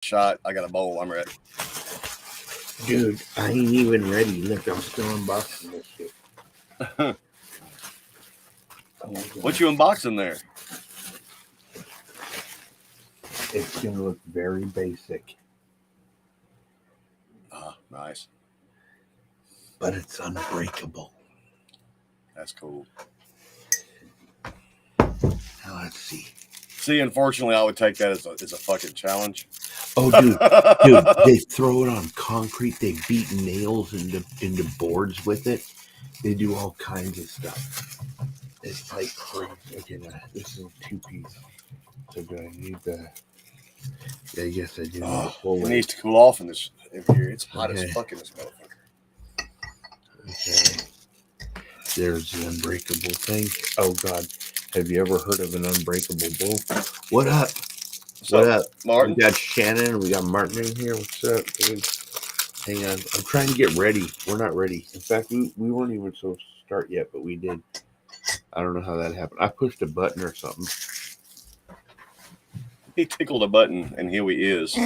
shot. I got a bowl. I'm ready. Dude, I ain't even ready. Look, I'm still unboxing this shit. What you unboxing there? It's gonna look very basic, Nice. but it's unbreakable. That's cool. Now let's see. See, unfortunately, I would take that as a fucking challenge. Oh, dude, they throw it on concrete. They beat nails into boards with it. They do all kinds of stuff. It's like crazy. Okay, now this is a 2-piece. So do I need the? Yeah, yes, I do. It needs to cool off in this here. It's hot as Okay. fuck in this motherfucker. Okay. There's the unbreakable thing. Oh God, have you ever heard of an unbreakable bull? What up? What up, Martin? We got Shannon and we got Martin in here. What's up, dude? Hang on, I'm trying to get ready. We're not ready. In fact, we weren't even supposed to start yet, but we did. I don't know how that happened. I pushed a button or something. He tickled a button, and here he is.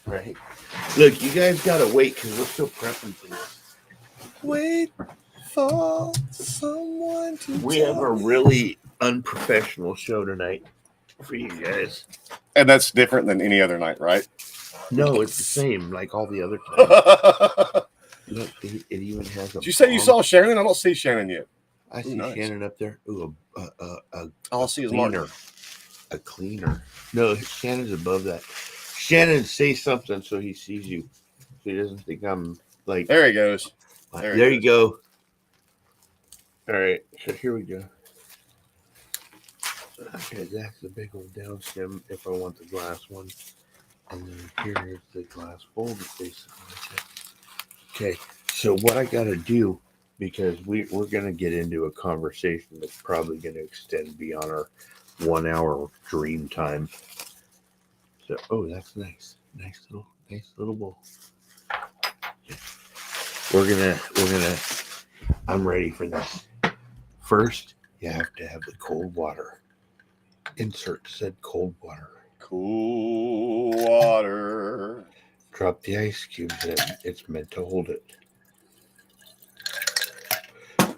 Right. Look, you guys gotta wait because we're still prepping for this. Wait for someone to. We have a really unprofessional show tonight for you guys. And that's different than any other night, right? No, it's the same like all the other times. Look, it even has a. Did you say you saw Shannon? I don't see Shannon yet. I see nice. Shannon up there. Ooh, All I see is cleaner. Martin. A cleaner. No, Shannon's above that. Shannon, say something so he sees you. So he doesn't think I'm like. There he goes. There you go. All right, so here we go. Okay, that's the big old down stem if I want the glass one. And then here is the glass bowl that basically like that. Okay, so what I got to do, because we're going to get into a conversation that's probably going to extend beyond our 1 hour dream time. So, oh, that's nice. Nice little bowl. Okay. We're gonna, I'm ready for this. First, you have to have the cold water. Insert said cold water. Cool water. Drop the ice cubes in. It's meant to hold it.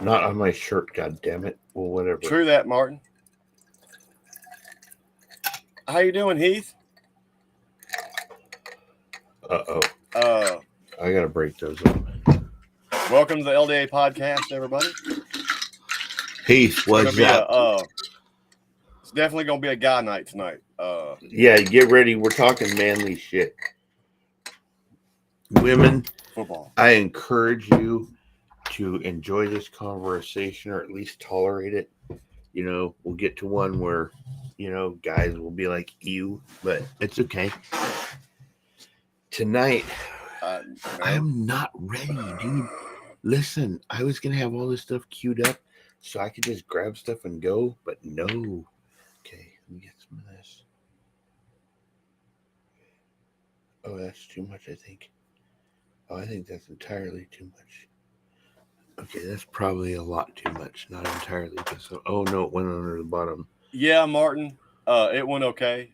Not on my shirt, god damn it. Well, whatever. True that, Martin. How you doing, Heath? Uh-oh. I gotta break those up. Welcome to the LDA podcast, everybody. Heath, what's up? It's definitely gonna be a guy night tonight. Yeah, get ready. We're talking manly shit. Women, football. I encourage you to enjoy this conversation or at least tolerate it. You know, we'll get to one where, you know, guys will be like, ew, but it's okay. Tonight, I'm not ready, dude. Listen, I was going to have all this stuff queued up so I could just grab stuff and go, but no. Okay, let me get some of this. Oh, that's too much, I think. Oh, I think that's entirely too much. Okay, that's probably a lot too much. Not entirely. So, oh, no, it went under the bottom. Yeah, Martin, it went okay.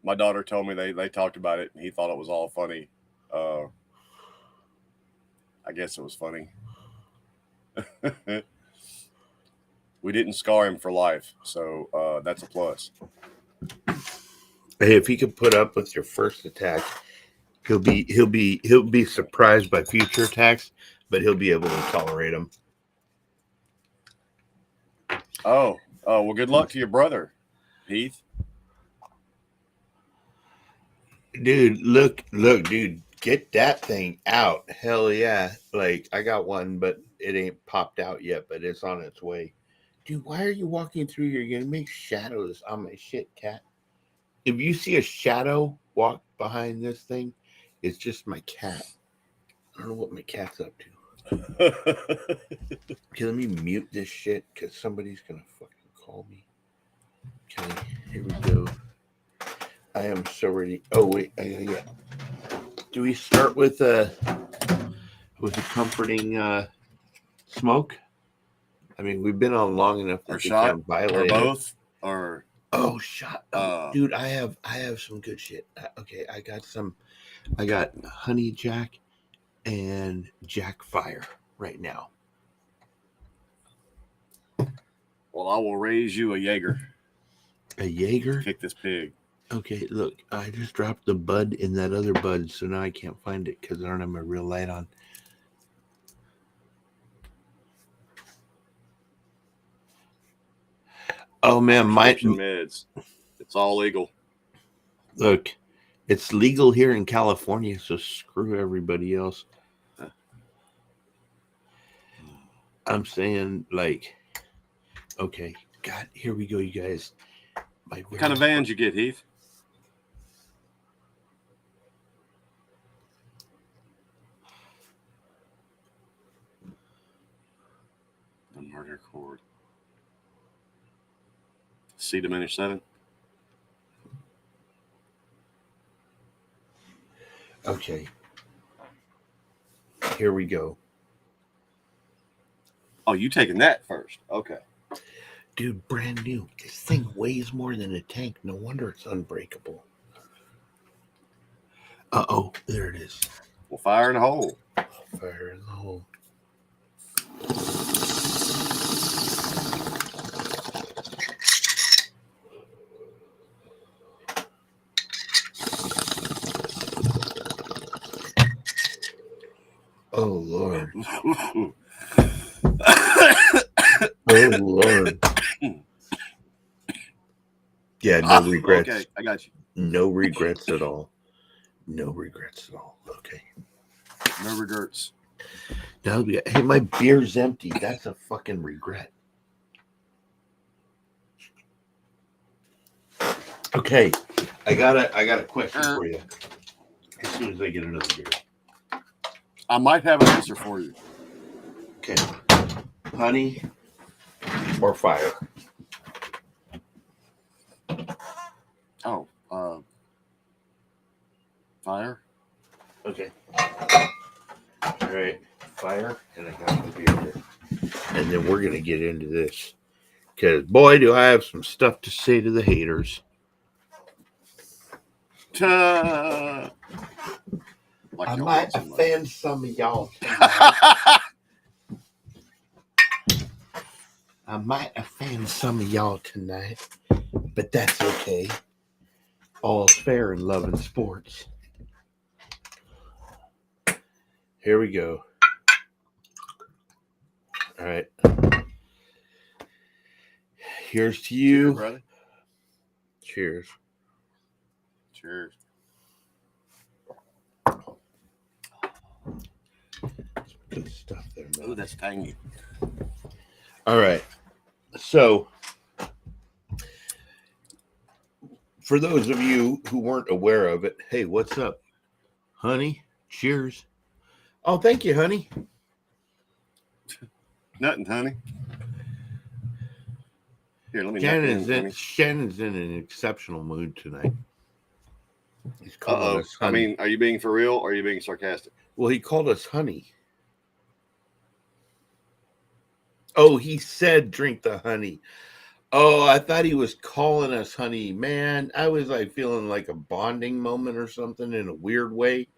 My daughter told me they talked about it, and he thought it was all funny. I guess it was funny. We didn't scar him for life, so that's a plus. Hey, if he could put up with your first attack, he'll be surprised by future attacks, but he'll be able to tolerate them. Oh, well, good luck to your brother, Heath. Dude, look, dude, get that thing out. Hell yeah. Like, I got one, but it ain't popped out yet, but it's on its way. Dude, why are you walking through here? You're going to make shadows on my shit, cat. If you see a shadow walk behind this thing, it's just my cat. I don't know what my cat's up to. Okay, let me mute this shit because somebody's going to fucking call me. Okay, here we go. I am so ready. Oh, wait. Yeah. Do we start with a comforting smoke? I mean, we've been on long enough that or we shot, can't violate or both, or Oh, shut up, Uh, dude! I have some good shit. Okay, I got some. I got Honey Jack and Jack Fire right now. well, I will raise you a Jaeger A to Jaeger. kick this pig. Okay, look, I just dropped the bud in that other bud, so now I can't find it because I don't have my real light on. Oh man, my Prescription meds. It's all legal. look, it's legal here in California, so screw everybody else. I'm saying, like, okay, God, here we go, you guys. My What kind of vans you get, Heath? The murder cord. C diminished 7. Okay, here we go, Oh, you taking that first? Okay. dude. Brand new. This thing weighs more than a tank. No wonder it's unbreakable. Oh, there it is. Well, fire in the hole. Fire in the hole. Oh Lord. Oh Lord. Yeah, no regrets. Okay, I got you. No regrets at all. No regrets at all. Okay. No regrets. Now, hey, my beer's empty. That's a fucking regret. Okay, I got a question for you. As soon as I get another beer. I might have an answer for you. Okay. Honey or fire? Oh, fire. Okay. All right. Fire, and I got the beer here. And then we're gonna get into this. Because boy, do I have some stuff to say to the haters. Like I y'all might so much. offend some of y'all tonight. I might offend some of y'all tonight, but that's okay. All's fair in love and sports. Here we go. All right. Here's to you. Cheers, brother. Cheers. Cheers. Good stuff there, man. Ooh, that's tangy. All right. So, for those of you who weren't aware of it, hey, what's up, honey? Cheers. Oh, thank you, honey. Nothing, honey. Here, let me nut you in, honey. Shannon's in an exceptional mood tonight. He's calling us honey. I mean, are you being for real or are you being sarcastic? Well, he called us honey. Oh, he said drink the honey. Oh, I thought he was calling us honey. Man, I was like feeling like a bonding moment or something in a weird way.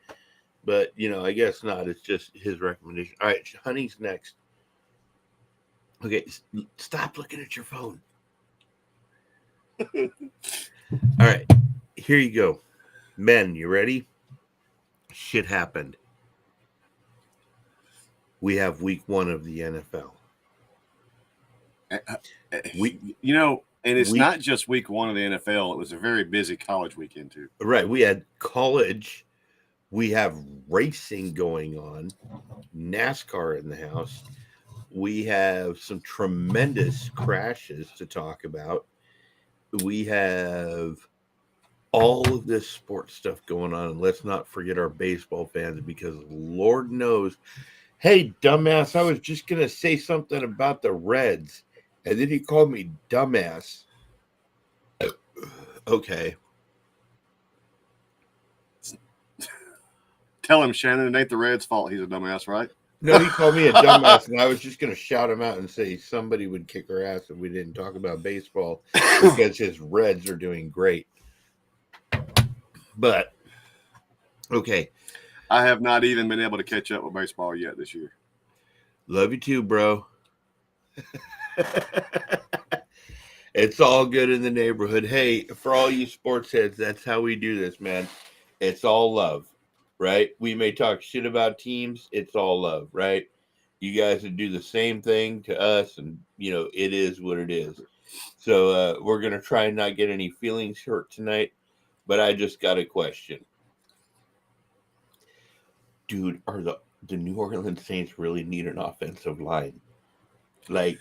But, I guess not. It's just his recommendation. All right, honey's next. Okay, stop looking at your phone. All right, here you go. Men, you ready? Shit happened. We have week 1 of the NFL. And it's not just week 1 of the NFL. It was a very busy college weekend, too. Right. We had college. We have racing going on. NASCAR in the house. We have some tremendous crashes to talk about. We have all of this sports stuff going on. And let's not forget our baseball fans, because Lord knows. Hey, dumbass, I was just going to say something about the Reds. And then he called me dumbass. Okay. Tell him, Shannon, it ain't the Reds' fault. He's a dumbass, right? No, he called me a dumbass, and I was just going to shout him out and say somebody would kick our ass if we didn't talk about baseball because his Reds are doing great. But okay, I have not even been able to catch up with baseball yet this year. love you too, bro. It's all good in the neighborhood. Hey, for all you sports heads, that's how we do this, man. It's all love, right? We may talk shit about teams. It's all love, right? You guys would do the same thing to us, and it is what it is. So we're gonna try and not get any feelings hurt tonight. But I just got a question, dude. Are the New Orleans Saints really need an offensive line? Like,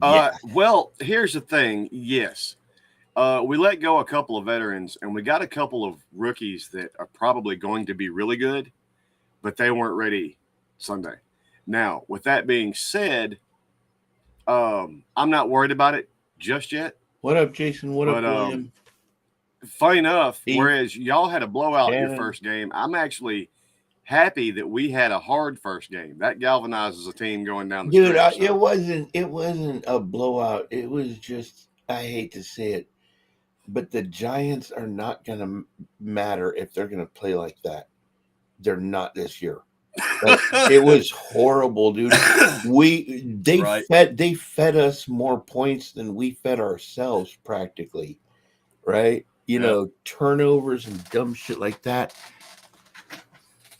yeah. Well, here's the thing. Yes. We let go a couple of veterans, and we got a couple of rookies that are probably going to be really good, but they weren't ready Sunday. Now, with that being said, I'm not worried about it just yet. What up, Jason? What up, William? Funny enough, whereas y'all had a blowout in your first game, I'm actually happy that we had a hard first game. That galvanizes a team going down the stretch. Dude, it wasn't a blowout. It was just, I hate to say it, but the Giants are not going to matter if they're going to play like that. They're not this year. It was horrible, dude. They fed us more points than we fed ourselves, practically, right? Turnovers and dumb shit like that.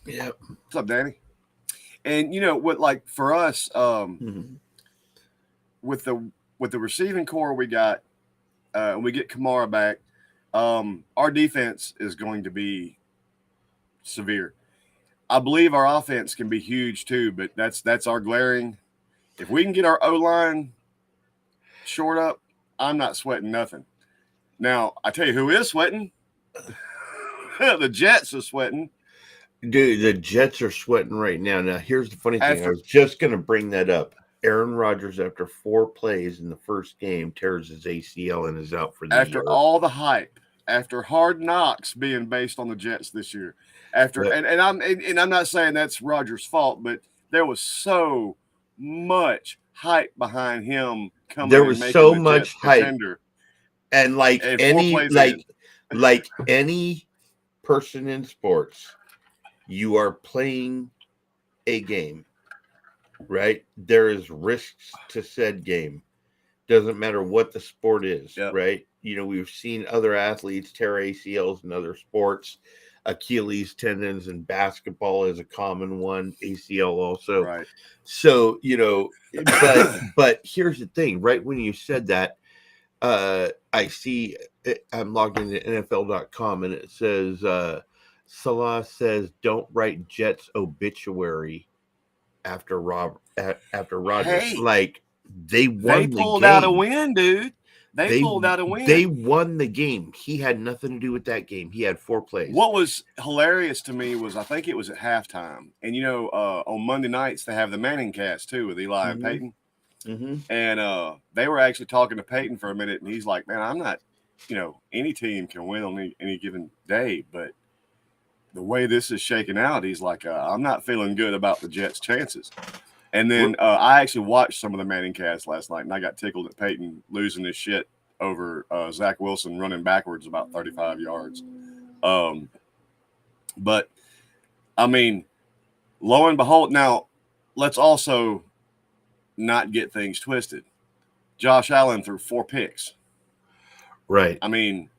Yeah. What's up, Danny? And what, like, for us, with the receiving core we got, we get Kamara back. Our defense is going to be severe. I believe our offense can be huge too, but that's our glaring. If we can get our O-line short up, I'm not sweating nothing. Now, I tell you who is sweating. The Jets are sweating. Dude, the Jets are sweating right now. Now, here's the funny thing. I was just going to bring that up. Aaron Rodgers, after 4 plays in the first game, tears his ACL and is out for the year. After all the hype, after Hard Knocks being based on the Jets this year, and I'm not saying that's Rodgers' fault, but there was so much hype behind him coming. There was so much hype, and like any person in sports, you are playing a game, right? There is risks to said game. Doesn't matter what the sport is, right? We've seen other athletes tear ACLs in other sports. Achilles tendons in basketball is a common one. ACL also. Right. So, but here's the thing. Right when you said that, I see I'm logged into NFL.com and it says Salah says don't write Jets obituary after Rodgers. Hey, like they won. They pulled out a win, dude. They pulled out a win. They won the game. He had nothing to do with that game. He had 4 plays. What was hilarious to me was I think it was at halftime. And, on Monday nights, they have the Manning cast, too, with Eli and Peyton. Mm-hmm. And they were actually talking to Peyton for a minute. And he's like, man, I'm not, any team can win on any given day. But the way this is shaking out, he's like, I'm not feeling good about the Jets' chances. And then I actually watched some of the Manning cast last night, and I got tickled at Peyton losing his shit over Zach Wilson running backwards about 35 yards. But, I mean, lo and behold, now let's also not get things twisted. Josh Allen threw 4 picks. Right. I mean,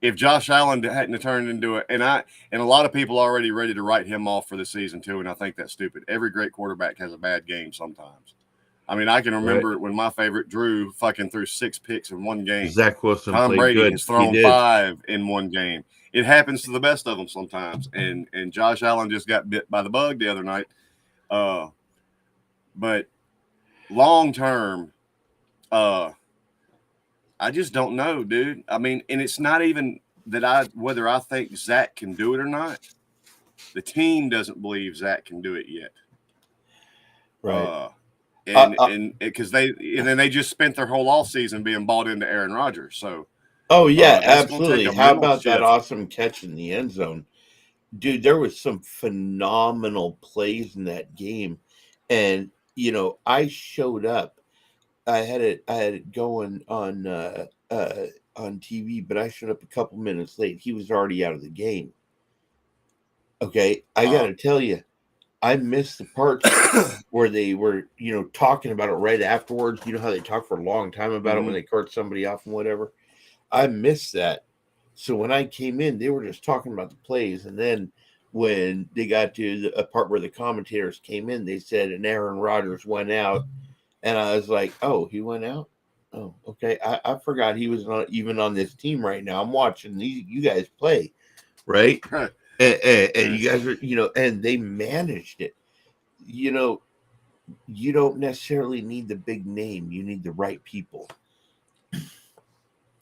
if Josh Allen hadn't turned into it, and a lot of people are already ready to write him off for the season too, and I think that's stupid. Every great quarterback has a bad game sometimes. I mean, I can remember when my favorite Drew fucking threw 6 picks in one game. Zach Wilson Tom played Brady good. has thrown 5 in one game. It happens to the best of them sometimes, and Josh Allen just got bit by the bug the other night. But long term, I just don't know, dude. I mean, and it's not even that whether I think Zach can do it or not. The team doesn't believe Zach can do it yet. Right. And because they just spent their whole offseason being bought into Aaron Rodgers. So, oh yeah, absolutely. How about that awesome catch in the end zone, dude? There was some phenomenal plays in that game, And I showed up. I had it going on TV, but I showed up a couple minutes late. He was already out of the game. Okay, I got to tell you, I missed the parts where they were, talking about it right afterwards. You know how they talk for a long time about it when they cart somebody off and whatever. I missed that. So when I came in, they were just talking about the plays, and then when they got to a part where the commentators came in, they said, and Aaron Rodgers went out, and I was like, oh, he went out. Oh, okay. I forgot he was not even on this team right now. I'm watching you guys play, right? And you guys are, and they managed it. You don't necessarily need the big name. You need the right people.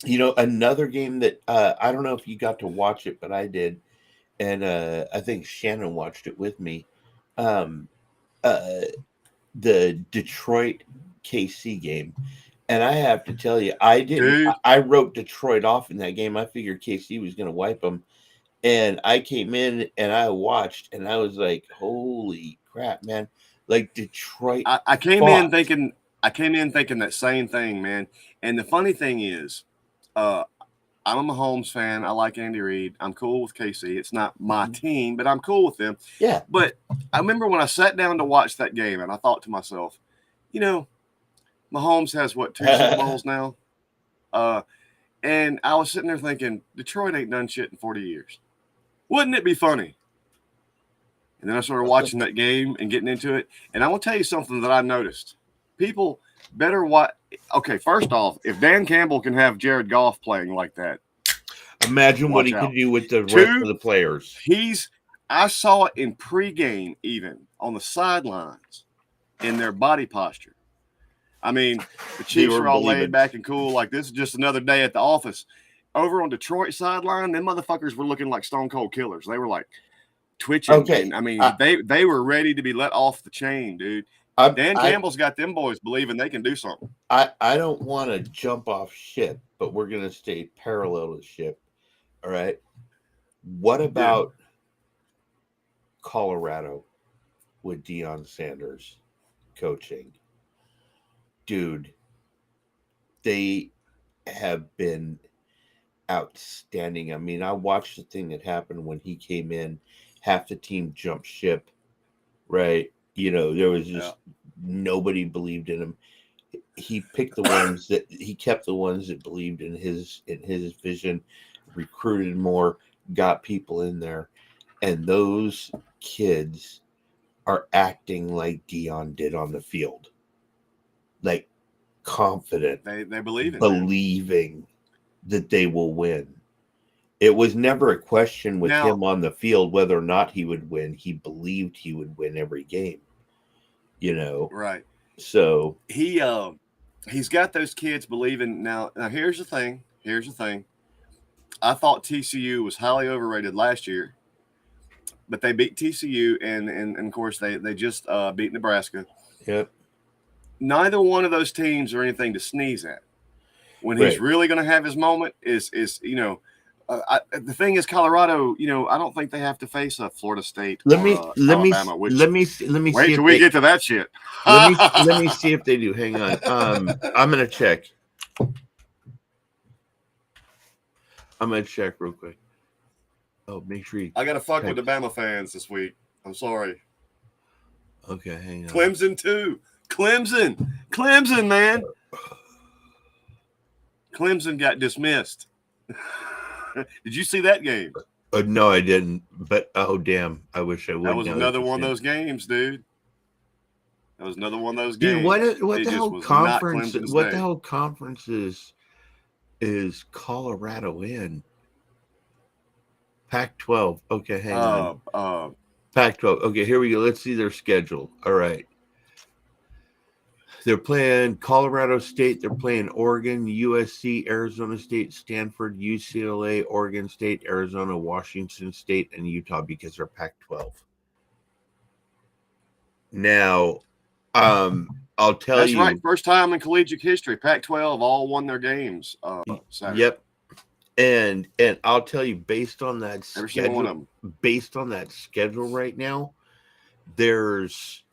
Another game that I don't know if you got to watch it, but I did, and I think Shannon watched it with me. Um, the Detroit KC game, and I have to tell you, I didn't. Dude. I wrote Detroit off in that game. I figured KC was going to wipe them, and I came in and I watched, and I was like, "Holy crap, man!" Like Detroit. I came in thinking that same thing, man. And the funny thing is, I'm a Mahomes fan. I like Andy Reid. I'm cool with KC. It's not my team, but I'm cool with them. Yeah. But I remember when I sat down to watch that game, and I thought to myself, Mahomes has what, 2 Super Bowls now? And I was sitting there thinking, Detroit ain't done shit in 40 years. Wouldn't it be funny? And then I started watching that game and getting into it. And I will tell you something that I noticed. People better watch. Okay, first off, if Dan Campbell can have Jared Goff playing like that, imagine what he could do with the rest of the players. I saw it in pregame, even on the sidelines, in their body posture. I mean, the Chiefs were all laid back and cool, like this is just another day at the office. Over on Detroit sideline, them motherfuckers were looking like stone cold killers. They were like twitching. Okay. And, I mean, they were ready to be let off the chain, dude. Dan Campbell's got them boys believing they can do something. I don't want to jump off ship, but we're going to stay parallel to ship. All right. What about Colorado with Deion Sanders coaching? Dude, they have been outstanding. I mean, I watched the thing that happened when he came in. Half the team jumped ship, right? There was just nobody believed in him. He picked the ones that he kept the ones that believed in his vision, recruited more, got people in there, and those kids are acting like Deion did on the field, like confident. They believe in believing that they will win. It was never a question with him on the field whether or not he would win. He believed he would win every game. Right. So he's got those kids believing. Now here's the thing. I thought TCU was highly overrated last year, but they beat TCU and of course they just beat Nebraska. Yep. Neither one of those teams are anything to sneeze at. When he's really going to have his moment is the thing is Colorado. I don't think they have to face a Florida State. Alabama. Let me wait till we get to that shit. let me see if they do. Hang on. I'm gonna check. I'm gonna check real quick. Oh, make sure you. I gotta fuck with the Bama fans this week. I'm sorry. Okay, hang on. Clemson too. Clemson, man. Clemson got dismissed. Did you see that game? No, I didn't. But oh damn, I wish I would. That was another one of those games, dude. That was another one of those games. Dude, what the hell conference? What the hell conference is Colorado in? Pac-12. Okay, hang on. Pac-12. Okay, here we go. Let's see their schedule. All right. They're playing Colorado State. They're playing Oregon, USC, Arizona State, Stanford, UCLA, Oregon State, Arizona, Washington State, and Utah because they're Pac-12. Now, I'll tell you. That's right. First time in collegiate history, Pac-12 all won their games. Saturday. Yep. And I'll tell you, based on that schedule right now, there's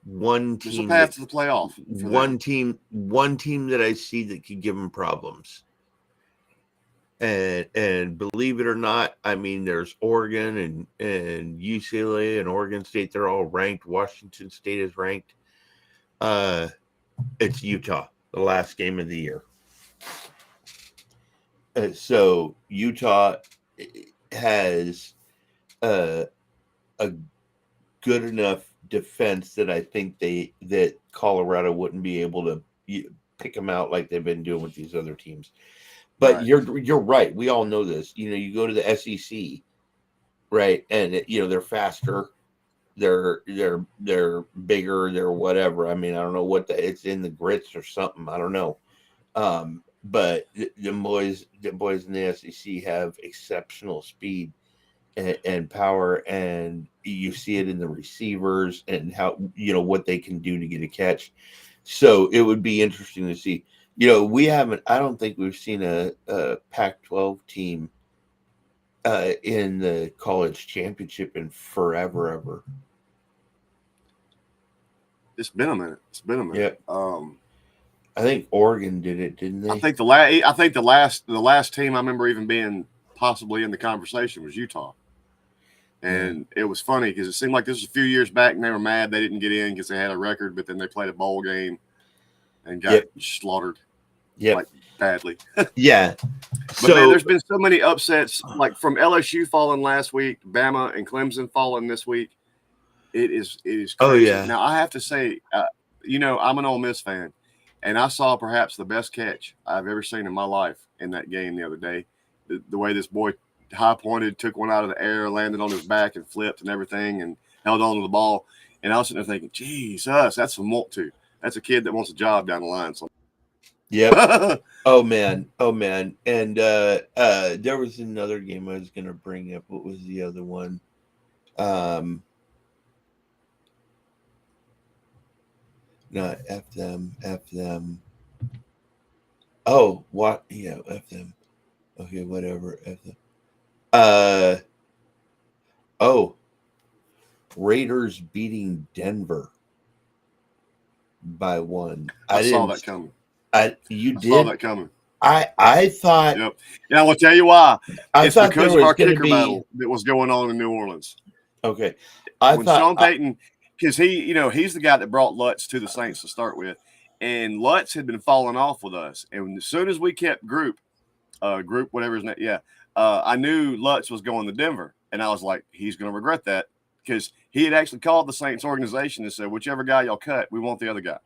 one There's a team path that to the playoff for them. one team that I see that could give them problems. And believe it or not, I mean, there's Oregon and UCLA and Oregon State. They're all ranked. Washington State is ranked. It's Utah, the last game of the year. So Utah has a good enough defense that I think that Colorado wouldn't be able to pick them out like they've been doing with these other teams. But Right. you're right. We all know this. You go to the SEC, right? And they're faster, they're bigger, they're whatever. I mean, I don't know what it's in the grits or something. I don't know. But the boys in the SEC have exceptional speed and power, and you see it in the receivers and how what they can do to get a catch. So it would be interesting to see. I don't think we've seen a Pac-12 team in the college championship in forever ever. It's been a minute. Yeah. I think Oregon did it, didn't they? I think the last team I remember even being possibly in the conversation was Utah. And it was funny because it seemed like this was a few years back and they were mad they didn't get in because they had a record, but then they played a bowl game and got slaughtered like badly. Yeah. But man, there's been so many upsets, like from LSU falling last week, Bama and Clemson falling this week. It is crazy. Oh, yeah. Now, I have to say, I'm an Ole Miss fan, and I saw perhaps the best catch I've ever seen in my life in that game the other day. The way this boy high pointed, took one out of the air, landed on his back and flipped and everything and held on to the ball. And I was sitting there thinking, Jesus, that's some want to. That's a kid that wants a job down the line. So. Yep. Oh man. And there was another game I was going to bring up. What was the other one? No, F them. Oh, what? Yeah, F them. Okay, whatever. F them. Raiders beating Denver by 1. I saw that coming. You did? Saw that coming. I thought. Yep. And I will tell you why. It's because of our kicker be... battle that was going on in New Orleans. Okay. When Sean Payton, because he's the guy that brought Lutz to the Saints to start with, and Lutz had been falling off with us. And as soon as we kept Group, whatever his name, I knew Lutz was going to Denver, and I was like, he's going to regret that because he had actually called the Saints organization and said, whichever guy y'all cut, we want the other guy.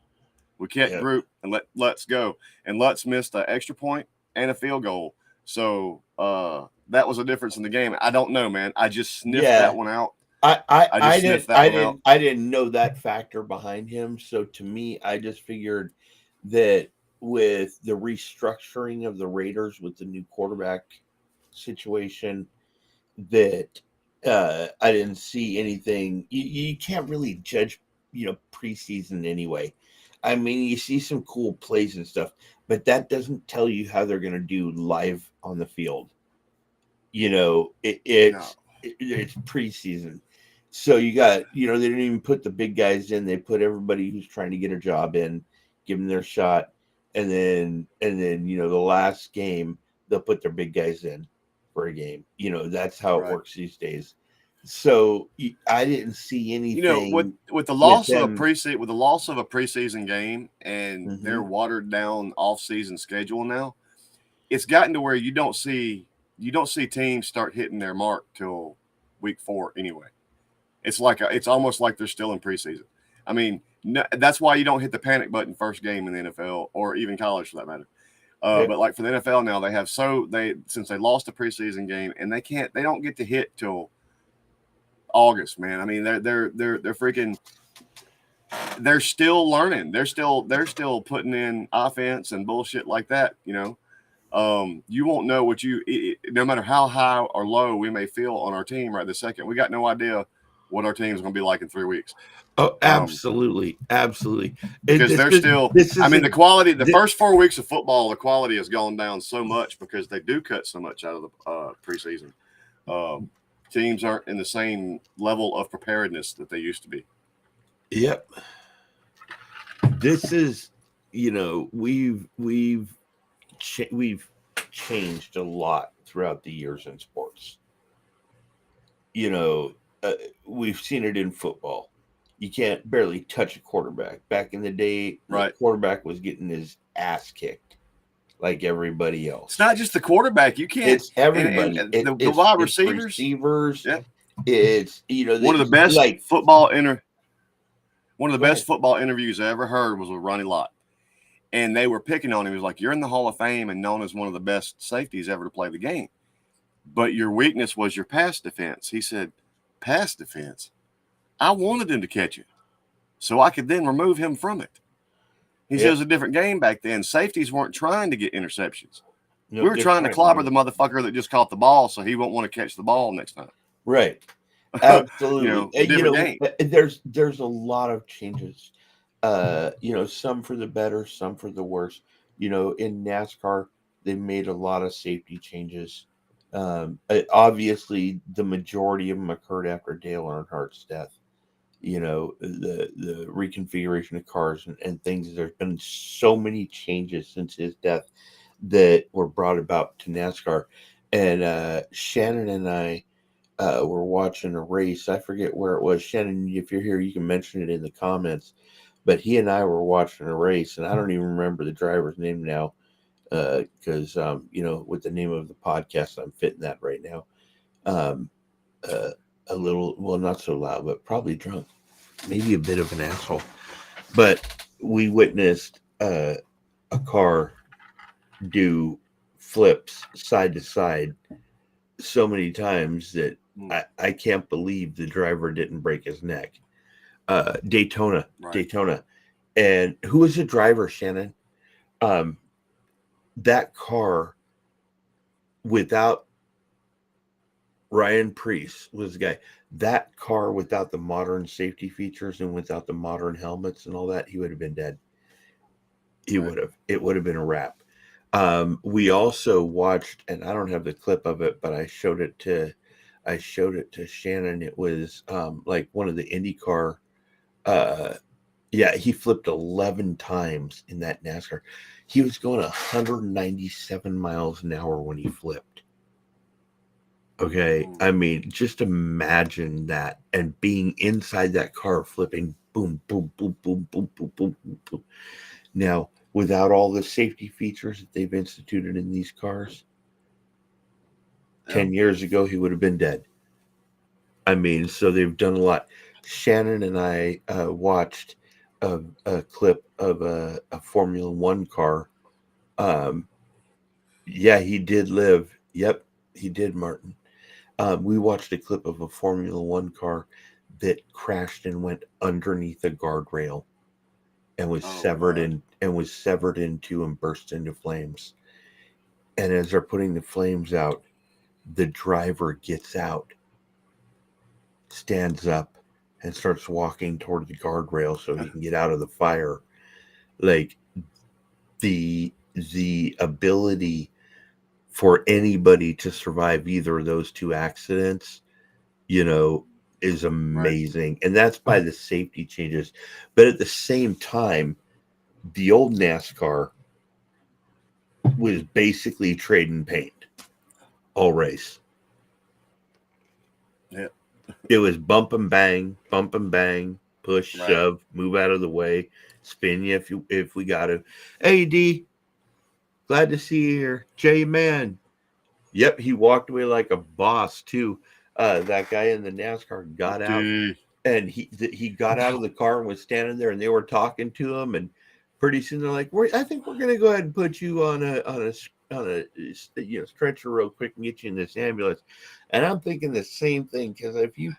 We kept Group and let Lutz go, and Lutz missed an extra point and a field goal. So that was a difference in the game. I don't know, man. I just sniffed that one out. I didn't know that factor behind him. So to me, I just figured that with the restructuring of the Raiders with the new quarterback situation, that I didn't see anything. You can't really judge, preseason anyway. I mean, you see some cool plays and stuff, but that doesn't tell you how they're going to do live on the field. It's preseason. So you got, they didn't even put the big guys in. They put everybody who's trying to get a job in, give them their shot. And then, the last game, they'll put their big guys in for a game. That's how it works these days. So I didn't see anything. With the loss of a preseason game and their watered down off-season schedule now, it's gotten to where you don't see teams start hitting their mark till week 4 anyway. It's almost like they're still in preseason. I mean, that's why you don't hit the panic button first game in the NFL or even college for that matter. But like for the NFL now, since they lost the preseason game and they don't get to hit till August, man. I mean, they're freaking. They're still learning. They're still putting in offense and bullshit like that. You won't know no matter how high or low we may feel on our team right this second. We got no idea what our team's going to be like in 3 weeks. Oh, absolutely. Because the quality, the first 4 weeks of football, the quality has gone down so much because they do cut so much out of the preseason. teams aren't in the same level of preparedness that they used to be. Yep. This is, we've changed a lot throughout the years in sports. We've seen it in football. You can't barely touch a quarterback. Back in the day, Right. the quarterback was getting his ass kicked like everybody else. It's not just the quarterback. You can't. It's everybody. And the wide receivers. Receivers. Yeah. It's one of the best like football football interviews I ever heard was with Ronnie Lott. And they were picking on him. He was like, "You're in the Hall of Fame and known as one of the best safeties ever to play the game. But your weakness was your pass defense." He said, "Pass defense? I wanted him to catch it so I could then remove him from it." He said it was a different game back then. Safeties weren't trying to get interceptions. We were trying to clobber the motherfucker that just caught the ball so he won't want to catch the ball next time. Right. Absolutely. Different game. There's a lot of changes. Some for the better, some for the worse. In NASCAR, they made a lot of safety changes. Obviously, the majority of them occurred after Dale Earnhardt's death. The reconfiguration of cars and things. There's been so many changes since his death that were brought about to NASCAR. And Shannon and I were watching a race. I forget where it was. Shannon, if you're here, you can mention it in the comments. But he and I were watching a race, and I don't even remember the driver's name now because, with the name of the podcast, I'm fitting that right now. A little, well, not so loud, but probably drunk. Maybe a bit of an asshole. But we witnessed a car do flips side to side so many times that I can't believe the driver didn't break his neck. Daytona. And who was the driver, Shannon? That car, without Ryan Preece was the guy. That car, without the modern safety features and without the modern helmets and all that, he would have been dead. He would have. It would have been a wrap. We also watched, and I don't have the clip of it, but I showed it to Shannon. It was like one of the IndyCar. He flipped 11 times in that NASCAR. He was going 197 miles an hour when he flipped. Okay, I mean, just imagine that and being inside that car flipping, boom, boom, boom, boom, boom, boom, boom, boom, boom. Now, without all the safety features that they've instituted in these cars, 10 years ago, he would have been dead. I mean, so they've done a lot. Shannon and I watched a clip of a Formula One car. He did live. Yep, he did, Martin. We watched a clip of a Formula One car that crashed and went underneath a guardrail and was severed into and burst into flames. And as they're putting the flames out, the driver gets out, stands up, and starts walking toward the guardrail so he can get out of the fire. Like the ability for anybody to survive either of those two accidents, is amazing. Right. And that's by the safety changes. But at the same time, the old NASCAR was basically trade and paint all race. Yeah. It was bump and bang, push, shove, move out of the way, spin you if we got to. Hey, D, glad to see you here. J Man. Yep, he walked away like a boss too. That guy in the NASCAR got out, and he got out of the car and was standing there, and they were talking to him, and pretty soon they're like, I think we're gonna go ahead and put you on a stretcher real quick and get you in this ambulance. And I'm thinking the same thing, because if you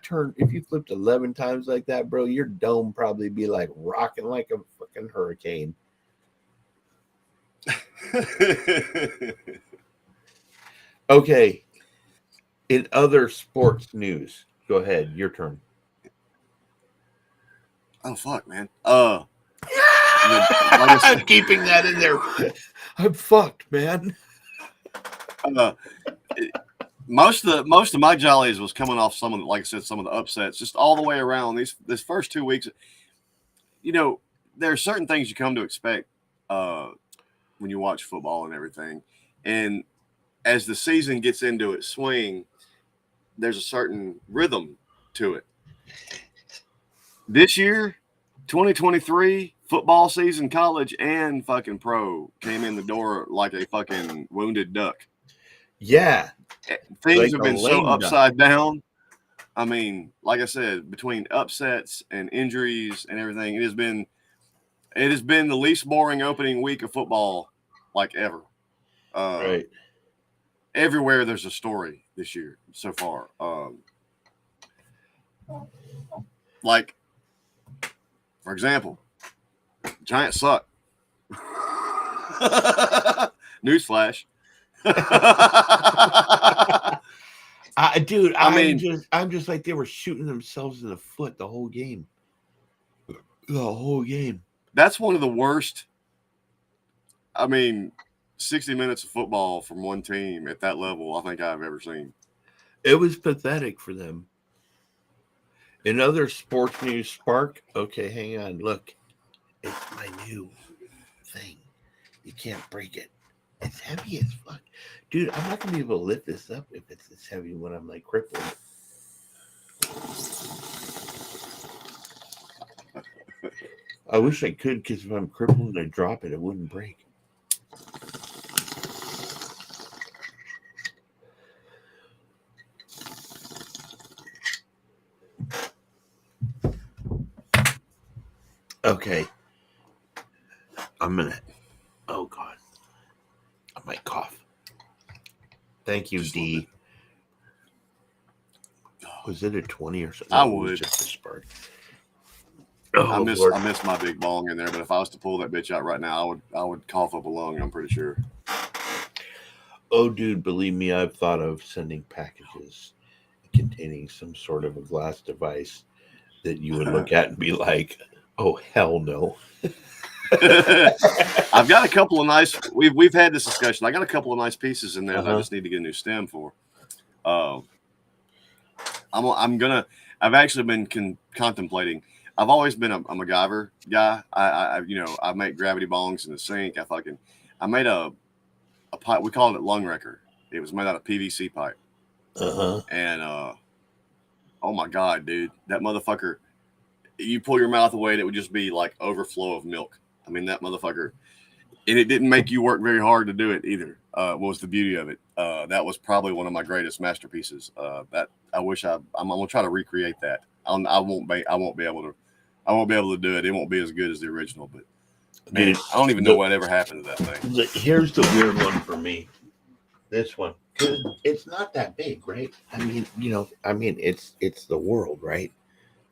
flipped 11 times like that, bro, your dome probably be like rocking like a fucking hurricane. Okay. In other sports news, go ahead. Your turn. Oh fuck, man. I'm keeping that in there. I'm fucked, man. most of my jollies was coming off some of the, like I said, some of the upsets, just all the way around. This first 2 weeks, you know, there are certain things you come to expect when you watch football and everything, and as the season gets into its swing, there's a certain rhythm to it. This year, 2023 football season, college and fucking pro came in the door like a fucking wounded duck. Yeah, Things like have a been so lame duck. upside down. I mean, like I said, between upsets and injuries and everything, it has been the least boring opening week of football like ever. Right. Everywhere there's a story this year so far. Like, for example, Giants suck. Newsflash. Dude, I mean, I'm just like they were shooting themselves in the foot the whole game. The whole game. that's one of the worst. I mean, 60 minutes of football from one team at that level, I think I've ever seen. It was pathetic for them. In other sports news, Spark. Okay, hang on. Look, it's my new thing. You can't break it. It's heavy as fuck, dude. I'm not gonna be able to lift this up if it's this heavy when I'm like crippled. I wish I could, because if I'm crippled and I drop it, it wouldn't break. Okay. I'm gonna. Oh God. I might cough. Thank you, D. Was it a 20 or something? I No, it was would. just a spark. I Oh, miss Lord. I miss my big bong in there, but if I was to pull that bitch out right now, I would cough up a lung. I'm pretty sure. Oh, dude, believe me, I've thought of sending packages containing some sort of a glass device that you would look at and be like, "Oh, hell no." I've got a couple of nice. We've had this discussion. I got a couple of nice pieces in there that I Uh-huh. just need to get a new stem for. I'm gonna. I've actually been contemplating. I've always been a MacGyver guy. I make gravity bongs in the sink. I made a pipe. We called it lung wrecker. It was made out of PVC pipe. Uh-huh. And oh my god, dude, that motherfucker! You pull your mouth away, and it would just be like overflow of milk. I mean, that motherfucker, and it didn't make you work very hard to do it either. What was the beauty of it? That was probably one of my greatest masterpieces. That I wish I'm gonna try to recreate that. I won't be able to. I won't be able to do it. It won't be as good as the original, but man, Dude, I don't even know what ever happened to that thing. Here's the weird one for me. This one. It's not that big, right? I mean, it's the world, right?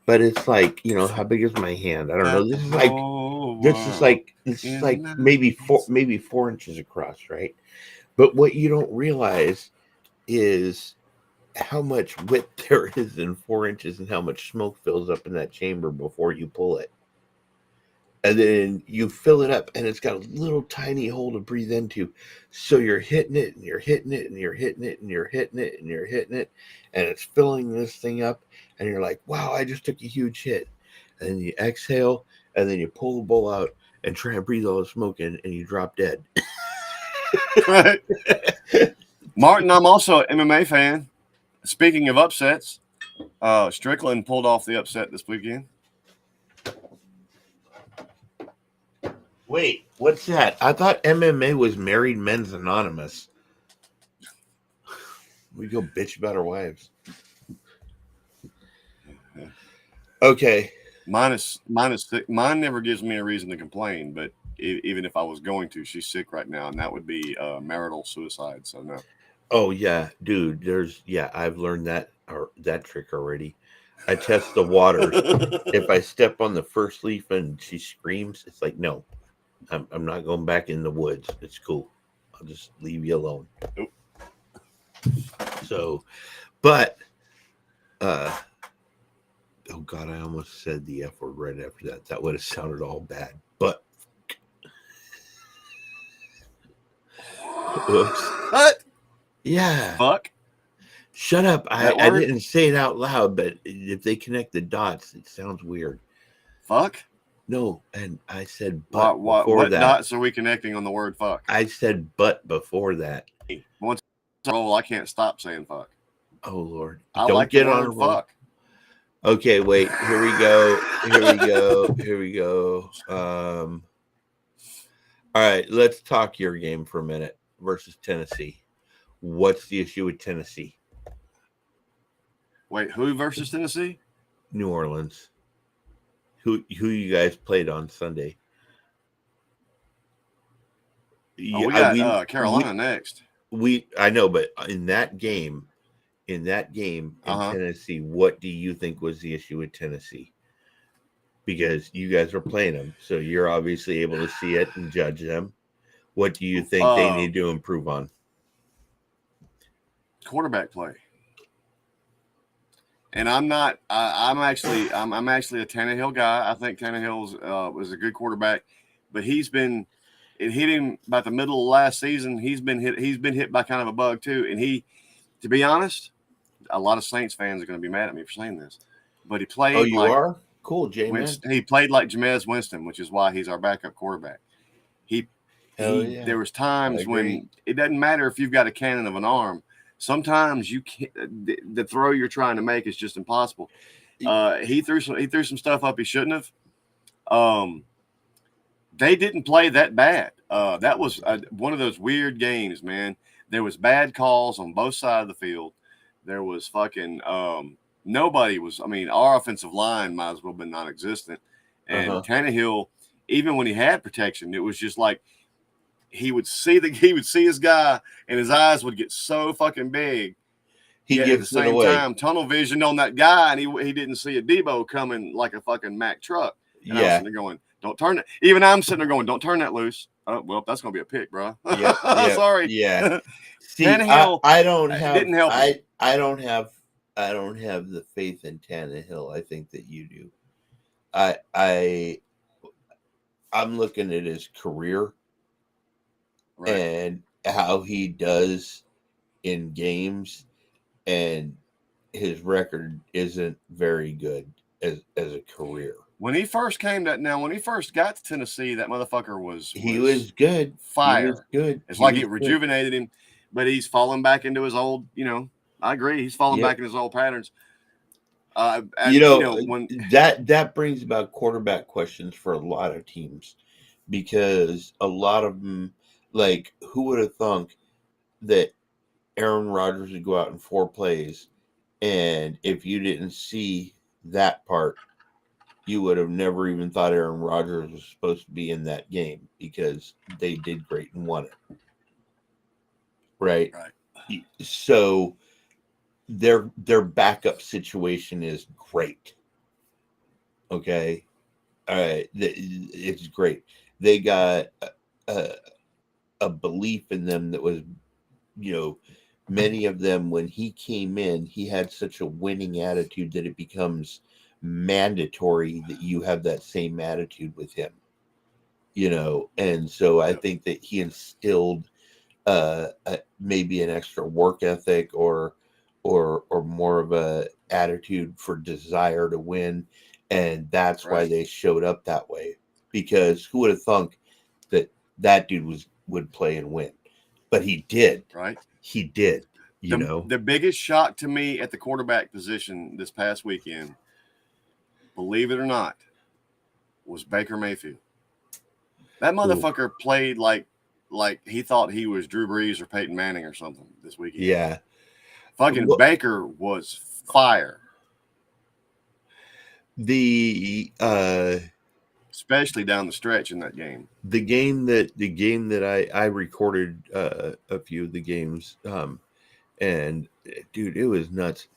But it's like, how big is my hand? I don't know. This is like maybe 4 inches across, right? But what you don't realize is how much width there is in 4 inches and how much smoke fills up in that chamber before you pull it. And then you fill it up and it's got a little tiny hole to breathe into. So you're hitting it and you're hitting it and you're hitting it and you're hitting it and you're hitting it. And it's filling this thing up. And you're like, wow, I just took a huge hit. And then you exhale and then you pull the bowl out and try and breathe all the smoke in and you drop dead. Right. Martin, I'm also an MMA fan. Speaking of upsets, Strickland pulled off the upset this weekend. Wait, what's that? I thought MMA was Married Men's Anonymous. We go bitch about our wives. Okay. Mine never gives me a reason to complain, but even if I was going to, she's sick right now, and that would be marital suicide. So no. Oh yeah, dude. I've learned that trick already. I test the water. If I step on the first leaf and she screams, it's like, no, I'm not going back in the woods. It's cool. I'll just leave you alone. Nope. So, but, oh God, I almost said the F word right after that. That would have sounded all bad. But, oops. What? Yeah. Fuck. Shut up. That I word? didn't say it out loud, but if they connect the dots, it sounds weird. Fuck? No, and I said but What before that. dots are we connecting on the word fuck? I said but before that. Once I roll, I can't stop saying fuck. Oh Lord. I Don't like get the on a word roll. fuck. Okay, wait. Here we go. Here we go. All right, let's talk your game for a minute versus Tennessee. What's the issue with Tennessee? Wait, who versus Tennessee? New Orleans. Who you guys played on Sunday? We got Carolina next. I know, but in that game in Tennessee, what do you think was the issue with Tennessee? Because you guys were playing them, so you're obviously able to see it and judge them. What do you think they need to improve on? Quarterback play. And I'm not. I'm actually a Tannehill guy. I think Tannehill was a good quarterback, but it hit him about the middle of last season. He's been hit by kind of a bug too. And to be honest, a lot of Saints fans are going to be mad at me for saying this, but he played. Oh, you are cool, J-Man. He played like Jameis Winston, which is why he's our backup quarterback. There was times when it doesn't matter if you've got a cannon of an arm. Sometimes you can't. The throw you're trying to make is just impossible. He threw some stuff up he shouldn't have. They didn't play that bad. That was one of those weird games, man. There was bad calls on both sides of the field. There was fucking nobody was. I mean, our offensive line might as well have been non-existent. And Tannehill, even when he had protection, it was just like he would see his guy, and his eyes would get so fucking big. He gives at the same time tunnel vision on that guy, and he didn't see a Debo coming like a fucking Mack truck. And I was sitting there going, "Don't turn it." Even I'm sitting there going, "Don't turn that loose." Oh well, that's gonna be a pick, bro. Sorry. Yeah. See, Tannehill, I don't have. Didn't help. I don't have the faith in Tannehill. I think that you do. I'm looking at his career. Right. And how he does in games, and his record isn't very good as a career. When he first got to Tennessee, that motherfucker was good. Fire. He was good. It's like it rejuvenated him, but he's fallen back into his old, I agree. He's fallen back in his old patterns. That brings about quarterback questions for a lot of teams, because a lot of them, like, who would have thunk that Aaron Rodgers would go out in 4 plays, and if you didn't see that part, you would have never even thought Aaron Rodgers was supposed to be in that game, because they did great and won it. Right. So their backup situation is great. Okay. All right. It's great. They got a belief in them that was, many of them, when he came in, he had such a winning attitude that it becomes mandatory that you have that same attitude with him, and so I think that he instilled maybe an extra work ethic or more of a attitude for desire to win, and that's why they showed up that way, because who would have thunk that dude would play and win, but he did. He did. The biggest shock to me at the quarterback position this past weekend, believe it or not, was Baker Mayfield. That motherfucker played like he thought he was Drew Brees or Peyton Manning or something this weekend. Yeah. Fucking Baker was fire. Especially down the stretch in that game. The game that I recorded a few of the games, and dude, it was nuts.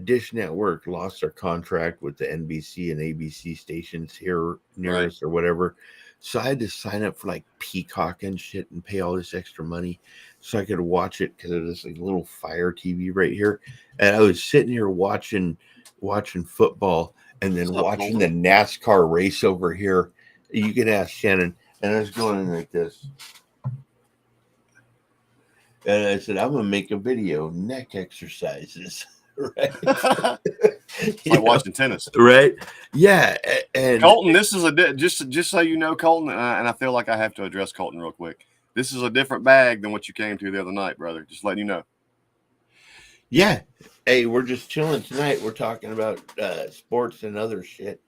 Dish Network lost their contract with the NBC and ABC stations here near us or whatever. So I had to sign up for like Peacock and shit and pay all this extra money so I could watch it, because of this like little Fire TV right here. And I was sitting here watching football, and then watching the NASCAR race over here. You can ask Shannon. And I was going in like this. And I said, I'm gonna make a video, neck exercises. Right. It's like watching tennis. Right. Yeah. And Colton, this is just so you know, Colton, and I feel like I have to address Colton real quick. This is a different bag than what you came to the other night, brother. Just letting you know. yeah. Hey, we're just chilling tonight. We're talking about sports and other shit.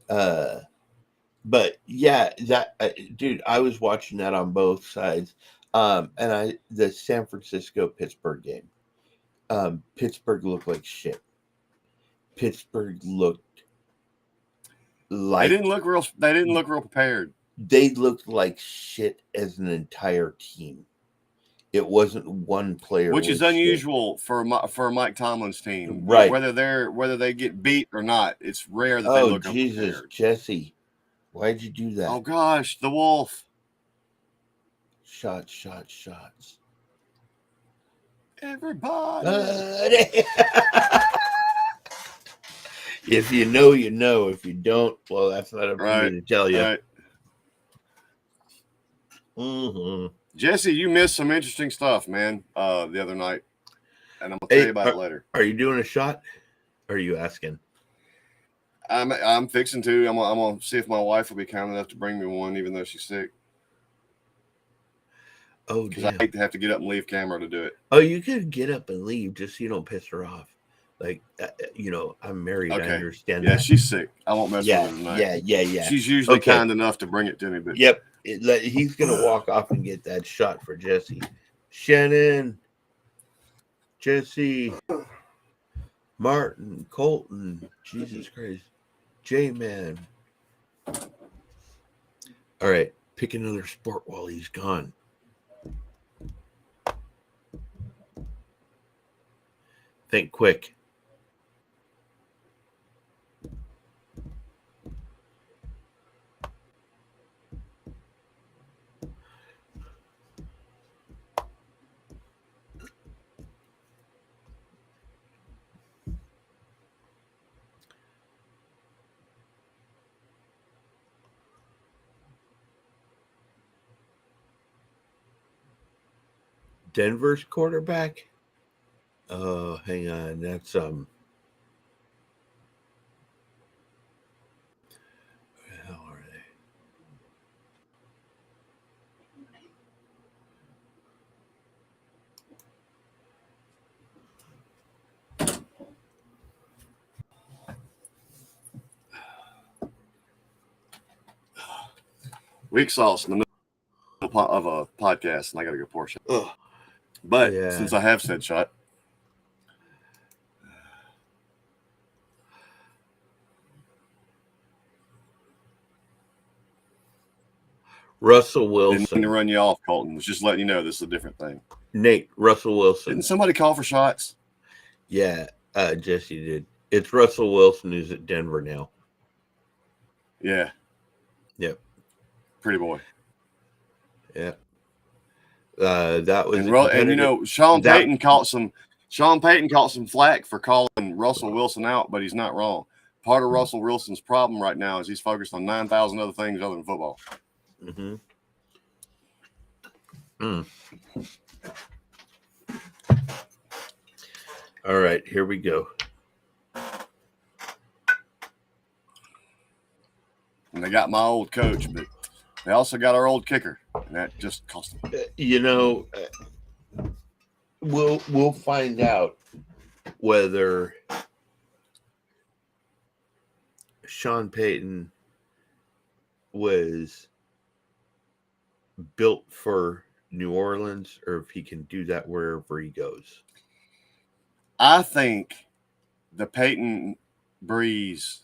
But yeah, that dude, I was watching that on both sides. And the San Francisco Pittsburgh game. Pittsburgh looked like shit. Pittsburgh looked like They didn't look real prepared. they looked like shit as an entire team. It wasn't one player, Which is was shit. unusual for Mike Tomlin's team. Right. Whether they get beat or not, it's rare that they Oh look Jesus, unprepared. Jesse, why'd you do that? Oh gosh, the wolf. Shots. Everybody. If you know, you know. If you don't, well, that's not up to me to tell you. Right. Mm-hmm. Jesse, you missed some interesting stuff, man, the other night. And I'm gonna tell you about it later. Are you doing a shot? Or are you asking? I'm fixing to. I'm gonna see if my wife will be kind enough to bring me one, even though she's sick. Oh, because I hate to have to get up and leave camera to do it. Oh, you could get up and leave just so you don't piss her off. Like, I'm married. Okay. I understand. Yeah, that. she's sick. I won't mess with her tonight. Yeah. She's usually Okay. kind enough to bring it to me, but Yep. He's gonna walk off and get that shot for Jesse. Shannon, Jesse, Martin, Colton, Jesus Christ, J-Man. All right, pick another sport while he's gone. Think quick. Denver's quarterback? Oh, hang on. That's where the hell are they? weak sauce in the middle of a podcast, and I got to go pour shot. But Yeah. since I have said shot, Russell didn't Wilson. mean to run you off, Colton. Was just letting you know this is a different thing. Nate, Russell Wilson. Didn't somebody call for shots? Yeah, Jesse did. It's Russell Wilson who's at Denver now. Yeah. Yep. Pretty boy. Yeah. That was and Sean Payton caught some flack for calling Russell Wilson out, but he's not wrong. Part of Russell Wilson's problem right now is he's focused on 9,000 other things other than football. Mm-hmm. All right, here we go. And they got my old coach, but they also got our old kicker, and that just cost them. We'll find out whether Sean Payton was built for New Orleans or if he can do that wherever he goes. I think the Peyton Breeze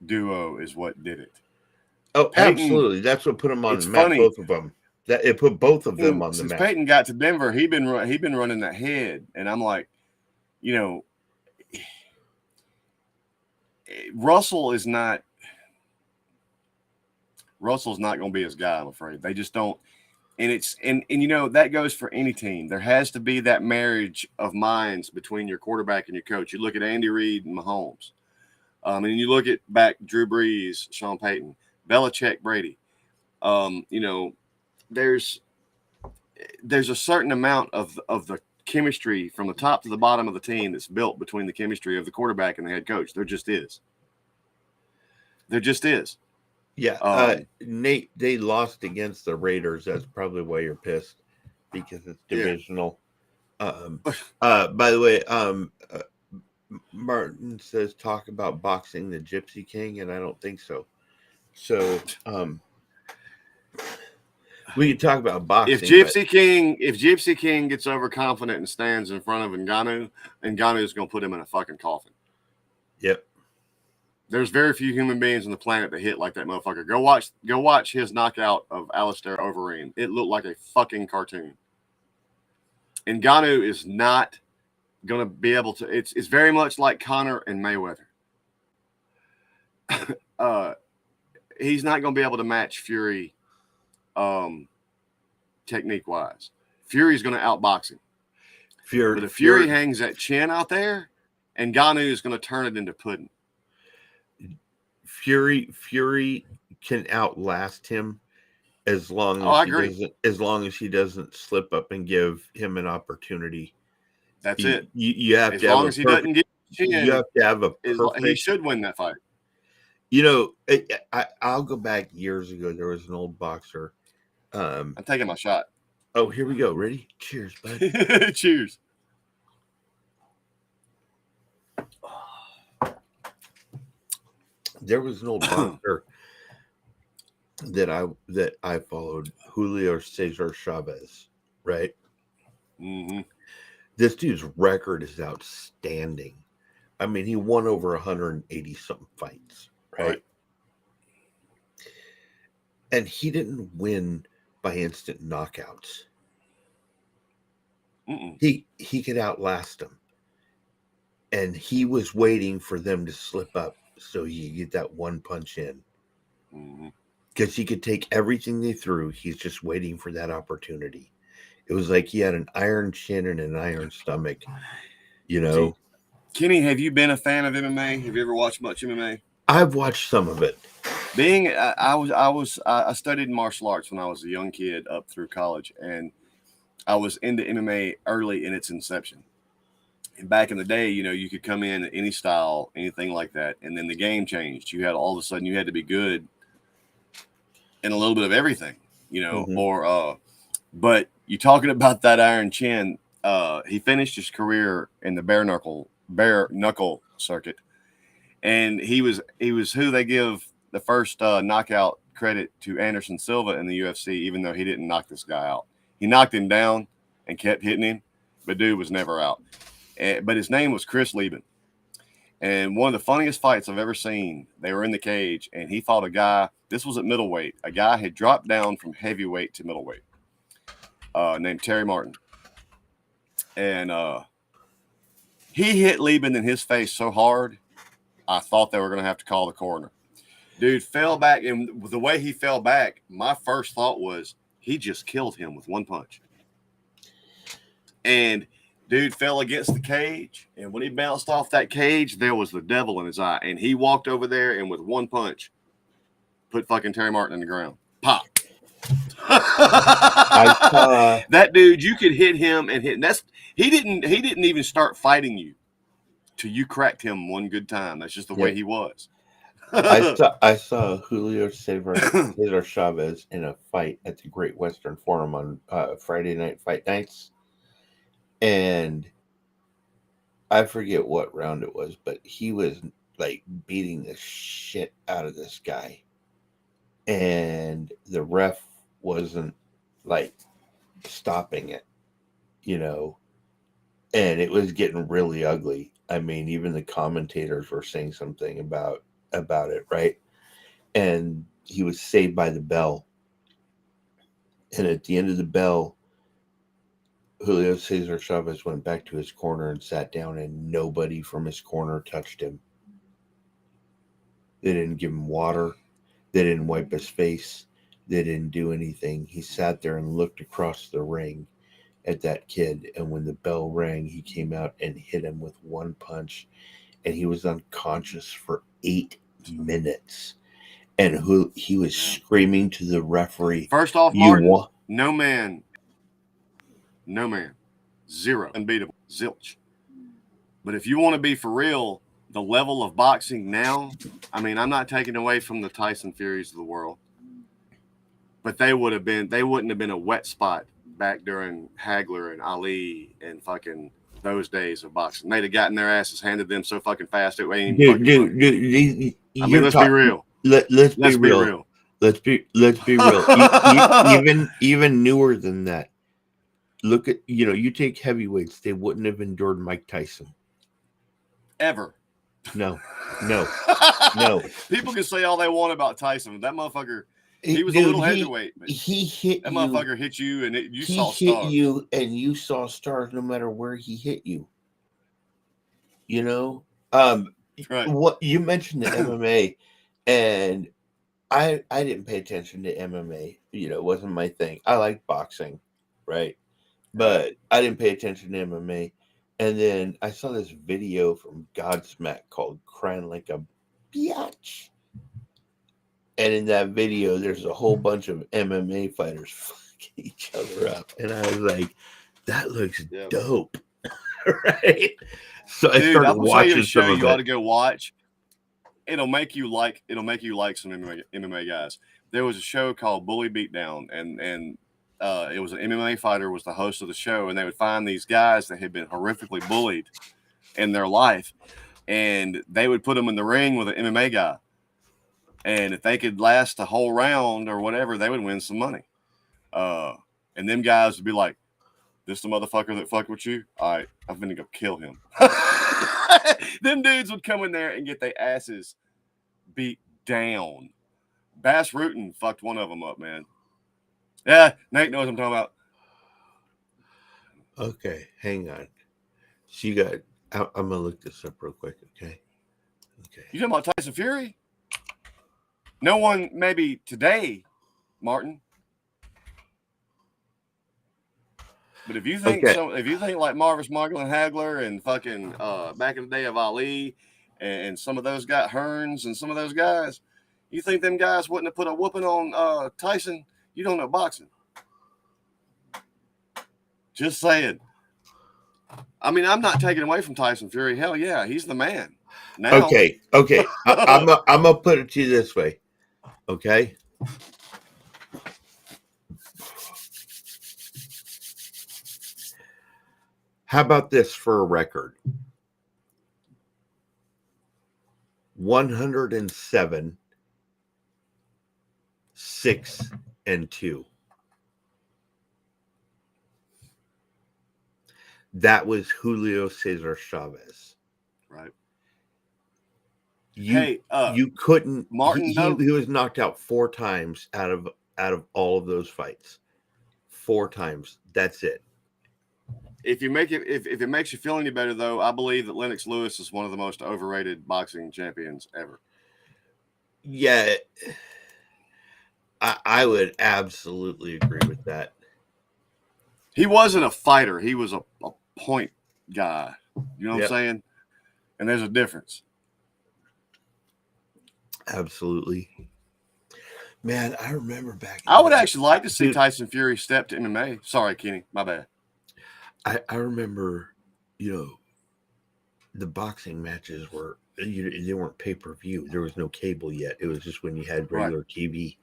duo is what did it. Oh, Peyton, absolutely. That's what put them on it's the map, funny. both of them. That it put both of them on the Since map. Peyton got to Denver, he been running that head, and I'm like, Russell's not going to be his guy. I'm afraid they just don't. And that goes for any team. There has to be that marriage of minds between your quarterback and your coach. You look at Andy Reid and Mahomes, and you look at back Drew Brees, Sean Payton, Belichick, Brady. there's a certain amount of the chemistry from the top to the bottom of the team that's built between the chemistry of the quarterback and the head coach. There just is. There just is. Yeah, Nate, they lost against the Raiders. That's probably why you're pissed, because it's divisional. By the way, Martin says talk about boxing the Gypsy King, and I don't think so. So, we can talk about boxing. If Gypsy King gets overconfident and stands in front of Ngannou is going to put him in a fucking coffin. Yep. There's very few human beings on the planet that hit like that motherfucker. Go watch his knockout of Alistair Overeem. It looked like a fucking cartoon. Ngannou is not going to be able to. It's very much like Conor and Mayweather. He's not going to be able to match Fury, technique wise. Fury's going to outbox him. But if Fury hangs that chin out there, Ngannou is going to turn it into pudding. Fury can outlast him as long as he doesn't slip up and give him an opportunity. That's it. You have as to long have as he doesn't get chin, you have to have a perfect. He should win that fight. You know, I'll go back years ago. There was an old boxer. I'm taking my shot. Oh, here we go. Ready? Cheers, bud. Cheers. There was an old boxer that I followed, Julio Cesar Chavez, right? Mm-hmm. This dude's record is outstanding. I mean, he won over 180 something fights, right? And he didn't win by instant knockouts. Mm-mm. He could outlast them, and he was waiting for them to slip up so he could get that one punch in. Because he could take everything they threw. He's just waiting for that opportunity. It was like he had an iron chin and an iron stomach, you know. Kenny, have you been a fan of MMA? Have you ever watched much MMA? I've watched some of it. I studied martial arts when I was a young kid up through college, and I was into MMA early in its inception. And back in the day, you know, you could come in at any style, anything like that, and then the game changed. You had all of a sudden you had to be good in a little bit of everything, you know. Mm-hmm. But you talking about that iron chin? He finished his career in the bare knuckle circuit, and he was who they give the first knockout credit to Anderson Silva in the UFC, even though he didn't knock this guy out. He knocked him down and kept hitting him, but dude was never out. But his name was Chris Lieben. And one of the funniest fights I've ever seen, they were in the cage, and he fought a guy. This was at middleweight. A guy had dropped down from heavyweight to middleweight, named Terry Martin. And he hit Lieben in his face so hard, I thought they were going to have to call the coroner. Dude fell back, and the way he fell back, my first thought was he just killed him with one punch. And dude fell against the cage, and when he bounced off that cage, there was the devil in his eye. And he walked over there and with one punch, put fucking Terry Martin in the ground. Pop. That dude, you could hit him and hit. And he didn't even start fighting you till you cracked him one good time. That's just the way he was. I saw Julio Cesar Chavez in a fight at the Great Western Forum on Friday night fight nights. And I forget what round it was, but he was like beating the shit out of this guy. And the ref wasn't like stopping it, you know, and it was getting really ugly. I mean, even the commentators were saying something about it, right? And he was saved by the bell. And at the end of the bell, Julio Cesar Chavez went back to his corner and sat down, and nobody from his corner touched him. They didn't give him water. They didn't wipe his face. They didn't do anything. He sat there and looked across the ring at that kid. And when the bell rang, he came out and hit him with one punch. And he was unconscious for 8 minutes. And he was screaming to the referee. First off, Martin, no man No man. Zero. Unbeatable. Zilch. But if you want to be for real, the level of boxing now, I mean, I'm not taking away from the Tyson Furies of the world, but they wouldn't have been a wet spot back during Hagler and Ali and fucking those days of boxing. They'd have gotten their asses handed them so fucking fast it ain't even fucking funny. I mean, let's be real. Let's be real. Let's be real. Even newer than that. Look at, you take heavyweights, they wouldn't have endured Mike Tyson. Ever. No. People can say all they want about Tyson. That motherfucker, he was a little heavyweight. But he hit that you. Motherfucker hit you, and you saw stars. He hit you, and you saw stars no matter where he hit you. Right. What you mentioned the MMA, and I didn't pay attention to MMA. It wasn't my thing. I like boxing, right? But I didn't pay attention to MMA. And then I saw this video from Godsmack called Crying Like a Biatch. And in that video, there's a whole bunch of MMA fighters fucking each other up. And I was like, that looks dope. Right? So I started watching some of it. You ought to go watch. It'll make you like some MMA guys. There was a show called Bully Beatdown, and it was an MMA fighter was the host of the show, and they would find these guys that had been horrifically bullied in their life, and they would put them in the ring with an MMA guy, and if they could last a whole round or whatever, they would win some money. And them guys would be like, "This the motherfucker that fucked with you? All right, I'm gonna go kill him." Them dudes would come in there and get their asses beat down. Bass Rutten fucked one of them up, man. Yeah, Nate knows what I'm talking about. Okay, hang on. So I'm going to look this up real quick, okay? You talking about Tyson Fury? No one, maybe today, Martin. But if you think like Marvis Margolin Hagler and fucking back in the day of Ali and some of those guys, Hearns and some of those guys, you think them guys wouldn't have put a whooping on Tyson? You don't know boxing. Just saying. I mean, I'm not taking away from Tyson Fury. Hell yeah, he's the man. Now. Okay. I'm gonna put it to you this way. Okay. How about this for a record? 107, 6-2. That was Julio Cesar Chavez. Right. You couldn't. Martin, he was knocked out 4 times out of all of those fights. 4 times. That's it. If it makes you feel any better, though, I believe that Lennox Lewis is one of the most overrated boxing champions ever. Yeah, I would absolutely agree with that. He wasn't a fighter. He was a point guy. You know what I'm saying? And there's a difference. Absolutely. Man, I remember back. I would actually like to see Tyson Fury step to MMA. Sorry, Kenny. My bad. I remember, the boxing matches were, they weren't pay-per-view. There was no cable yet. It was just when you had regular TV.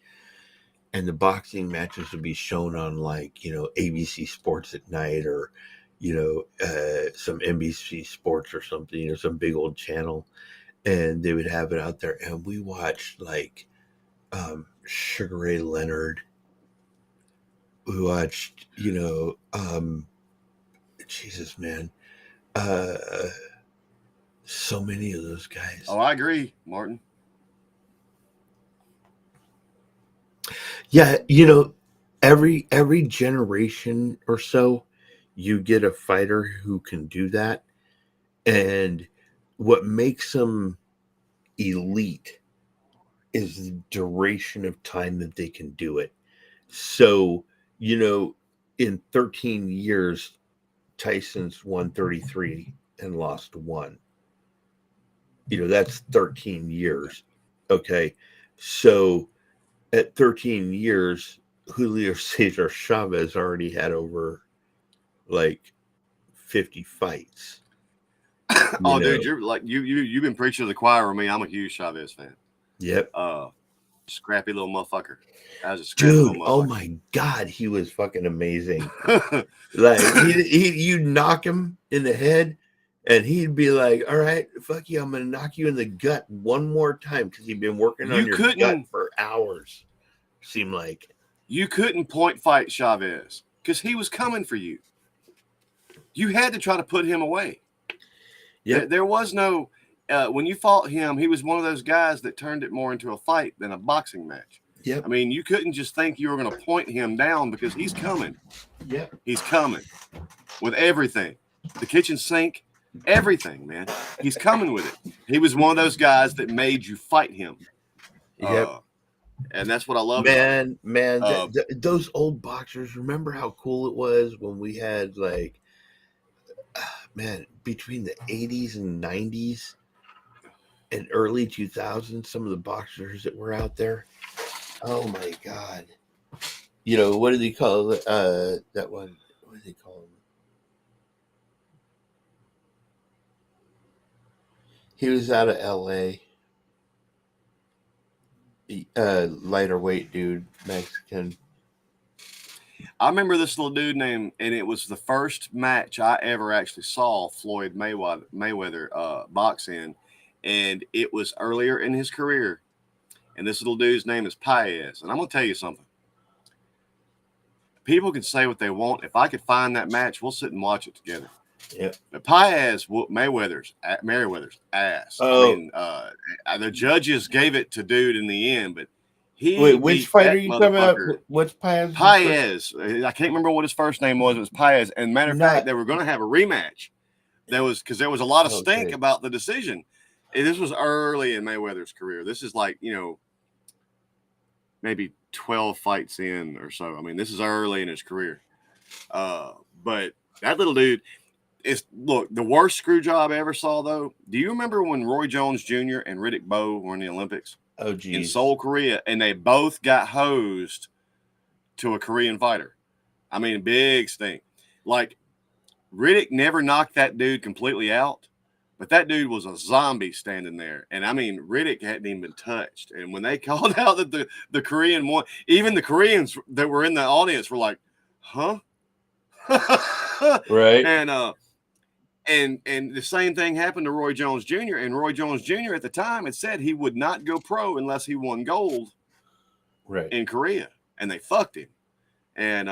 And the boxing matches would be shown on ABC Sports at night or, some NBC Sports or something, some big old channel. And they would have it out there. And we watched Sugar Ray Leonard. We watched, Jesus, man. So many of those guys. Oh, I agree, Martin. Yeah, every generation or so, you get a fighter who can do that. And what makes them elite is the duration of time that they can do it. So, in 13 years, Tyson's won 33 and lost 1. That's 13 years. Okay. So at 13 years, Julio Cesar Chavez already had over like 50 fights. Oh, dude, you're like you've been preaching to the choir with me. I'm a huge Chavez fan. Yep. Scrappy little motherfucker. That was a scrappy Dude, little oh motherfucker. my God, he was fucking amazing. Like you knock him in the head, and he'd be like, "All right, fuck you, I'm gonna knock you in the gut one more time," because he'd been working on your gut for hours. Seemed like you couldn't point fight Chavez because he was coming for you. You had to try to put him away. Yeah, There was no when you fought him, he was one of those guys that turned it more into a fight than a boxing match. Yep. I mean, you couldn't just think you were going to point him down because he's coming. Yep. He's coming with everything. The kitchen sink, everything, man. He's coming with it. He was one of those guys that made you fight him. Yep. And that's what I love. Man, those old boxers, remember how cool it was when we had like, man, between the 80s and 90s and early 2000s, some of the boxers that were out there. Oh my God. You know, what do they call it? That one? What do they call him? He was out of LA. Lighter weight dude, Mexican. I remember this little dude named, and it was the first match I ever actually saw Floyd Mayweather box in, and it was earlier in his career. And this little dude's name is Paez. And I'm going to tell you something. People can say what they want. If I could find that match, we'll sit and watch it together. Yeah. But Paez whooped Merriweather's ass. Oh. I mean, the judges gave it to dude in the end, but wait, which fight are you talking about? What's Paez? Paez. I can't remember what his first name was. It was Paez. And matter of fact, they were going to have a rematch. There was a lot of stink about the decision. And this was early in Mayweather's career. This is like, maybe 12 fights in or so. I mean, this is early in his career. But that little dude look, the worst screw job I ever saw, though. Do you remember when Roy Jones Jr. and Riddick Bowe were in the Olympics? Oh, geez. In Seoul, Korea, and they both got hosed to a Korean fighter. I mean, big stink. Like, Riddick never knocked that dude completely out, but that dude was a zombie standing there. And, I mean, Riddick hadn't even been touched. And when they called out that the Korean won, even the Koreans that were in the audience were like, huh? Right. And the same thing happened to Roy Jones Jr. And Roy Jones Jr. at the time had said he would not go pro unless he won gold in Korea. And they fucked him. And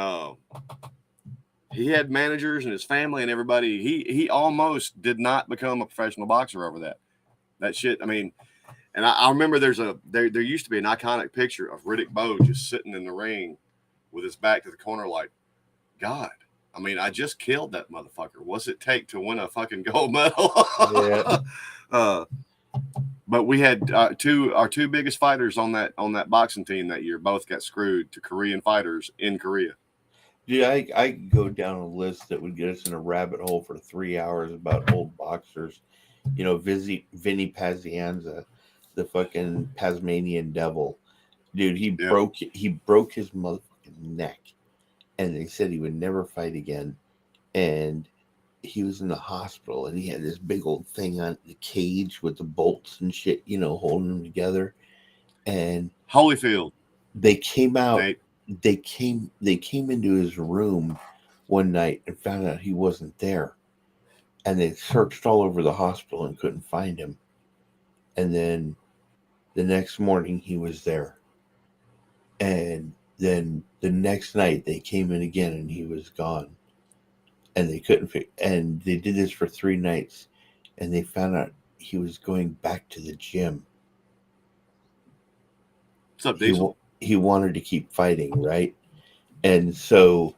he had managers and his family and everybody. He almost did not become a professional boxer over that. That shit, I mean, and I remember there used to be an iconic picture of Riddick Bowe just sitting in the ring with his back to the corner like, God. I mean, I just killed that motherfucker. What's it take to win a fucking gold medal? Yeah. But we had our two biggest fighters on that boxing team that year both got screwed to Korean fighters in Korea. Dude, I could go down a list that would get us in a rabbit hole for 3 hours about old boxers. You know, Vinny Pazienza, the fucking Tasmanian devil. Dude, he broke his motherfucking neck. And they said he would never fight again. And he was in the hospital and he had this big old thing on the cage with the bolts and shit, holding him together. And Holyfield. They came out. They came into his room one night and found out he wasn't there. And they searched all over the hospital and couldn't find him. And then the next morning he was there. And then the next night they came in again and he was gone. And they couldn't and they did this for 3 nights and they found out he was going back to the gym. What's up, Diesel? He wanted to keep fighting, right? And so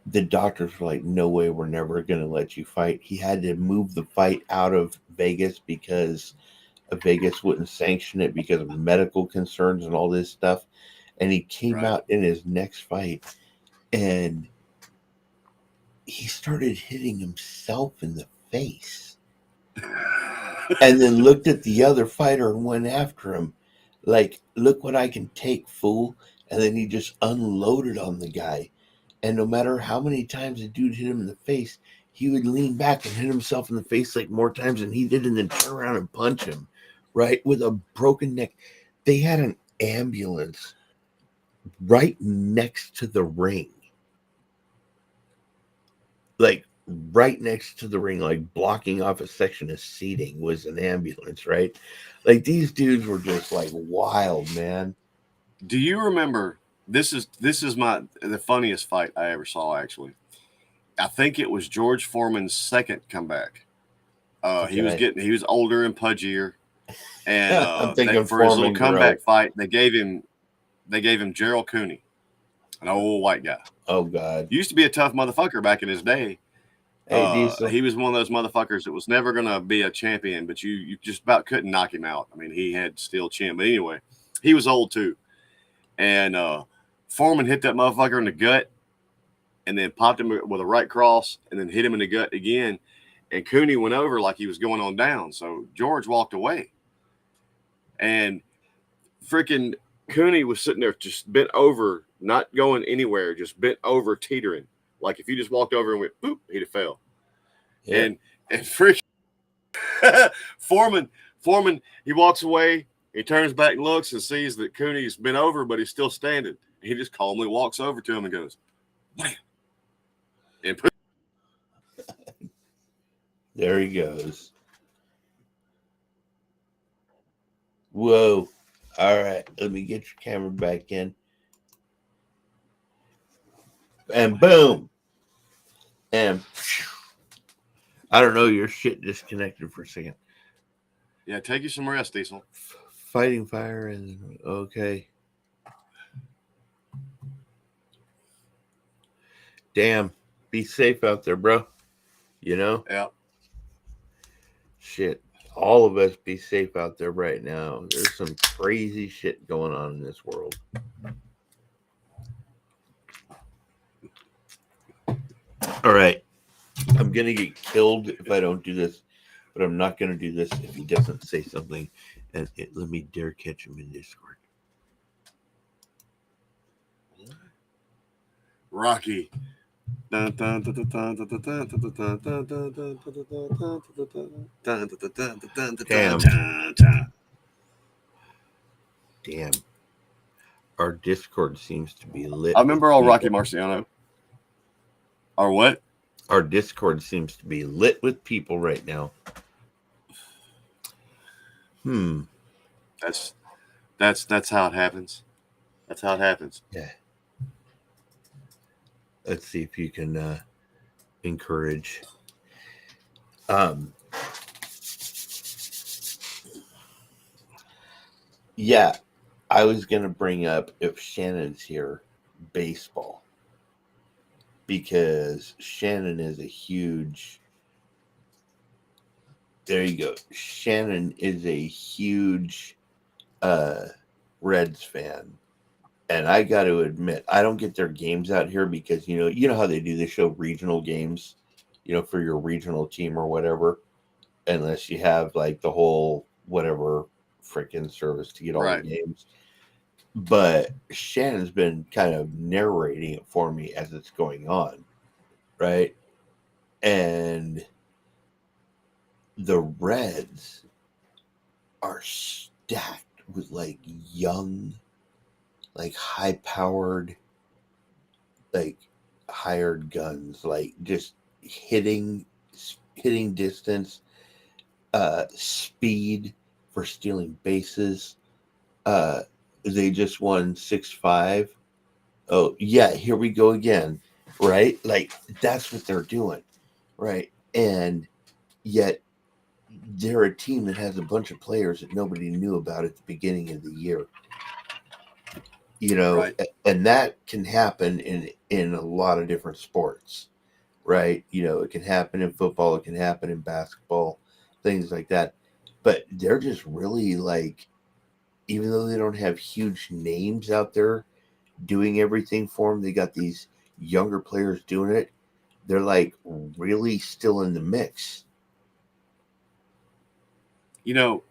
the doctors were like, no way, we're never going to let you fight. He had to move the fight out of Vegas because Vegas wouldn't sanction it because of medical concerns and all this stuff. And he came out in his next fight and he started hitting himself in the face and then looked at the other fighter and went after him. Like, look what I can take, fool. And then he just unloaded on the guy. And no matter how many times the dude hit him in the face, he would lean back and hit himself in the face like more times than he did and then turn around and punch him, right? With a broken neck. They had an ambulance right next to the ring. Like right next to the ring, like blocking off a section of seating was an ambulance, right? Like these dudes were just like wild, man. Do you remember? This is the funniest fight I ever saw. Actually, I think it was George Foreman's second comeback. He was older and pudgier, and I'm thinking for his little Foreman comeback Grove. fight, they gave him Gerald Cooney, an old white guy. Oh God. Used to be a tough motherfucker back in his day. Hey, Diesel. He was one of those motherfuckers that was never going to be a champion, but you just about couldn't knock him out. I mean, he had steel chin. But anyway, he was old too. And Foreman hit that motherfucker in the gut and then popped him with a right cross and then hit him in the gut again. And Cooney went over like he was going on down. So George walked away. And freaking Cooney was sitting there just bent over, not going anywhere, just bent over, teetering. Like if you just walked over and went, boop, he'd have fell. Yeah. And freaking Foreman, he walks away, he turns back and looks and sees that Cooney's been over, but he's still standing. He just calmly walks over to him and goes, wham. And there he goes. Whoa. All right. Let me get your camera back in. And boom. And I don't know, your shit disconnected for a second. Yeah, take you some rest, Diesel. Fighting fire and okay. Damn. Be safe out there, bro. You know? Yeah. Shit. All of us be safe out there right now. There's some crazy shit going on in this world. All right. I'm going to get killed if I don't do this, but I'm not going to do this if he doesn't say something. And let me dare catch him in Discord. Rocky. Damn. Our Discord seems to be lit. I remember all Rocky Marciano. Or what? Our Discord seems to be lit with people right now. That's how it happens. That's how it happens. Yeah. Let's see if you can encourage. Yeah, I was going to bring up, if Shannon's here, baseball. Because Shannon is a huge... There you go. Shannon is a huge Reds fan. And I got to admit, I don't get their games out here because, you know how they do, they show regional games, for your regional team or whatever, unless you have like the whole whatever freaking service to get all the games. But Shannon's been kind of narrating it for me as it's going on, right? And the Reds are stacked with like young, like high-powered, like hired guns, like just hitting distance, speed for stealing bases. They just won 6-5. Oh yeah, here we go again, right? Like that's what they're doing, right? And yet they're a team that has a bunch of players that nobody knew about at the beginning of the year. And that can happen in a lot of different sports, right? It can happen in football, it can happen in basketball, things like that. But they're just really like, even though they don't have huge names out there doing everything for them, they got these younger players doing it. They're like really still in the mix. You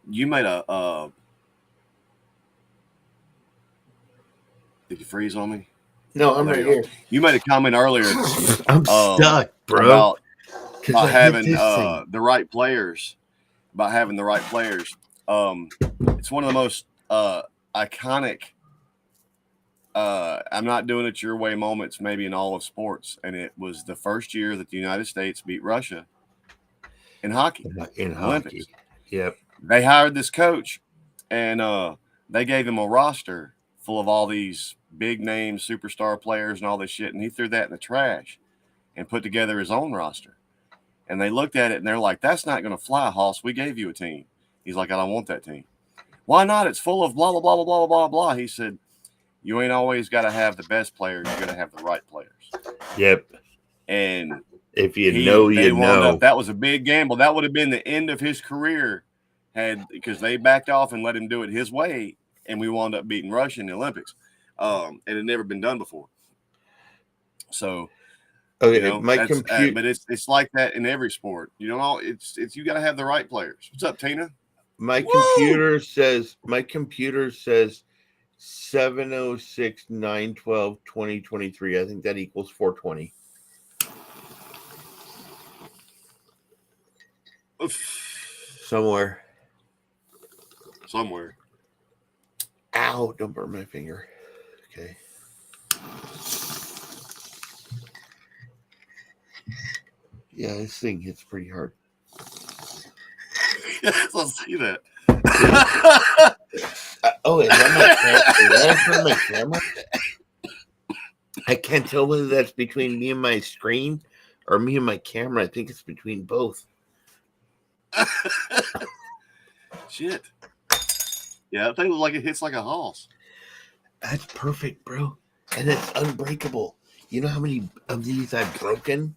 made a did you freeze on me? No, I'm There right you go. here. You made a comment earlier I'm stuck, bro. about Because I hit having this thing. the right players. About having the right players. It's one of the most iconic. I'm not doing it your way moments, maybe in all of sports, and it was the first year that the United States beat Russia in hockey. In hockey. Olympics. Yep. They hired this coach, and they gave him a roster full of all these big name superstar players and all this shit, and he threw that in the trash and put together his own roster. And they looked at it and they're like, "That's not going to fly, Hoss. We gave you a team." He's like, "I don't want that team." "Why not? It's full of blah blah blah blah blah blah blah." He said, "You ain't always got to have the best players. You got to have the right players." Yep. And if you know, you know. That was a big gamble. That would have been the end of his career, because they backed off and let him do it his way, and we wound up beating Russia in the Olympics. It had never been done before. So, Okay, my computer, but it's like that in every sport. You know, it's you got to have the right players. What's up, Tina? My computer says 706-912-2023. I think that equals 420. Somewhere. Ow, don't burn my finger. Okay. Yeah, this thing hits pretty hard. Yes, I'll see that. Is that my camera? I can't tell whether that's between me and my screen or me and my camera. I think it's between both. Shit. Yeah, that thing looks like it hits like a hoss. That's perfect, bro. And it's unbreakable. You know how many of these I've broken?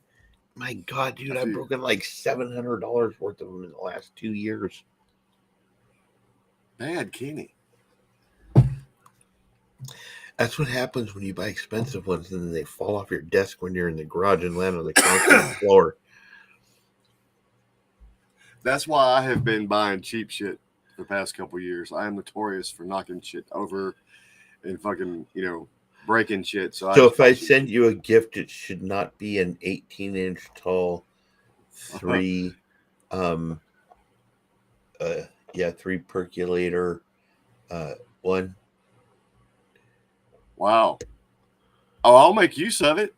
My God, dude, I've broken like $700 worth of them in the last 2 years. Bad Kenny. That's what happens when you buy expensive ones and then they fall off your desk when you're in the garage and land on the concrete floor. That's why I have been buying cheap shit the past couple of years. I am notorious for knocking shit over and fucking, breaking shit. So if I send you a gift, it should not be an 18-inch tall 3 percolator one. Wow. Oh, I'll make use of it.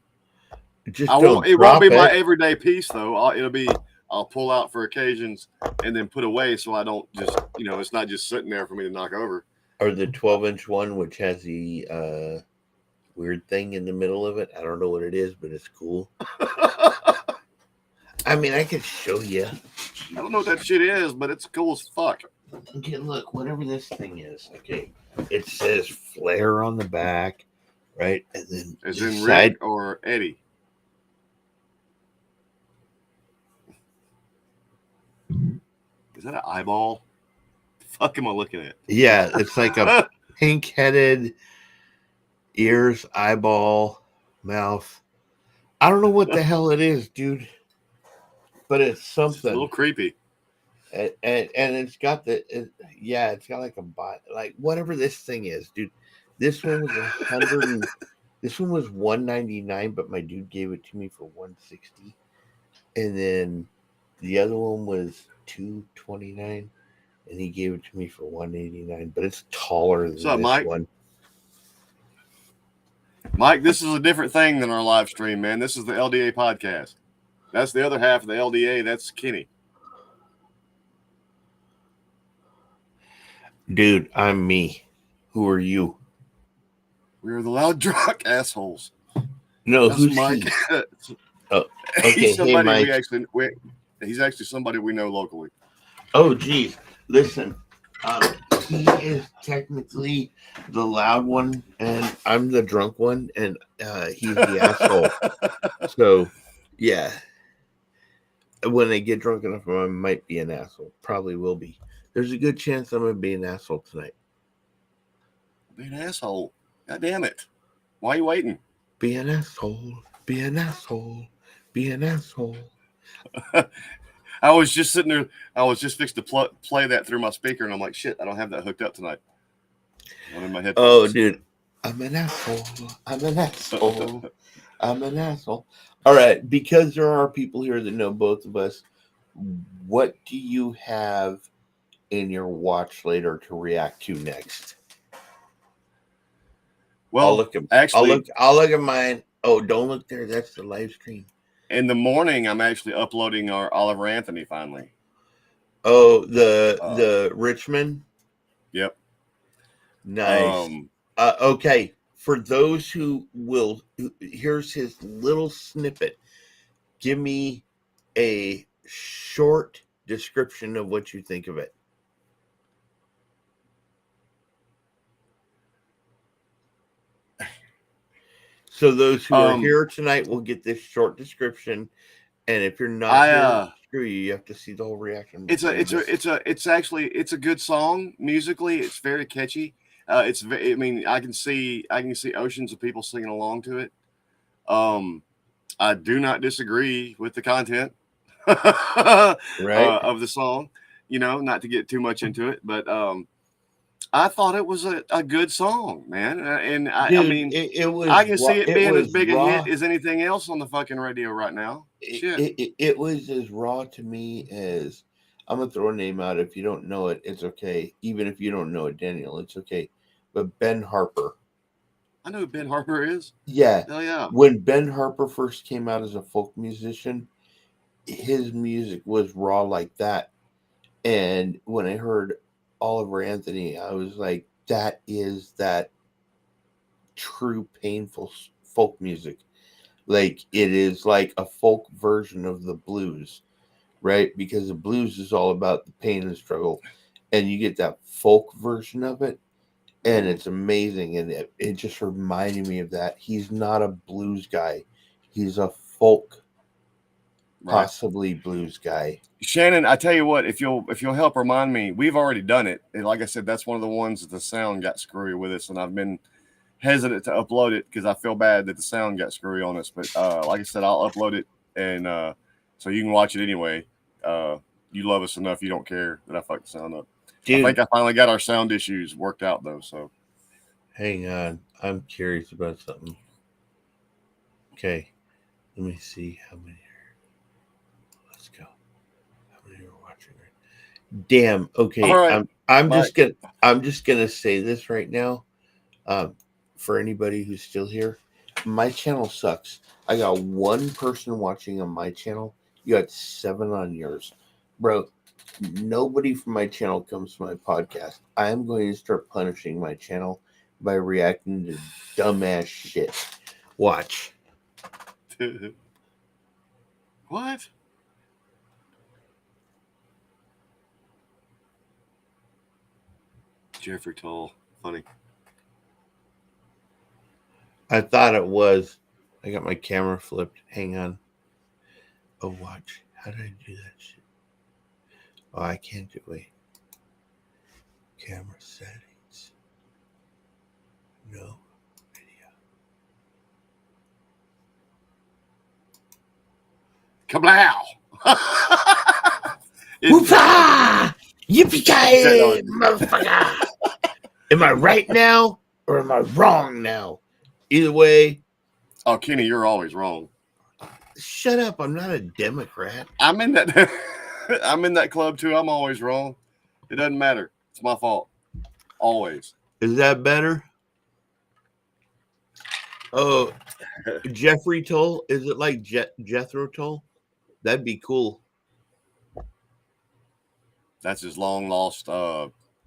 It won't be my everyday piece though. I'll pull out for occasions and then put away so I don't just, it's not just sitting there for me to knock over. Or the 12-inch one, which has the weird thing in the middle of it. I don't know what it is, but it's cool. I mean, I could show you. I don't know what that shit is, but it's cool as fuck. Okay, look, whatever this thing is. Okay, it says Flair on the back, right? And then is in Rick or Eddie? Is that an eyeball? The fuck am I looking at? Yeah, it's like a pink-headed ears, eyeball, mouth. I don't know what the hell it is, dude. But it's something. It's a little creepy. And it's got it's got like a bot, like whatever this thing is, dude. This one was this one was $199, but my dude gave it to me for $160. And then the other one was $229, and he gave it to me for $189. But it's taller than this Mike? one. Mike, this is a different thing than our live stream, man. This is the LDA podcast. That's the other half of the LDA. That's Kenny. Dude, I'm me. Who are you? We're the loud drunk assholes. No, that's who's Mike? Oh, okay. He's somebody Mike. He's actually somebody we know locally. Oh, geez. Listen, he is technically the loud one, and I'm the drunk one, and he's the asshole. So, yeah. When I get drunk enough, I might be an asshole. Probably will be. There's a good chance I'm going to be an asshole tonight. Be an asshole. God damn it. Why are you waiting? Be an asshole. Be an asshole. Be an asshole. I was just sitting there. I was just fixed to play that through my speaker, and I'm like, shit, I don't have that hooked up tonight. One in my headphones. Oh, dude. I'm an asshole. I'm an asshole. I'm an asshole. All right, because there are people here that know both of us, what do you have in your watch later to react to next? I'll Well, look at actually, I'll look at mine. Oh, don't look there. That's the live stream. in the morning, I'm actually uploading our Oliver Anthony finally. Oh, the Richmond. Yep. Nice. Okay, for those who will, here's his little snippet. Give me a short description of what you think of it. So those who are here tonight will get this short description, and if you're not here, screw you. You have to see the whole reaction. It's a good song musically. It's very catchy. I can see oceans of people singing along to it. I do not disagree with the content right of the song. You know, not to get too much into it, but I thought it was a good song, man. it was. I can see it being as big raw. a hit as anything else on the fucking radio right now. It was as raw to me as, I'm gonna throw a name out. If you don't know it, it's okay. Even if you don't know it, Daniel, it's okay. But Ben Harper. I know who Ben Harper is. Yeah. Hell yeah. When Ben Harper first came out as a folk musician, his music was raw like that. And when I heard Oliver Anthony, I was like, that is that true painful folk music. Like, it is like a folk version of the blues, right? Because the blues is all about the pain and struggle, and you get that folk version of it, and it's amazing. And it just reminded me of that. He's not a blues guy, he's a folk, possibly blues guy. Shannon, I tell you what, if you'll help remind me, we've already done it. And like I said, that's one of the ones that the sound got screwy with us, and I've been hesitant to upload it because I feel bad that the sound got screwy on us. But like I said, I'll upload it, and so you can watch it anyway. You love us enough, you don't care that I fucked the sound up. Dude, I think I finally got our sound issues worked out though. So hang on, I'm curious about something. Okay, let me see how many. Let's go. How many are watching right? Damn. Okay. All right. I'm just gonna say this right now. For anybody who's still here, my channel sucks. I got one person watching on my channel. You got 7 on yours, bro. Nobody from my channel comes to my podcast. I am going to start punishing my channel by reacting to dumbass shit. Watch. What? Jeffrey Tull. Funny. I thought it was. I got my camera flipped. Hang on. Oh, watch. How did I do that shit? Oh, I can't do it. Camera settings. No video. Kablow! Whoopah! Yippee-ki-yay, motherfucker! Am I right now or am I wrong now? Either way. Oh, Kenny, you're always wrong. Shut up! I'm not a Democrat. I'm in that. I'm in that club too. I'm always wrong. It doesn't matter. It's my fault. Always. Is that better? Oh, Jeffrey Tull. Is it like Jethro Tull? That'd be cool. That's his long lost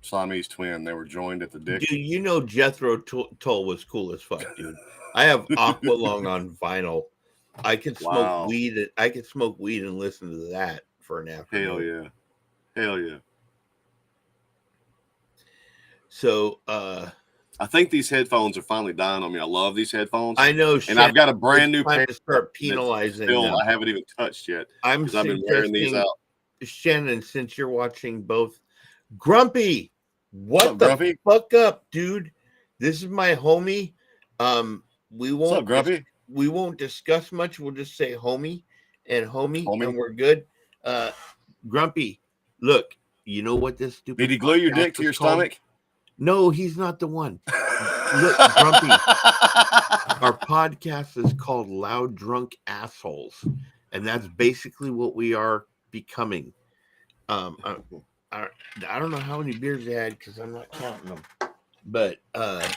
Siamese twin. They were joined at the dick. Dude, you know Jethro Tull was cool as fuck, dude. I have Aqualung on vinyl. I could smoke weed. I could smoke weed and listen to that for an afternoon. Hell yeah. Hell yeah. So I think these headphones are finally dying on me. I love these headphones. I know, and I've got a brand new pair to start penalizing them. I haven't even touched yet. I've been wearing these out. Shannon, since you're watching both, Grumpy, what the Grumpy? Fuck up, dude? This is my homie. We won't. What's up, Grumpy? We won't discuss much. We'll just say homie, and we're good. Grumpy, look, you know what this stupid. Did he glue your dick to your stomach? No, he's not the one. look, Grumpy. Our podcast is called Loud Drunk Assholes, and that's basically what we are becoming. I don't know how many beers I had because I'm not counting them, but I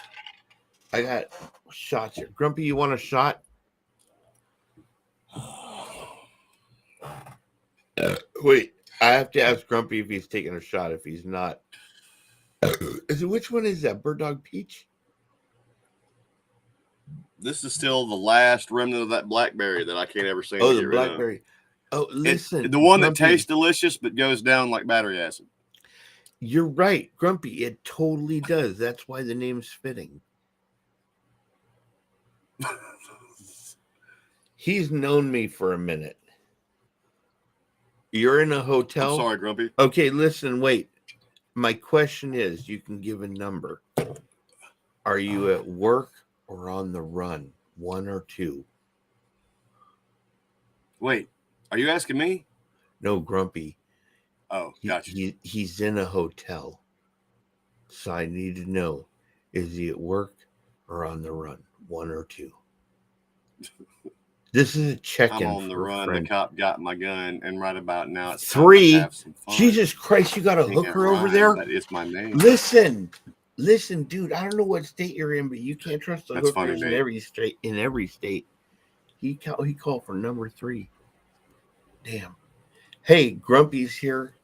got shots here. Grumpy, you want a shot? Wait, I have to ask Grumpy if he's taking a shot. If he's not, which one is that? Bird Dog Peach? This is still the last remnant of that blackberry that I can't ever seem Oh, to the get rid of. blackberry. Oh, listen, The one Grumpy, that tastes delicious but goes down like battery acid. You're right, Grumpy. It totally does. That's why the name's fitting. He's known me for a minute. You're in a hotel. I'm sorry, Grumpy. Okay, listen, wait. My question is, you can give a number. Are you at work or on the run? One or two? Wait, are you asking me? No, Grumpy. Oh, gotcha. He's in a hotel. So I need to know, is he at work or on the run? One or two? This is a check-in. I'm on the run. The cop got my gun, and right about now it's three. Time to have some fun. Jesus Christ, you got a hooker over there? That is my name. Listen, dude. I don't know what state you're in, but you can't trust the That's hookers funny, in every state. In every state, he called for number 3. Damn. Hey, Grumpy's here,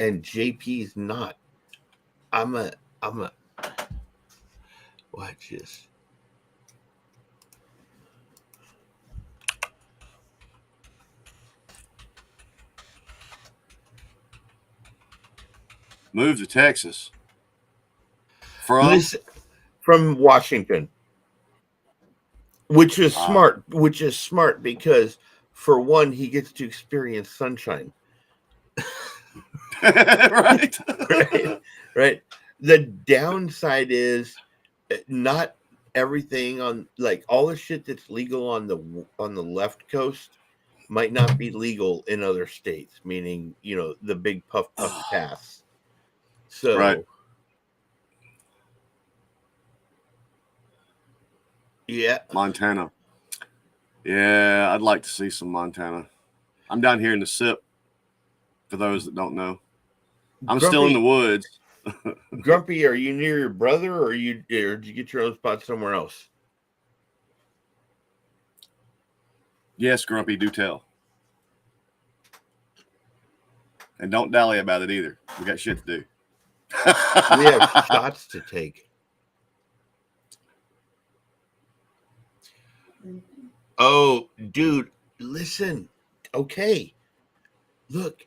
and JP's not. I'm a. Watch this. Move to Texas. From Washington, which is smart. Which is smart because, for one, he gets to experience sunshine. right. Right. The downside is not everything on, like, all the shit that's legal on the left coast might not be legal in other states, meaning, the big puff pass. So right. Yeah. Montana. Yeah, I'd like to see some Montana. I'm down here in the SIP, for those that don't know. I'm still in the woods. Grumpy, are you near your brother, or did you get your own spot somewhere else? Yes, Grumpy, do tell. And don't dally about it either. We got shit to do. We have shots to take. Oh, dude, listen. Okay. Look.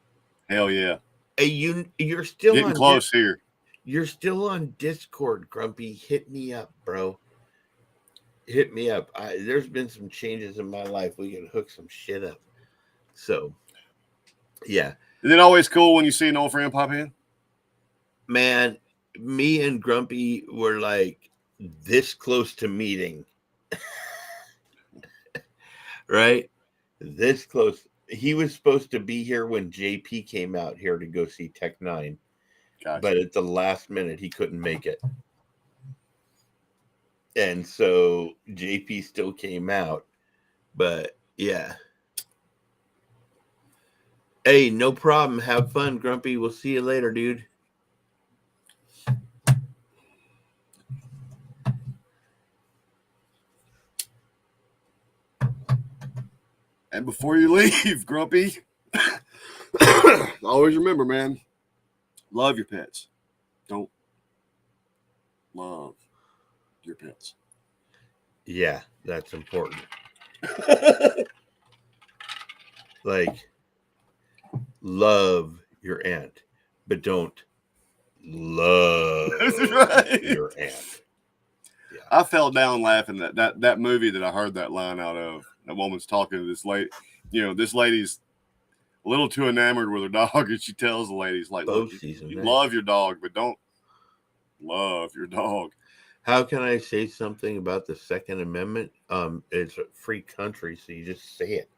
Hell yeah. You're still getting close here. You're still on Discord, Grumpy. Hit me up, bro. Hit me up. There's been some changes in my life. We can hook some shit up. So, yeah. Is it always cool when you see an old friend pop in? Man, me and Grumpy were like this close to meeting. Right? This close. He was supposed to be here when JP came out here to go see Tech 9. Gotcha. But at the last minute, he couldn't make it. And so JP still came out. But yeah. Hey, no problem. Have fun, Grumpy. We'll see you later, dude. And before you leave, Grumpy, always remember, man, love your pets. Don't love your pets. Yeah, that's important. Like, love your aunt, but don't love your aunt. Yeah. I fell down laughing at that movie that I heard that line out of. That woman's talking to this lady. This lady's a little too enamored with her dog, and she tells the ladies, like, look, you love your dog, but don't love your dog. How can I say something about the Second Amendment? It's a free country, so you just say it.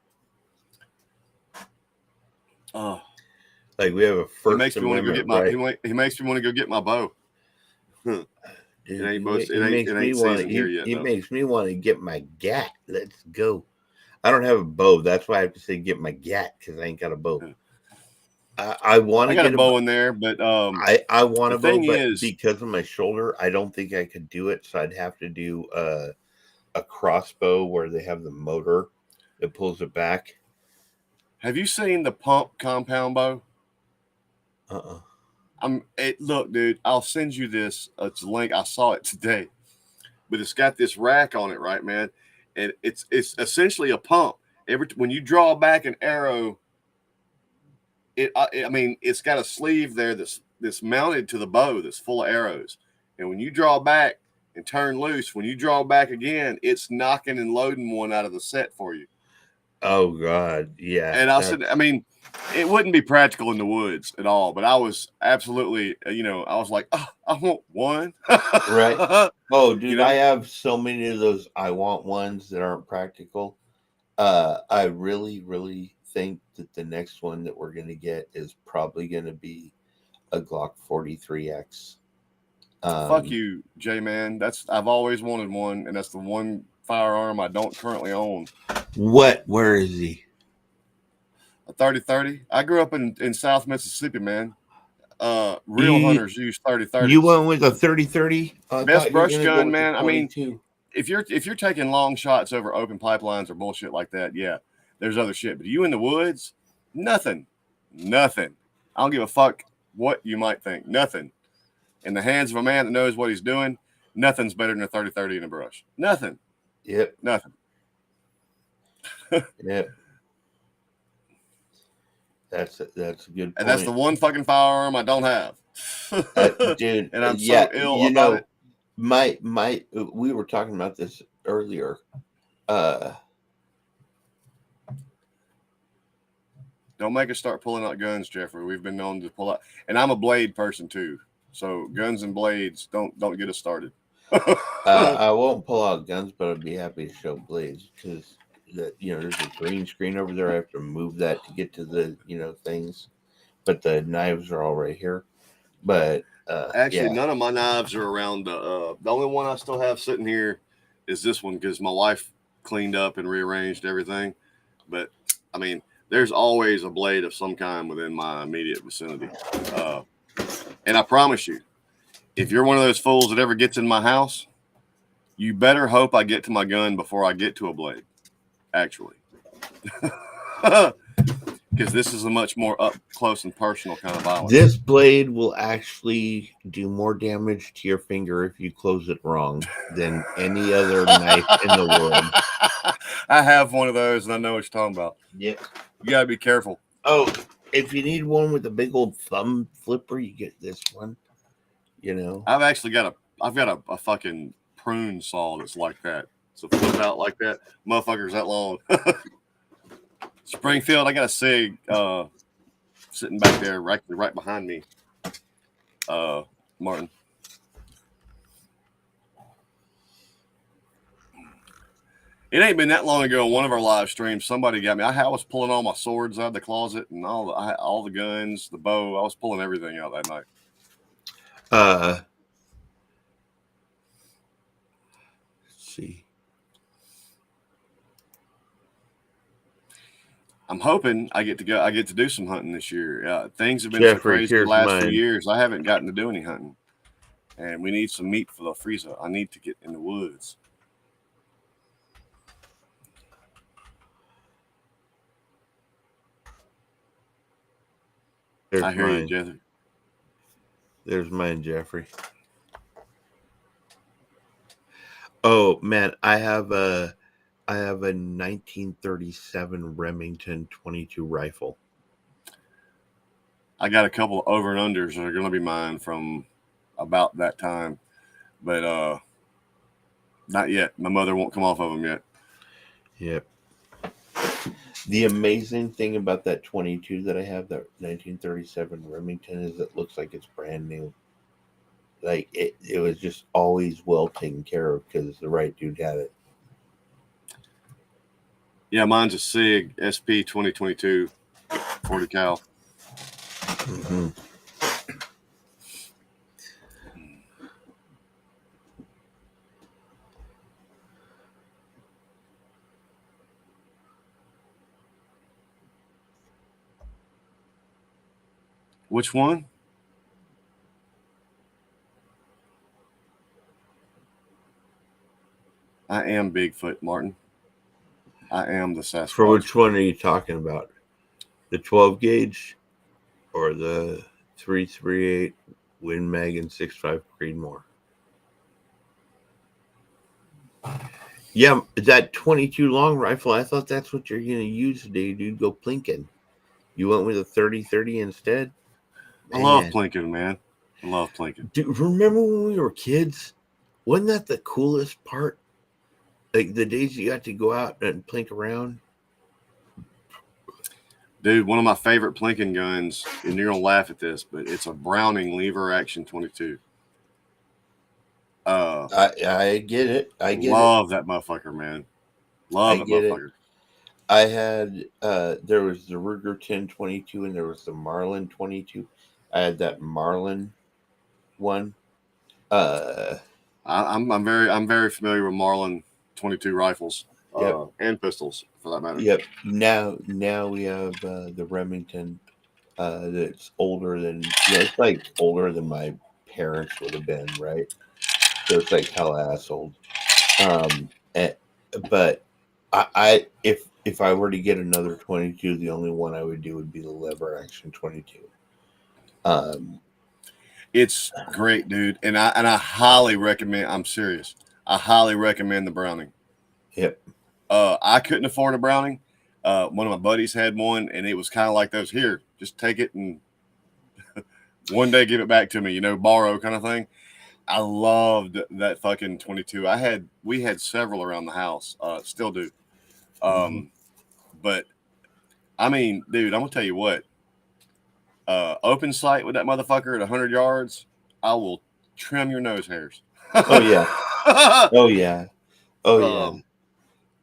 Like, we have a First Amendment. He makes me want to go get my bow. Dude, It ain't most. it makes It me ain't want season to. here yet It though. makes me want to get my gat. Let's go. I don't have a bow. That's why I have to say get my gat because I ain't got a bow. I want I to got a get a. bow in there, but I want the a bow, thing but is, because of my shoulder, I don't think I could do it. So I'd have to do a crossbow where they have the motor that pulls it back. have you seen the pump compound bow? Uh-uh. Look, dude, I'll send you this. It's a link. I saw it today, but it's got this rack on it, right, man? And it's essentially a pump. When you draw back an arrow, I mean, it's got a sleeve there that's mounted to the bow that's full of arrows. And when you draw back and turn loose, when you draw back again, it's knocking and loading one out of the set for you. Oh God, yeah. And I said, I mean, it wouldn't be practical in the woods at all, but I was absolutely, I was like, oh, I want one. Right. Oh, dude, You know? I have so many of those I want ones that aren't practical. I really, really think that the next one that we're gonna get is probably gonna be a Glock 43X. Fuck you, J Man. I've always wanted one, and that's the one firearm I don't currently own. What? Where is he? A 30-30. I grew up in South Mississippi, man. Real hunters use 30-30s. You went with a 30-30? I Best thought you were brush gonna go gun, with the man. I mean, 22. if you're taking long shots over open pipelines or bullshit like that, yeah, there's other shit. But you in the woods, nothing. I don't give a fuck what you might think. Nothing. In the hands of a man that knows what he's doing, nothing's better than a 30-30 in a brush. Nothing. Yep. Nothing. Yep. That's a good point. And that's the one fucking firearm I don't have. Dude, and I'm so ill about it. We were talking about this earlier. Don't make us start pulling out guns, Jeffrey. We've been known to pull out, and I'm a blade person too. So guns and blades don't get us started. I won't pull out guns, but I'd be happy to show blades because there's a green screen over there. I have to move that to get to the things, but the knives are all right here. But actually, yeah. none of my knives are around. The only one I still have sitting here is this one because my wife cleaned up and rearranged everything. But I mean, there's always a blade of some kind within my immediate vicinity. And I promise you, if you're one of those fools that ever gets in my house, you better hope I get to my gun before I get to a blade. Actually. Because this is a much more up close and personal kind of violence. This blade will actually do more damage to your finger if you close it wrong than any other knife in the world. I have one of those, and I know what you're talking about. Yeah. You got to be careful. Oh, if you need one with a big old thumb flipper, you get this one. I've actually got a fucking prune saw that's like that. So flip out like that. Motherfucker's that long. Springfield, I got a SIG sitting back there right behind me. Martin. It ain't been that long ago on one of our live streams, somebody got me. I was pulling all my swords out of the closet and all the guns, the bow. I was pulling everything out that night. Let's see. I'm hoping I get to do some hunting this year. Things have been Jeffrey, so crazy the last few mine. years. I haven't gotten to do any hunting, and we need some meat for the freezer. I need to get in the woods. I hear you, Jeffrey. There's mine, Jeffrey. Oh man, I have a 1937 Remington 22 rifle. I got a couple of over and unders that are going to be mine from about that time, but not yet. My mother won't come off of them yet. Yep. The amazing thing about that 22 that I have, that 1937 Remington, is it looks like it's brand new. Like it was just always well taken care of because the right dude had it. Yeah, mine's a SIG SP 2022 40 cal. Mm-hmm. Which one? I am Bigfoot, Martin. I am the For Sasquatch. which one are you talking about? The 12 gauge or the 338 Win Mag and 6.5 Creedmoor? Yeah, that 22 long rifle. I thought that's what you're gonna use today, dude. Go plinking. You went with a 30-30 instead. I love Man, plinking, man. I love plinking. dude, remember when we were kids? Wasn't that the coolest part? Like the days you got to go out and plink around. Dude, one of my favorite plinking guns, and you're gonna laugh at this, but it's a Browning lever action 22. Uh, I get it. I get it. love that motherfucker, man. I Love that get it. motherfucker. I had there was the Ruger 1022 and there was the Marlin 22. I had that Marlin one. Uh, I'm very familiar with Marlin 22 rifles, yep, and pistols for that matter. yep. Now we have the Remington. That's older than it's like older than my parents would have been, right? So it's like hell ass old. And, but I if I were to get another 22, the only one I would do would be the lever action 22. Um, It's great, dude, and I highly recommend. I'm serious. I highly recommend the Browning. yep. I couldn't afford a Browning. One of my buddies had one, and it was kind of like those. Here, just take it and one day give it back to me. You know, borrow kind of thing. I loved that fucking 22. We had several around the house. Still do. Mm-hmm. But I mean, dude, I'm gonna tell you what. Open sight with that motherfucker at 100 yards, I will trim your nose hairs. Oh yeah. Oh yeah. Oh yeah. um,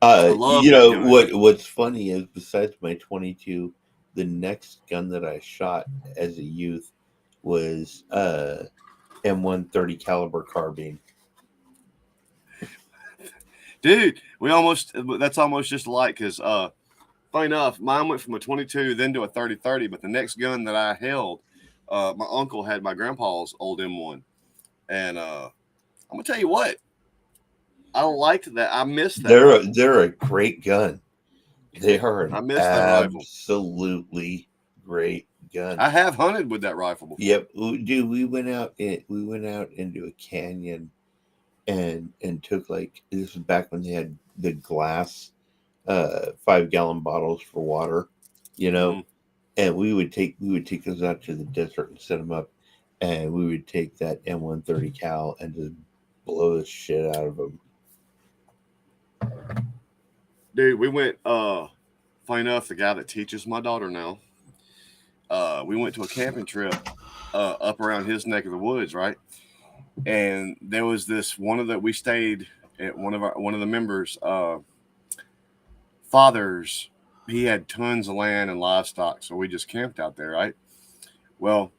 I love that gun. What's funny is besides my 22, the next gun that I shot as a youth was M130 caliber carbine. Dude, that's almost just alike because funny enough, mine went from a 22 then to a 30-30, but the next gun that I held, my uncle had my grandpa's old M1. And I'm gonna tell you what, I liked that. I missed that rifle. They're a great gun. They are I an missed that rifle. absolutely great gun. I have hunted with that rifle before. Yep, dude. We went out into a canyon and took like this was back when they had the glass 5-gallon bottles for water, you know, Mm-hmm. and we would take those out to the desert and set them up, and we would take that M130 cal and just blow the shit out of them. Dude, we went. Funny enough, the guy that teaches my daughter now, we went to a camping trip up around his neck of the woods, right? And there was this we stayed at one of the members' fathers. He had tons of land and livestock, so we just camped out there, right? Well,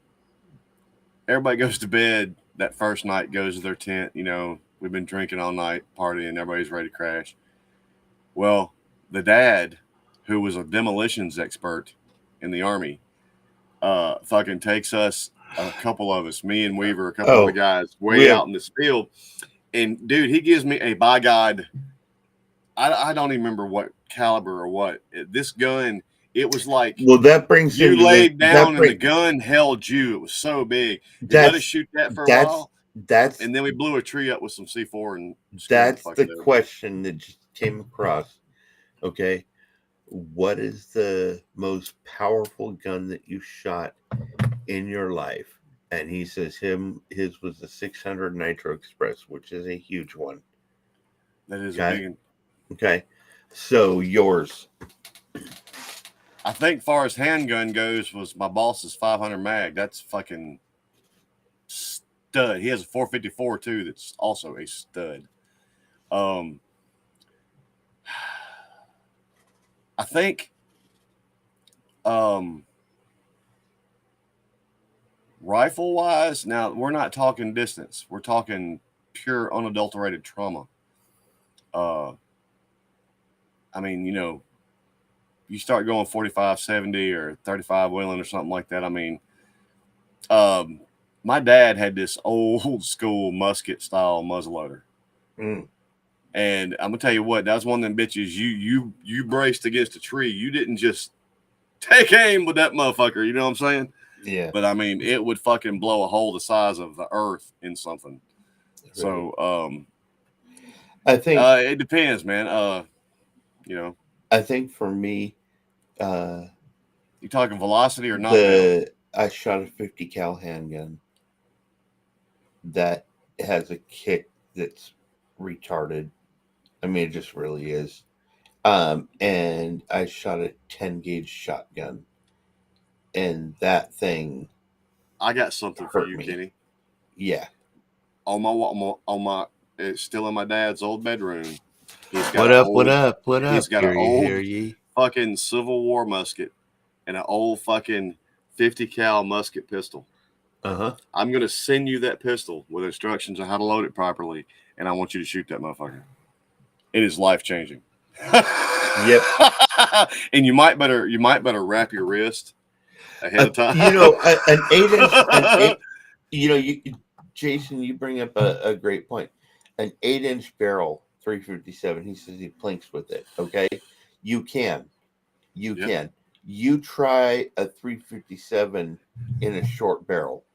everybody goes to bed that first night, goes to their tent. You know, we've been drinking all night, partying, everybody's ready to crash. Well, the dad, who was a demolitions expert in the army, fucking takes us, a couple of us, me and Weaver, a couple of the guys, way out in this field. And dude, he gives me a by God, I don't even remember what caliber or what. This gun, it was like, well, that brings you into laid down and the gun held you. It was so big. He let us shoot that for a while. And then we blew a tree up with some C4 and that's the question that just came across. Okay, what is the most powerful gun that you shot in your life? And he says his was the 600 Nitro Express, which is a huge one. That is a big one. Okay, so yours. I think far as handgun goes was my boss's 500 mag. That's fucking stud. He has a 454 too. That's also a stud. I think rifle wise, now we're not talking distance. We're talking pure unadulterated trauma. I mean, you know, you start going 45, 70 or 35 Wheeling or something like that. I mean, My dad had this old school musket style muzzleloader. Mm. And I'm gonna tell you what, that was one of them bitches. You braced against a tree. You didn't just take aim with that motherfucker. You know what I'm saying? Yeah. But I mean, it would fucking blow a hole the size of the earth in something. Right. So I think it depends, man. You know, I think for me, you talking velocity or knockdown? I shot a 50 cal handgun that has a kick that's retarded. I mean, it just really is. And I shot a 10 gauge shotgun, and that thing I got something for hurt you, me. Kenny. Yeah. On my, it's still in my dad's old bedroom. He's got What an up? old, What up? What he's up? got an Hear ye, old hear ye. fucking Civil War musket and an old fucking 50 cal musket pistol. Uh-huh. I'm gonna send you that pistol with instructions on how to load it properly, and I want you to shoot that motherfucker. It is life changing. Yep. And you might better wrap your wrist ahead of time. You know, an 8-inch, Jason, you bring up a great point. An 8-inch barrel, 357. He says he plinks with it. Okay, you can. You Yep. can. You try a 357 in a short barrel.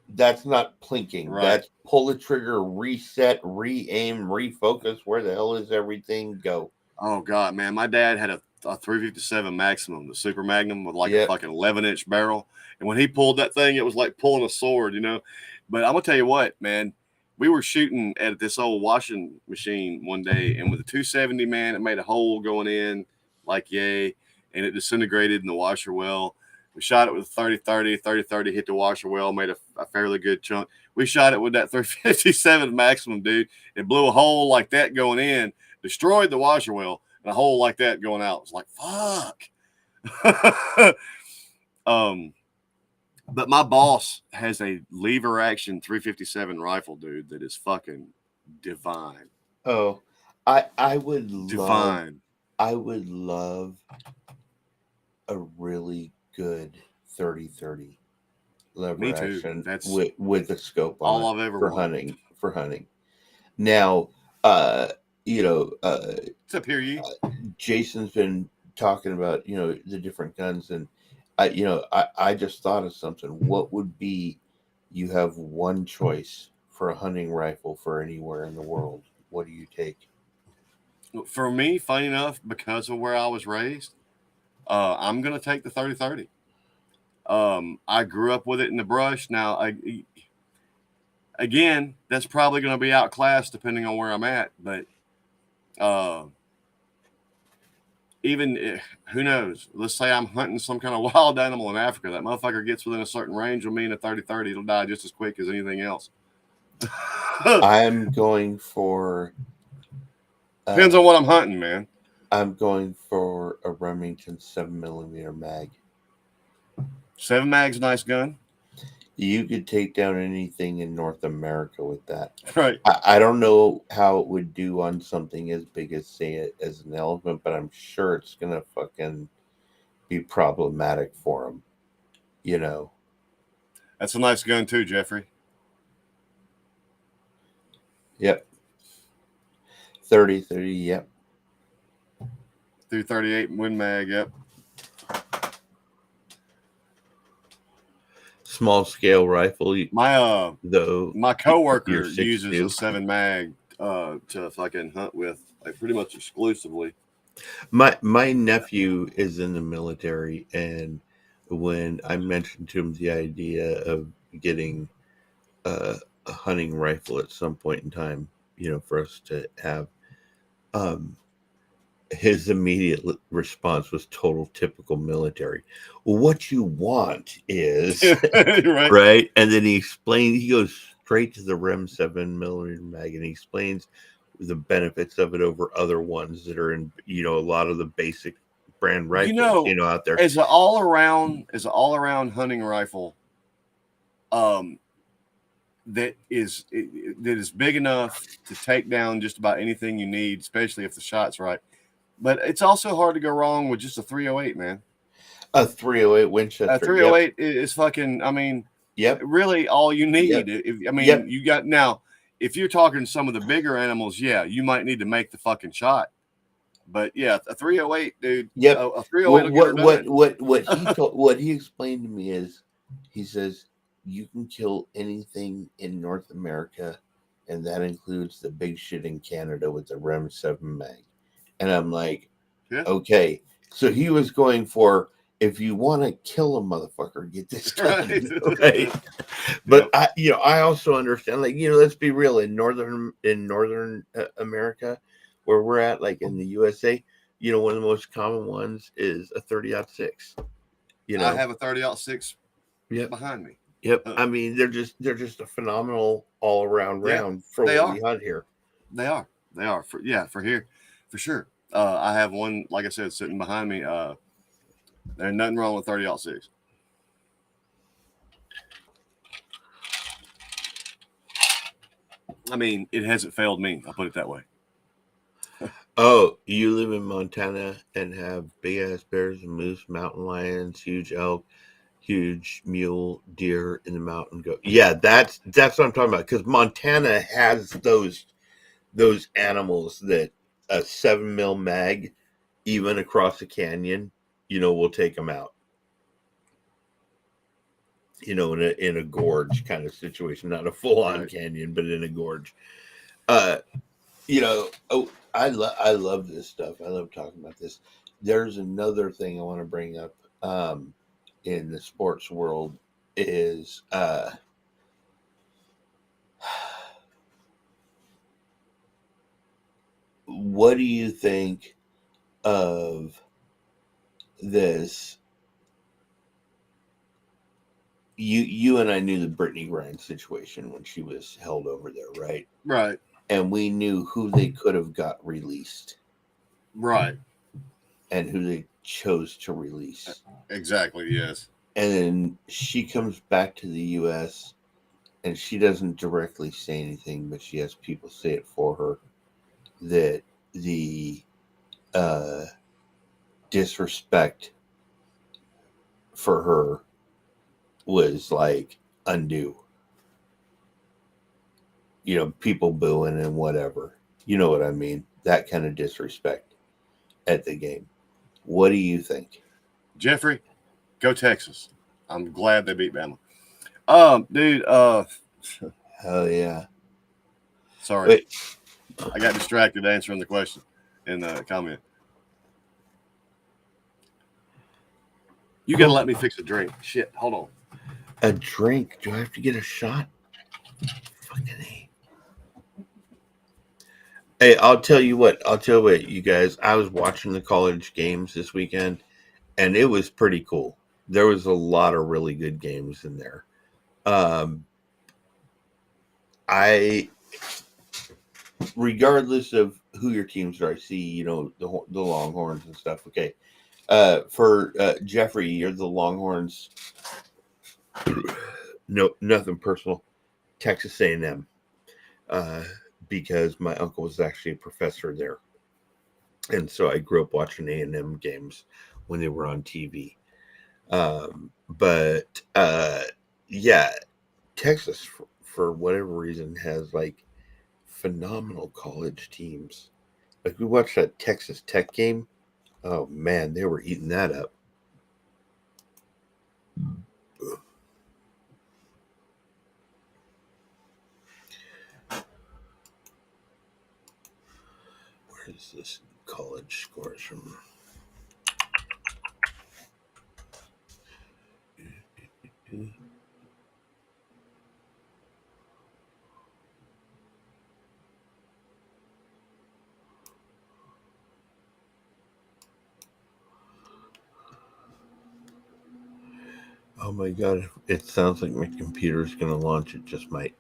That's not plinking. Right. That's pull the trigger, reset, re-aim, refocus. Where the hell is everything? Go. Oh god, man, my dad had a 357 Maximum, the Super Magnum with like a Yep. fucking 11-inch barrel, and when he pulled that thing, it was like pulling a sword, you know. But I'm gonna tell you what, man, we were shooting at this old washing machine one day, and with a 270, man, it made a hole going in, like yay, and it disintegrated in the washer well. We shot it with a 30-30 hit the washer well, made a fairly good chunk. We shot it with that 357 Maximum, dude. It blew a hole like that going in, destroyed the washer well, and a hole like that going out. It's like, fuck. But my boss has a lever action 357 rifle, dude, that is fucking divine. Oh, I would love Divine. I would love a really good 30-30 lever Me too. action That's with a scope on all it I've ever for wanted. hunting. Now, uh, What's up here, you? Jason's been talking about the different guns, and I just thought of something. What would be, you have one choice for a hunting rifle for anywhere in the world? What do you take? For me, funny enough, because of where I was raised, I'm gonna take the 30-30. I grew up with it in the brush. Now, again, that's probably going to be outclassed depending on where I'm at. But even who knows? Let's say I'm hunting some kind of wild animal in Africa. That motherfucker gets within a certain range of me in a 30-30. It'll die just as quick as anything else. I'm going for. Depends on what I'm hunting, man. I'm going for a Remington 7mm mag. 7 mag's a nice gun. You could take down anything in North America with that. Right. I don't know how it would do on something as big as, say, as an elephant, but I'm sure it's gonna fucking be problematic for him. That's a nice gun too, Jeffrey. Yep. 30-30, yep. 338 Win Mag, yep. Small scale rifle. My coworker You're uses 6'2". a 7 mag to fucking hunt with, like, pretty much exclusively. My nephew is in the military, and when I mentioned to him the idea of getting a hunting rifle at some point in time, for us to have, his immediate response was total typical military. Well, what you want is Right. right, and then he goes straight to the Rem 7mm mag, and he explains the benefits of it over other ones that are in a lot of the basic brand rifles out there. As an all around hunting rifle, that is big enough to take down just about anything you need, especially if the shot's right. But it's also hard to go wrong with just a 308, man. A 308 Winchester. A 308 is fucking. I mean, Yep. really all you need. Yep. I mean, Yep. you got now. If you're talking some of the bigger animals, yeah, you might need to make the fucking shot. But yeah, a 308, dude. Yep. A 308 Well, will get her done. what he explained to me is, he says you can kill anything in North America, and that includes the big shit in Canada with the Rem 7 mag. And I'm like, Yeah. okay. So he was going for, if you want to kill a motherfucker, get this done. Right. Right. But I also understand, like, let's be real, in northern America, where we're at, like in the USA, one of the most common ones is a 30-06. I have a 30-06 Yep. behind me. Yep. I mean, they're just a phenomenal all around round for they what are. we hunt here. They are for here for sure. I have one, like I said, sitting behind me. There's nothing wrong with 30-06. I mean, it hasn't failed me. I'll put it that way. Oh, you live in Montana and have big ass bears and moose, mountain lions, huge elk, huge mule deer in the mountain goat. Yeah, that's what I'm talking about, because Montana has those animals that a 7 mil mag, even across the canyon, will take them out. In a gorge kind of situation, not a full on canyon, but in a gorge. I love this stuff. I love talking about this. There's another thing I want to bring up in the sports world is what do you think of this? You and I knew the Brittany Griner situation when she was held over there, right? Right. And we knew who they could have got released. Right. And who they chose to release. Exactly, yes. And then she comes back to the U.S., and she doesn't directly say anything, but she has people say it for her, that the disrespect for her was like undue. People booing and whatever. You know what I mean? That kind of disrespect at the game. What do you think? Jeffrey, go Texas. I'm glad they beat Bama. Dude, hell yeah. Sorry. Wait. I got distracted answering the question in the comment. You gotta let me fix a drink. Shit, hold on. A drink? Do I have to get a shot? Fucking A. Hey, I'll tell you what, you guys. I was watching the college games this weekend, and it was pretty cool. There was a lot of really good games in there. Regardless of who your teams are, I see, the Longhorns and stuff. Okay. For Jeffrey, you're the Longhorns. No, nothing personal. Texas A&M. Because my uncle was actually a professor there. And so I grew up watching A&M games when they were on TV. Yeah, Texas, for whatever reason, has like phenomenal college teams. Like, we watched that Texas Tech game. Oh man, they were eating that up. Where is this college scores from? Oh my god, it sounds like my computer's going to launch. It just might.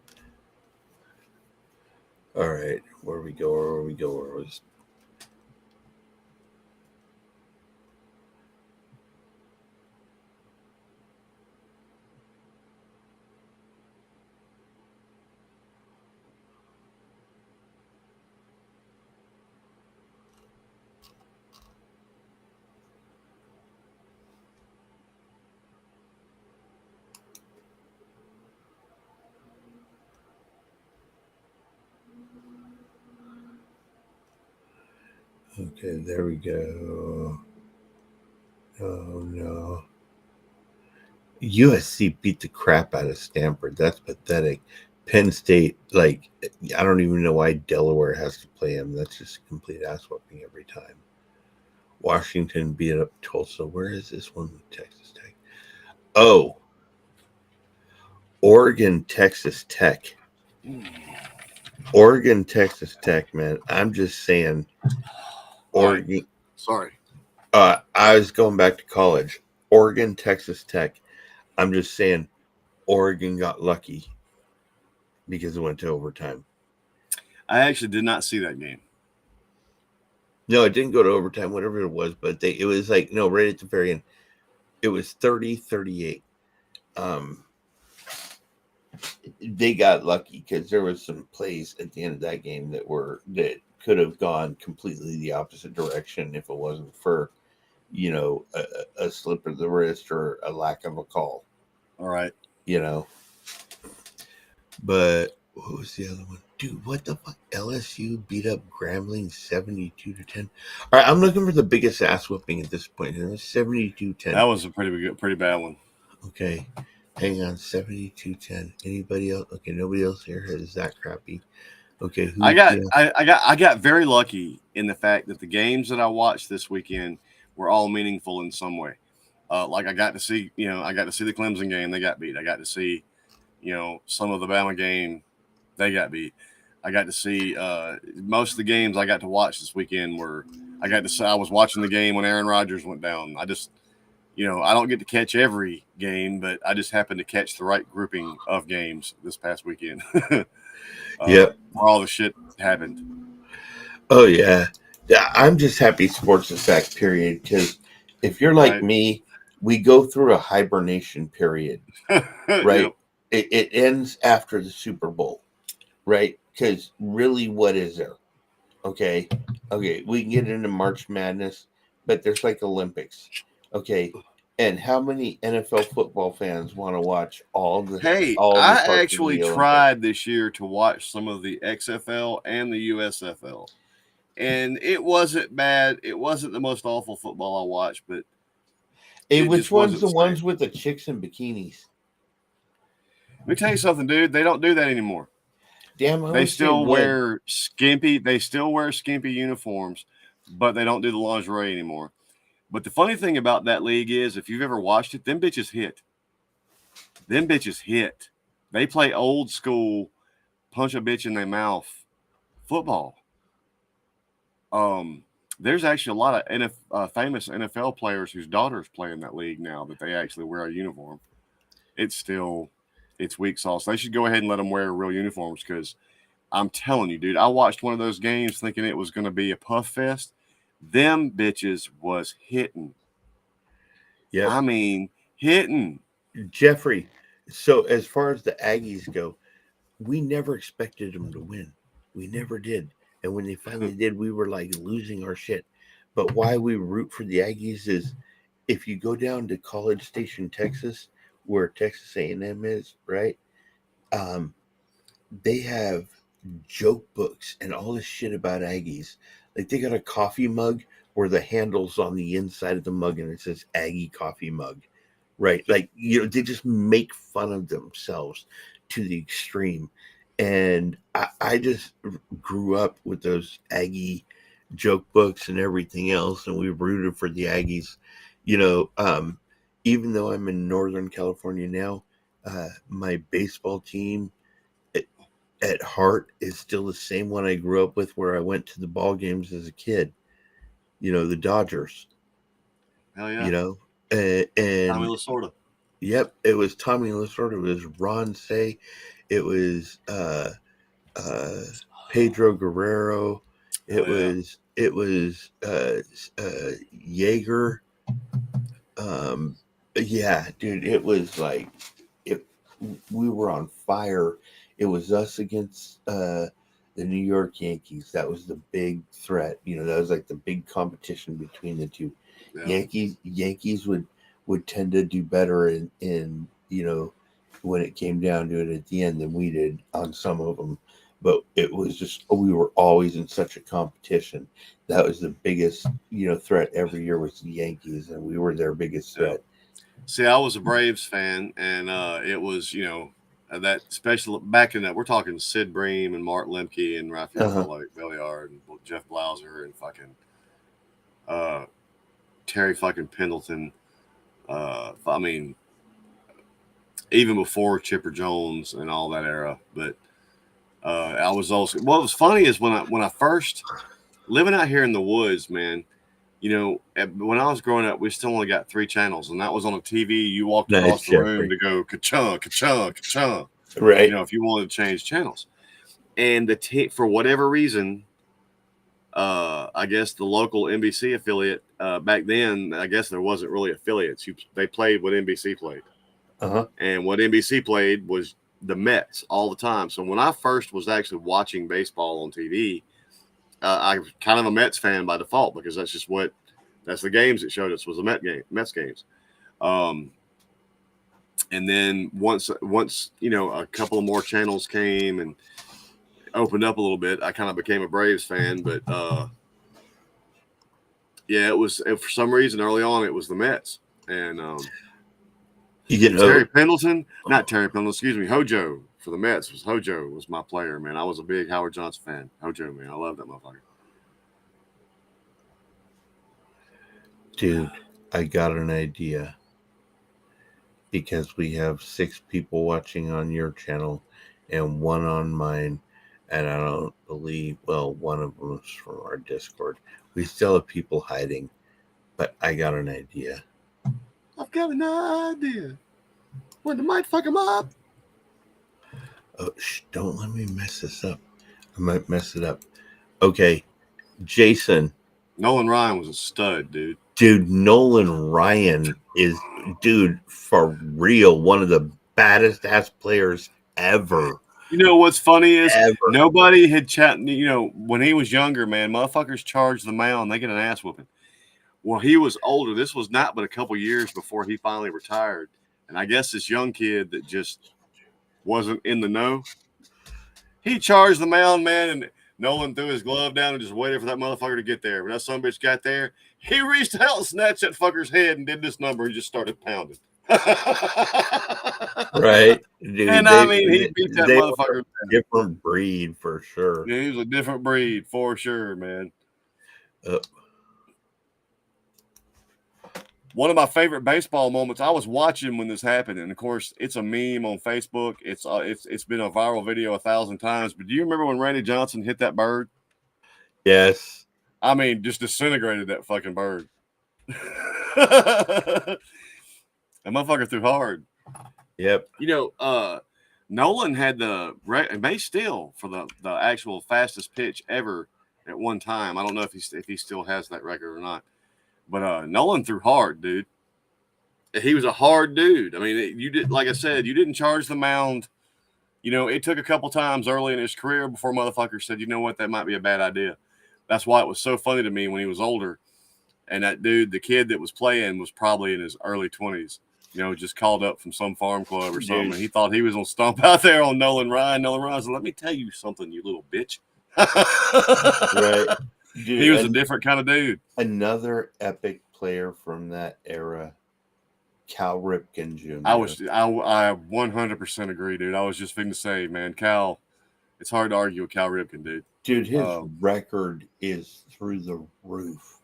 All right, where we go? Where was... Okay, there we go. Oh no. USC beat the crap out of Stanford. That's pathetic. Penn State, like, I don't even know why Delaware has to play them. That's just a complete ass whooping every time. Washington beat up Tulsa. Where is this one? Texas Tech. Oh, Oregon, Texas Tech. Oregon, Texas Tech, man. I'm just saying, All right. Oregon. Sorry. I was going back to college. Oregon, Texas Tech. I'm just saying, Oregon got lucky because it went to overtime. I actually did not see that game. No, it didn't go to overtime, whatever it was, but it was like, no, right at the very end. It was 30-38. They got lucky because there was some plays at the end of that game that could have gone completely the opposite direction if it wasn't for, a slip of the wrist or a lack of a call. All right. But what was the other one? Dude, what the fuck? LSU beat up Grambling 72-10. All right, I'm looking for the biggest ass whooping at this point. It was 72-10. That was a pretty bad one. Okay. Hang on, 72-10. Anybody else? Okay, nobody else here is that crappy. Okay, I got very lucky in the fact that the games that I watched this weekend were all meaningful in some way. Like I got to see the Clemson game, they got beat. I got to see, some of the Bama game, they got beat. I got to see most of the games I got to watch this weekend I was watching the game when Aaron Rodgers went down. I just, I don't get to catch every game, but I just happened to catch the right grouping of games this past weekend. Yep. Where all the shit happened. Oh, yeah. I'm just happy sports is back, period. Because if you're like Right. me, we go through a hibernation period, right? Yep. It ends after the Super Bowl, right? Because really, what is there? Okay. We can get into March Madness, but there's like Olympics. Okay. And how many NFL football fans want to watch all the Hey, parts I of actually the Olympics? tried this year to watch some of the XFL and the USFL, and it wasn't bad. It wasn't the most awful football I watched, but Hey, it which just one's wasn't the the ones same. with the chicks in bikinis? Let me tell you something, dude. They don't do that anymore. Damn, I They wish they still would. wear skimpy. They still wear skimpy uniforms, but they don't do the lingerie anymore. But the funny thing about that league is, if you've ever watched it, them bitches hit. They play old school, punch a bitch in their mouth football. There's actually a lot of famous NFL players whose daughters play in that league now that they actually wear a uniform. It's weak sauce. They should go ahead and let them wear real uniforms because I'm telling you, dude, I watched one of those games thinking it was going to be a puff fest. Them bitches was hitting. Yep. I mean, hitting. Jeffrey, so as far as the Aggies go, we never expected them to win. We never did. And when they finally did, we were like losing our shit. But why we root for the Aggies is if you go down to College Station, Texas, where Texas A&M is, right? They have joke books and all this shit about Aggies. Like they got a coffee mug where the handle's on the inside of the mug and it says Aggie coffee mug. Right. Like, they just make fun of themselves to the extreme. And I just grew up with those Aggie joke books and everything else. And we rooted for the Aggies, even though I'm in Northern California now, my baseball team at heart is still the same one I grew up with where I went to the ball games as a kid, the Dodgers, Hell yeah. And Tommy Lasorda. Yep, it was Tommy Lasorda. It was Ron Say. It was Pedro Guerrero. It was Jaeger. Yeah, dude, it was like we were on fire. It was us against the New York Yankees. That was the big threat. That was like the big competition between the two. Yeah. Yankees would tend to do better in when it came down to it at the end than we did on some of them. but it was just we were always in such a competition. That was the biggest, threat every year was the Yankees, and we were their biggest threat. See, I was a Braves fan, and it was that special back in that we're talking Sid Bream and Mark Lemke and Raphael Belliard and Jeff Blauser and fucking Terry fucking Pendleton. I mean, even before Chipper Jones and all that era, but I was also. What was funny is when I first living out here in the woods, man. When I was growing up, we still only got 3 channels, and that was on a TV. You walked across the room to go ka-chung, ka-chung, ka-chung. Right. If you wanted to change channels. And for whatever reason, I guess the local NBC affiliate back then, I guess there wasn't really affiliates. They played what NBC played. And what NBC played was the Mets all the time. So when I first was actually watching baseball on TV, I'm kind of a Mets fan by default because that's the games it showed us was the Mets games. And then once a couple of more channels came and opened up a little bit, I kind of became a Braves fan. But it was for some reason early on it was the Mets and Terry Pendleton, not Terry Pendleton, excuse me, Hojo. For the Mets Hojo was my player, man. I was a big Howard Johnson fan. Hojo, man, I love that motherfucker. Dude, I got an idea. Because we have 6 people watching on your channel and 1 on mine, and I don't believe, one of them is from our Discord. We still have people hiding, but I got an idea. I've got an idea. When the mic fuck him up. Oh, don't let me mess this up. I might mess it up. Okay, Jason. Nolan Ryan was a stud, dude. Dude, Nolan Ryan is, for real, one of the baddest ass players ever. You know what's funny is nobody had when he was younger, man, motherfuckers charged the mound, they get an ass whooping. Well, he was older. This was not but a couple years before he finally retired. And I guess this young kid that just wasn't in the know, he charged the mound, man, and Nolan threw his glove down and just waited for that motherfucker to get there. When that son of a bitch got there, he reached out and snatched that fucker's head and did this number and just started pounding. Right. Dude, and he beat that motherfucker. Different breed for sure. Yeah, he was a different breed for sure, man. One of my favorite baseball moments, I was watching when this happened, and of course, it's a meme on Facebook. It's been a viral video 1,000 times. But do you remember when Randy Johnson hit that bird? Yes. I mean, just disintegrated that fucking bird. That motherfucker threw hard. Yep. Nolan had may still for the actual fastest pitch ever at one time. I don't know if he still has that record or not. But Nolan threw hard, dude. He was a hard dude. I mean, you did, like I said, you didn't charge the mound. It took a couple times early in his career before motherfuckers said, you know what, that might be a bad idea. That's why it was so funny to me when he was older. And that dude, the kid that was playing, was probably in his early 20s. Just called up from some farm club or something. And he thought he was gonna stomp out there on Nolan Ryan. Nolan Ryan said, "Let me tell you something, you little bitch." Right. Dude, he was a different kind of dude. Another epic player from that era, Cal Ripken Jr. I 100% agree, dude. I was just thinking to say, man, Cal, it's hard to argue with Cal Ripken, dude. Dude, his record is through the roof.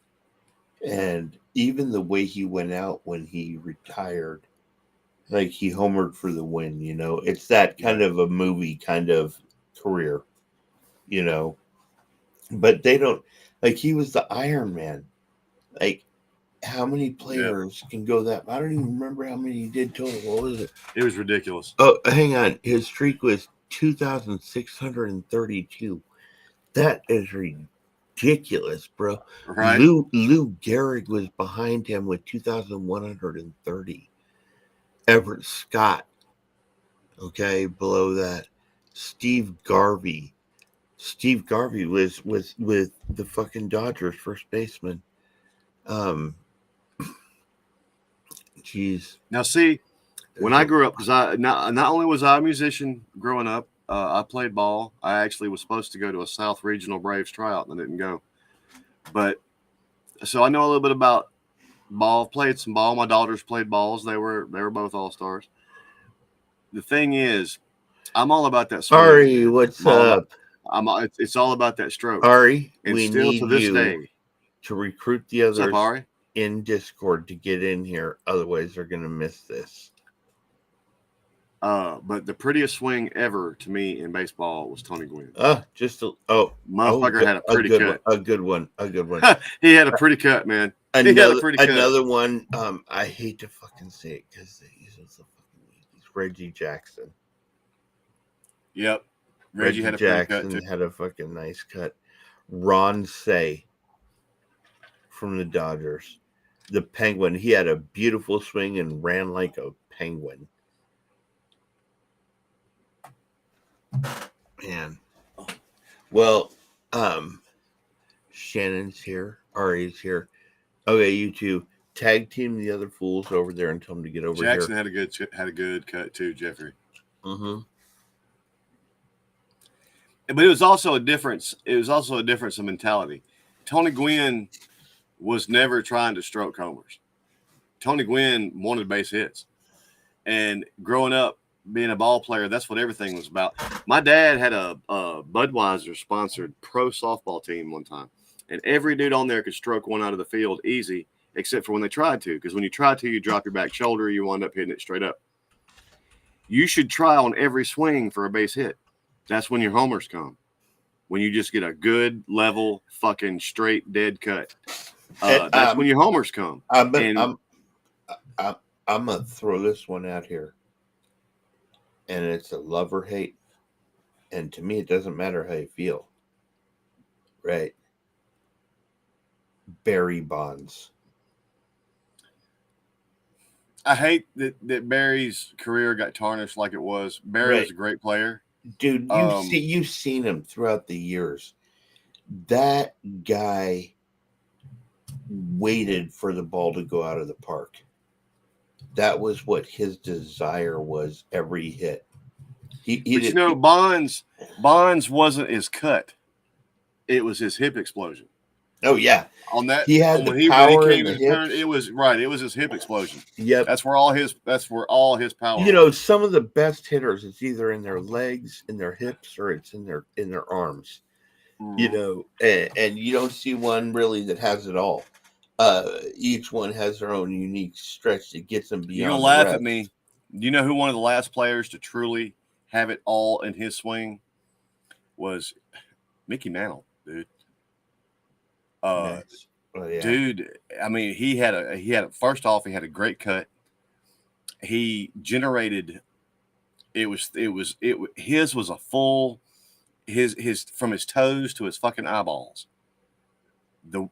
And even the way he went out when he retired, like he homered for the win, it's that kind of a movie kind of career, but they don't, like, he was the Iron Man. Like, how many players can go that? I don't even remember how many he did total. What was it? It was ridiculous. Oh, hang on. His streak was 2,632. That is ridiculous, bro. Right. Lou Gehrig was behind him with 2,130. Everett Scott, okay, below that. Steve Garvey. Steve Garvey was with the fucking Dodgers first baseman. Geez. Now, see, when I grew up, because I not only was I a musician growing up, I played ball. I actually was supposed to go to a South Regional Braves tryout and I didn't go. But so I know a little bit about ball. Played some ball. My daughters played balls. They were both all stars. The thing is, I'm all about that swing. Ari, Man. what's I'm all about. up? It's all about that stroke. Ari, And we still to need this you day, to recruit the what's up, others Ari? in Discord to get in here. Otherwise, they're going to miss this. But the prettiest swing ever to me in baseball was Tony Gwynn. Motherfucker had a pretty cut. A good one. He had a pretty cut, man. He had a pretty cut. Another one. I hate to fucking say it because he's Reggie Jackson. Yep. Reggie had a Jackson pretty cut too. had a fucking nice cut. Ron Say from the Dodgers, the Penguin. He had a beautiful swing and ran like a penguin. Man. Well, Shannon's here. Ari's here. Okay, you two tag team the other fools over there and tell them to get over Jackson here. had a good cut too, Jeffrey. Mm-hmm. But it was also a difference. It was also a difference in mentality. Tony Gwynn was never trying to stroke homers. Tony Gwynn wanted base hits. And growing up, being a ball player, that's what everything was about. My dad had a Budweiser sponsored pro softball team one time, and every dude on there could stroke one out of the field easy, except for when they tried to. Because when you try to, you drop your back shoulder, you wind up hitting it straight up. You should try on every swing for a base hit. That's when your homers come. When you just get a good level, fucking straight dead cut. That's when your homers come. I'm gonna throw this one out here, and it's a love or hate. And to me, it doesn't matter how you feel, right? Barry Bonds. I hate that Barry's career got tarnished like it was. Barry was a great player. Dude, you've seen him throughout the years. That guy waited for the ball to go out of the park. That was what his desire was every hit. Bonds wasn't his cut. It was his hip explosion. Oh yeah. On that, he had the power in the turn, it was right. It was his hip explosion. Yep. That's where all his power. You know, some of the best hitters, it's either in their legs, in their hips, or it's in their arms. Mm-hmm. You know, and you don't see one really that has it all. Each one has their own unique stretch that gets them beyond. You don't laugh at me. Do you know who one of the last players to truly have it all in his swing was? Mickey Mantle, dude. Nice. Oh, yeah. Dude, I mean, he had first off, he had a great cut. He generated. His was a full, his from his toes to his fucking eyeballs.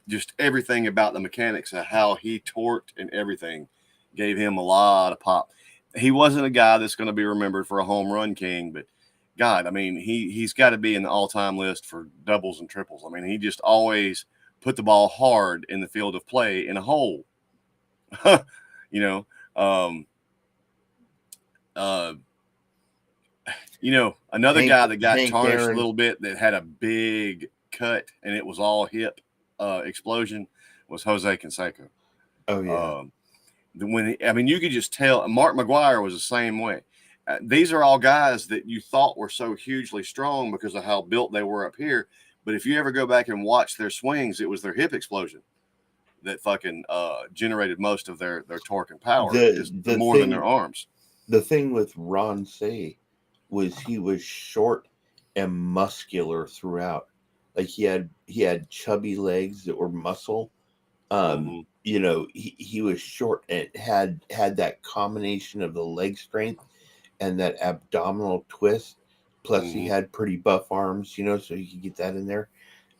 Just everything about the mechanics of how he torqued and everything gave him a lot of pop. He wasn't a guy that's going to be remembered for a home run king, but God, I mean, he's got to be in the all-time list for doubles and triples. I mean, he just always put the ball hard in the field of play in a hole. You know, another guy that got tarnished a little bit that had a big cut and it was all hip explosion was Jose Canseco. Oh yeah. You could just tell. Mark McGwire was the same way. These are all guys that you thought were so hugely strong because of how built they were up here. But if you ever go back and watch their swings, it was their hip explosion that fucking generated most of their torque and power, more than their arms. The thing with Ron Say was he was short and muscular throughout. Like he had chubby legs that were muscle. You know, he was short and had that combination of the leg strength and that abdominal twist. Plus he had pretty buff arms, you know, so you could get that in there.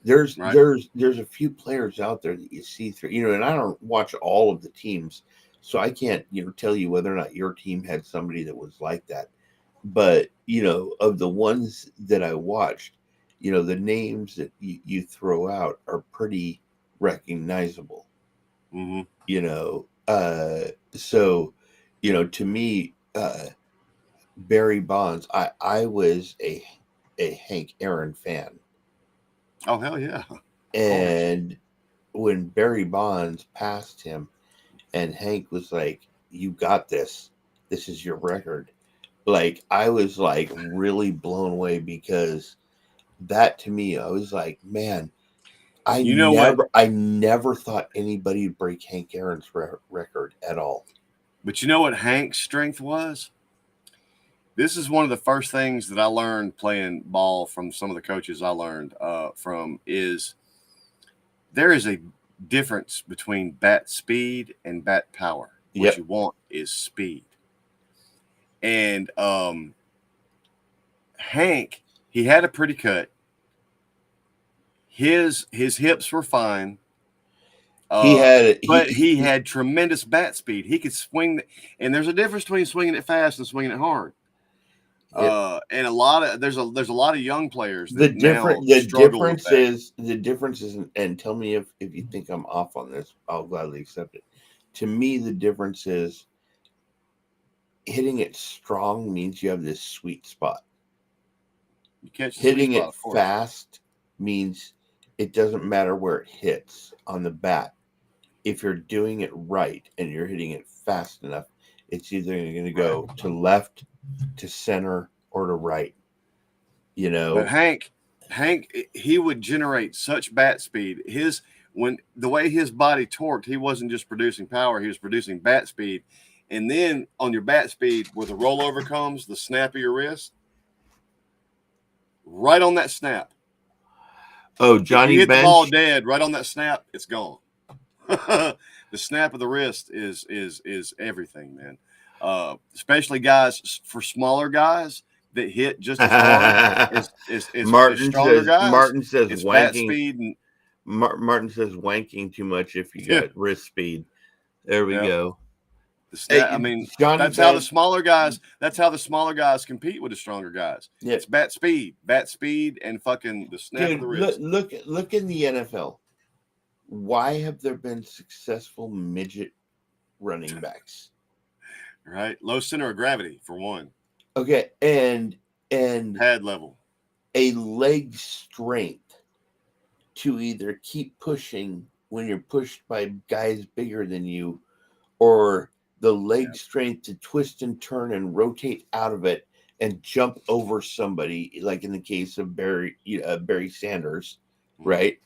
There's a few players out there that you see through, you know, and I don't watch all of the teams, so I can't, you know, tell you whether or not your team had somebody that was like that. But, you know, of the ones that I watched, you know, the names that you throw out are pretty recognizable. Mm-hmm. You know, so, you know, to me, Barry Bonds. I was a Hank Aaron fan, Oh hell yeah, of course. and when Barry Bonds passed him, and Hank was like, "You got this. This is your record." Like I was like really blown away because that to me, I was like, man, You know what? I never thought anybody would break Hank Aaron's record at all. But you know what Hank's strength was? This is one of the first things that I learned playing ball from some of the coaches I learned from is there is a difference between bat speed and bat power. What Yep. you want is speed. And Hank, he had a pretty cut. His hips were fine. He had But he had tremendous bat speed. He could swing, and there's a difference between swinging it fast and swinging it hard. yep. And there's a lot of young players that now The struggle with that. difference is, and tell me if you think I'm off on this, I'll gladly accept it. To me, the difference is hitting it strong means you have this sweet spot. You catch the Hitting sweet spot, it of course. fast means it doesn't matter where it hits on the bat. If you're doing it right and you're hitting it fast enough, it's either going to go to left, to center, or to right. You know, But Hank, he would generate such bat speed. When the way his body torqued, he wasn't just producing power; he was producing bat speed. And then on your bat speed, where the rollover comes, the snap of your wrist, right on that snap. oh, If Johnny you hit the ball Bench. dead, right on that snap, it's gone. The snap of the wrist is everything, man. Especially guys for smaller guys that hit just as hard as stronger guys. Martin says It's bat wanking. speed and Martin says wanking too much if you Yeah. got wrist speed. There we Yeah. go. the snap. Hey, I mean, Johnny that's how the Bench. smaller guys. That's how the smaller guys compete with the stronger guys. Yeah. It's bat speed, and fucking the snap of the Dude, wrist. look in the NFL. Why have there been successful midget running backs? Right, low center of gravity for one. Okay, and Pad level. a leg strength to either keep pushing when you're pushed by guys bigger than you, or the leg strength to twist and turn and rotate out of it and jump over somebody, like in the case of Barry Sanders, right?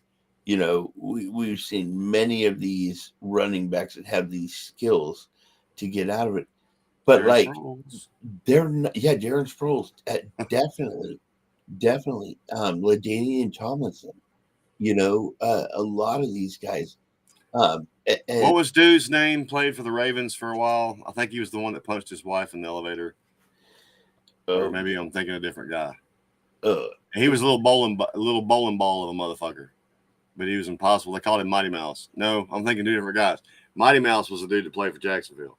You know, we've seen many of these running backs that have these skills to get out of it. But Darren like Sproles. they're not, yeah, Darren Sproles, definitely. LaDainian Tomlinson, you know, a lot of these guys. And What was dude's name? Played for the Ravens for a while. I think he was the one that punched his wife in the elevator. Or maybe I'm thinking a different guy. He was a little bowling ball of a motherfucker, but he was impossible. They called him Mighty Mouse. No, I'm thinking two different guys. Mighty Mouse was the dude that played for Jacksonville.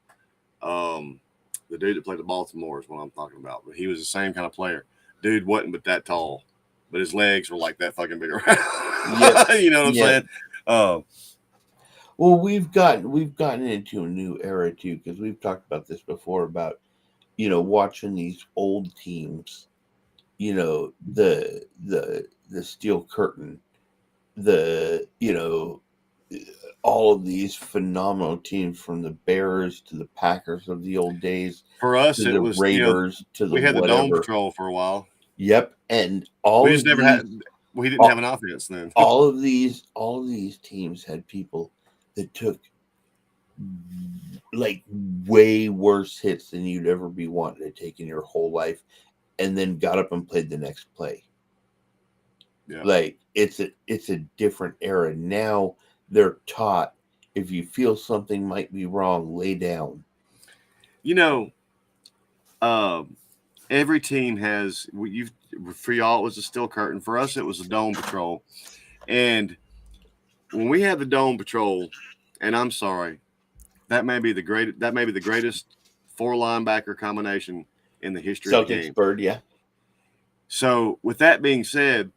The dude that played the Baltimore is what I'm talking about. But he was the same kind of player. Dude wasn't but that tall, but his legs were like that fucking big around. Yes. You know what I'm saying? Well, we've gotten into a new era too, because we've talked about this before about, you know, watching these old teams, you know, the Steel Curtain, all of these phenomenal teams from the Bears to the Packers of the old days. For us, to it the was Raiders to the we had the whatever. Dome Patrol for a while. Yep, and we didn't have an offense then. all of these teams had people that took like way worse hits than you'd ever be wanting to take in your whole life, and then got up and played the next play. Yeah. Like it's a different era now. They're taught if you feel something might be wrong, lay down. You know, every team has for y'all it was a Steel Curtain. For us, it was a Dome Patrol. And when we had the Dome Patrol, and I'm sorry, that may be the greatest four linebacker combination in the history of the game. Bird, yeah. So with that being said,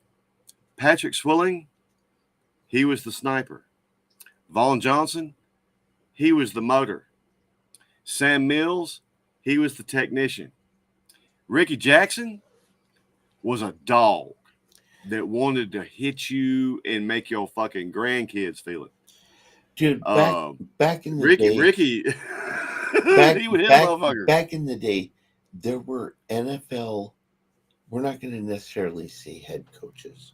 Patrick Swilling, he was the sniper. Vaughn Johnson, he was the motor. Sam Mills, he was the technician. Ricky Jackson was a dog that wanted to hit you and make your fucking grandkids feel it. Dude, back in the day, Ricky, back he would hit a back motherfucker. back in the day, there were NFL. We're not going to necessarily say head coaches,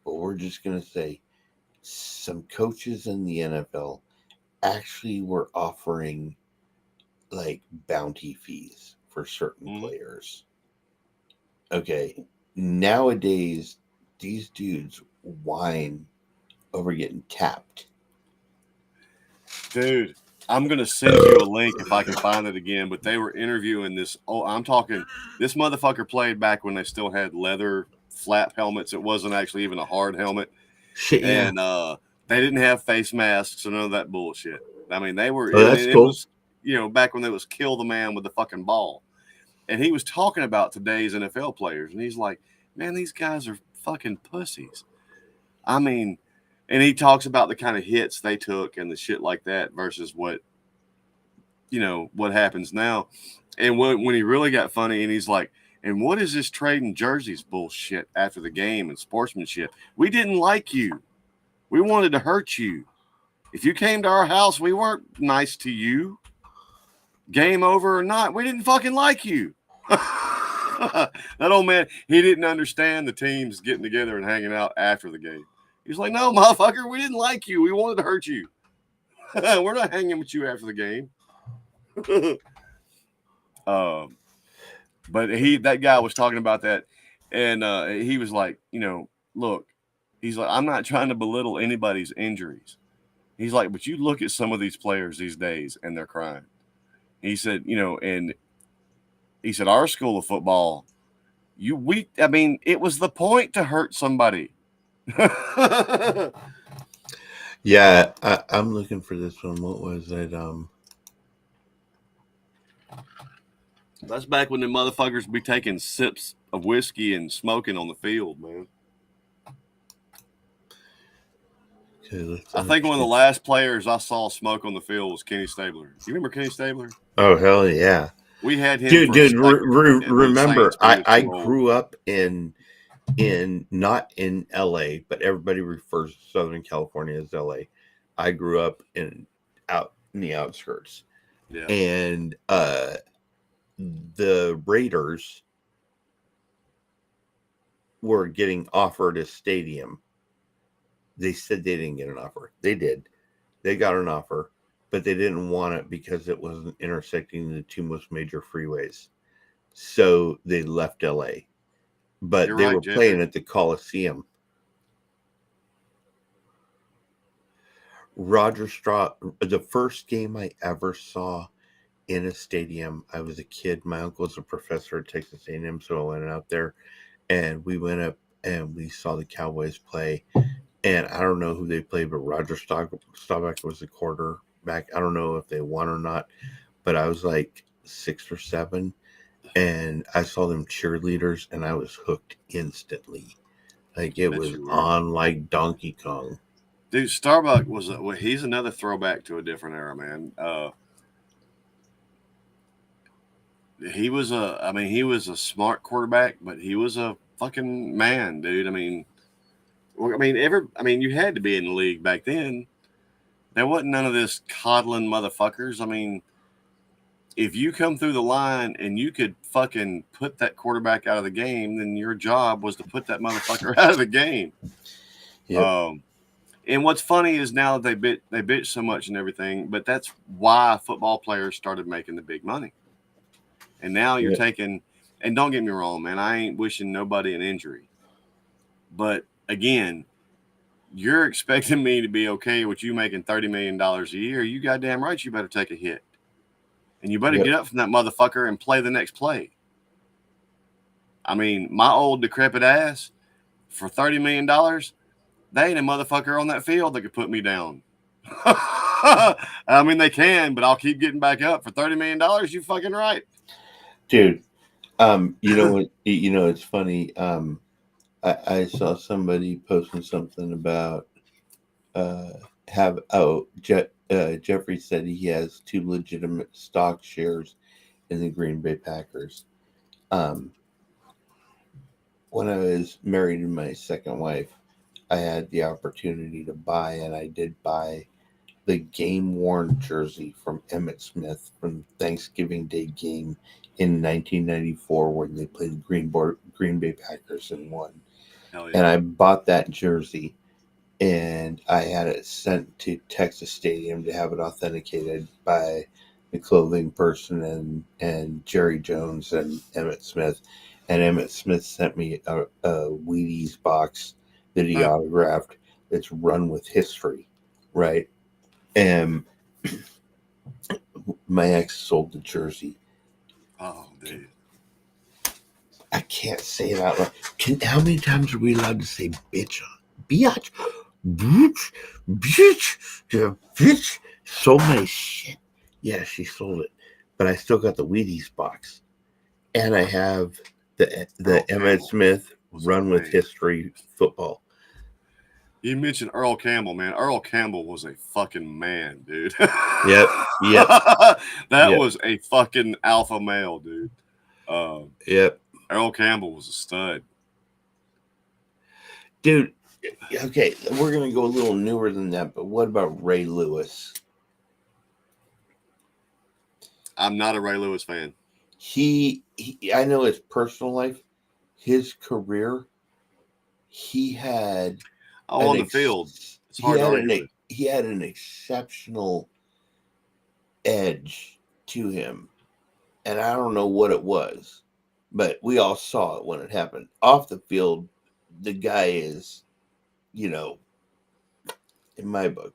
but we're just going to say some coaches in the NFL actually were offering like bounty fees for certain players. Okay, nowadays these dudes whine over getting tapped. Dude, I'm gonna send you a link if I can find it again. But they were interviewing this. Oh, I'm talking. This motherfucker played back when they still had leather flap helmets. It wasn't actually even a hard helmet, Shit, yeah. and they didn't have face masks or none of that bullshit. I mean, they were. Oh, that's it cool. was, back when they was kill the man with the fucking ball, and he was talking about today's NFL players, and he's like, man, these guys are fucking pussies. I mean. And he talks about the kind of hits they took and the shit like that versus what happens now. And when he really got funny, and he's like, and what is this trading jerseys bullshit after the game and sportsmanship? We didn't like you. We wanted to hurt you. If you came to our house, we weren't nice to you. Game over or not, we didn't fucking like you. That old man, he didn't understand the teams getting together and hanging out after the game. He's like, no, motherfucker, we didn't like you. We wanted to hurt you. We're not hanging with you after the game. But that guy was talking about that, and he was like, look, he's like, I'm not trying to belittle anybody's injuries. He's like, but you look at some of these players these days, and they're crying. He said, and he said, our school of football, it was the point to hurt somebody. Yeah, I'm looking for this one. What was it? That's back when the motherfuckers be taking sips of whiskey and smoking on the field, man. Okay, I think one of the last players I saw smoke on the field was Kenny Stabler. You remember Kenny Stabler? Oh, hell yeah. We had him. Dude, remember, I grew up in not in LA, but everybody refers to Southern California as LA. I grew up out in the outskirts. Yeah. And the Raiders were getting offered a stadium. They said they didn't get an offer. They did. They got an offer, but they didn't want it because it wasn't intersecting the two most major freeways. So they left LA. But they were playing at the Coliseum. Roger Straw, the first game I ever saw in a stadium, I was a kid. My uncle was a professor at Texas A&M, so I went out there, and we went up and we saw the Cowboys play. And I don't know who they played, but Roger Staubach was the quarterback. I don't know if they won or not, but I was like 6 or 7. And I saw them cheerleaders, and I was hooked instantly. Like, it was on like Donkey Kong. Dude, Starbuck he's another throwback to a different era, man. He was a smart quarterback, but he was a fucking man, dude. You had to be in the league back then. There wasn't none of this coddling motherfuckers. I mean, if you come through the line and you could fucking put that quarterback out of the game, then your job was to put that motherfucker out of the game. Yep. And what's funny is now that they bitch so much and everything, but that's why football players started making the big money. And now you're taking, and don't get me wrong, man, I ain't wishing nobody an injury. But again, you're expecting me to be okay with you making $30 million a year. You goddamn right, you better take a hit. And you better get up from that motherfucker and play the next play. I mean, my old decrepit ass, for $30 million, they ain't a motherfucker on that field that could put me down. I mean, they can, but I'll keep getting back up. For $30 million, you fucking right. Dude, you know what? It's funny. I saw somebody posting something about Jeffrey said he has 2 legitimate stock shares in the Green Bay Packers. Um, when I was married to my second wife, I had the opportunity to buy, and I did buy the game worn jersey from Emmett Smith from Thanksgiving Day game in 1994 when they played the Green Bay Packers and won. Hell And yeah. I bought that jersey and I had it sent to Texas Stadium to have it authenticated by the clothing person and Jerry Jones and Emmett Smith. And Emmett Smith sent me a Wheaties box that he Huh. autographed that's run with history, right? And my ex sold the jersey. Oh, dude. I can't say that. How many times are we allowed to say bitch? Biatch, bitch, bitch, the bitch. So many shit. Yeah, she sold it, but I still got the Wheaties box, and I have the Earl Emmett Campbell Smith was Run with amazing. History football. You mentioned Earl Campbell, man. Earl Campbell was a fucking man, dude. Yep. That Yep. was a fucking alpha male, dude. Yep. Earl Campbell was a stud. Dude, okay, we're going to go a little newer than that, but what about Ray Lewis? I'm not a Ray Lewis fan. He I know his personal life, his career, he had On the field, it's hard to argue with. he had an exceptional edge to him. And I don't know what it was, but we all saw it when it happened. Off the field, the guy is, in my book.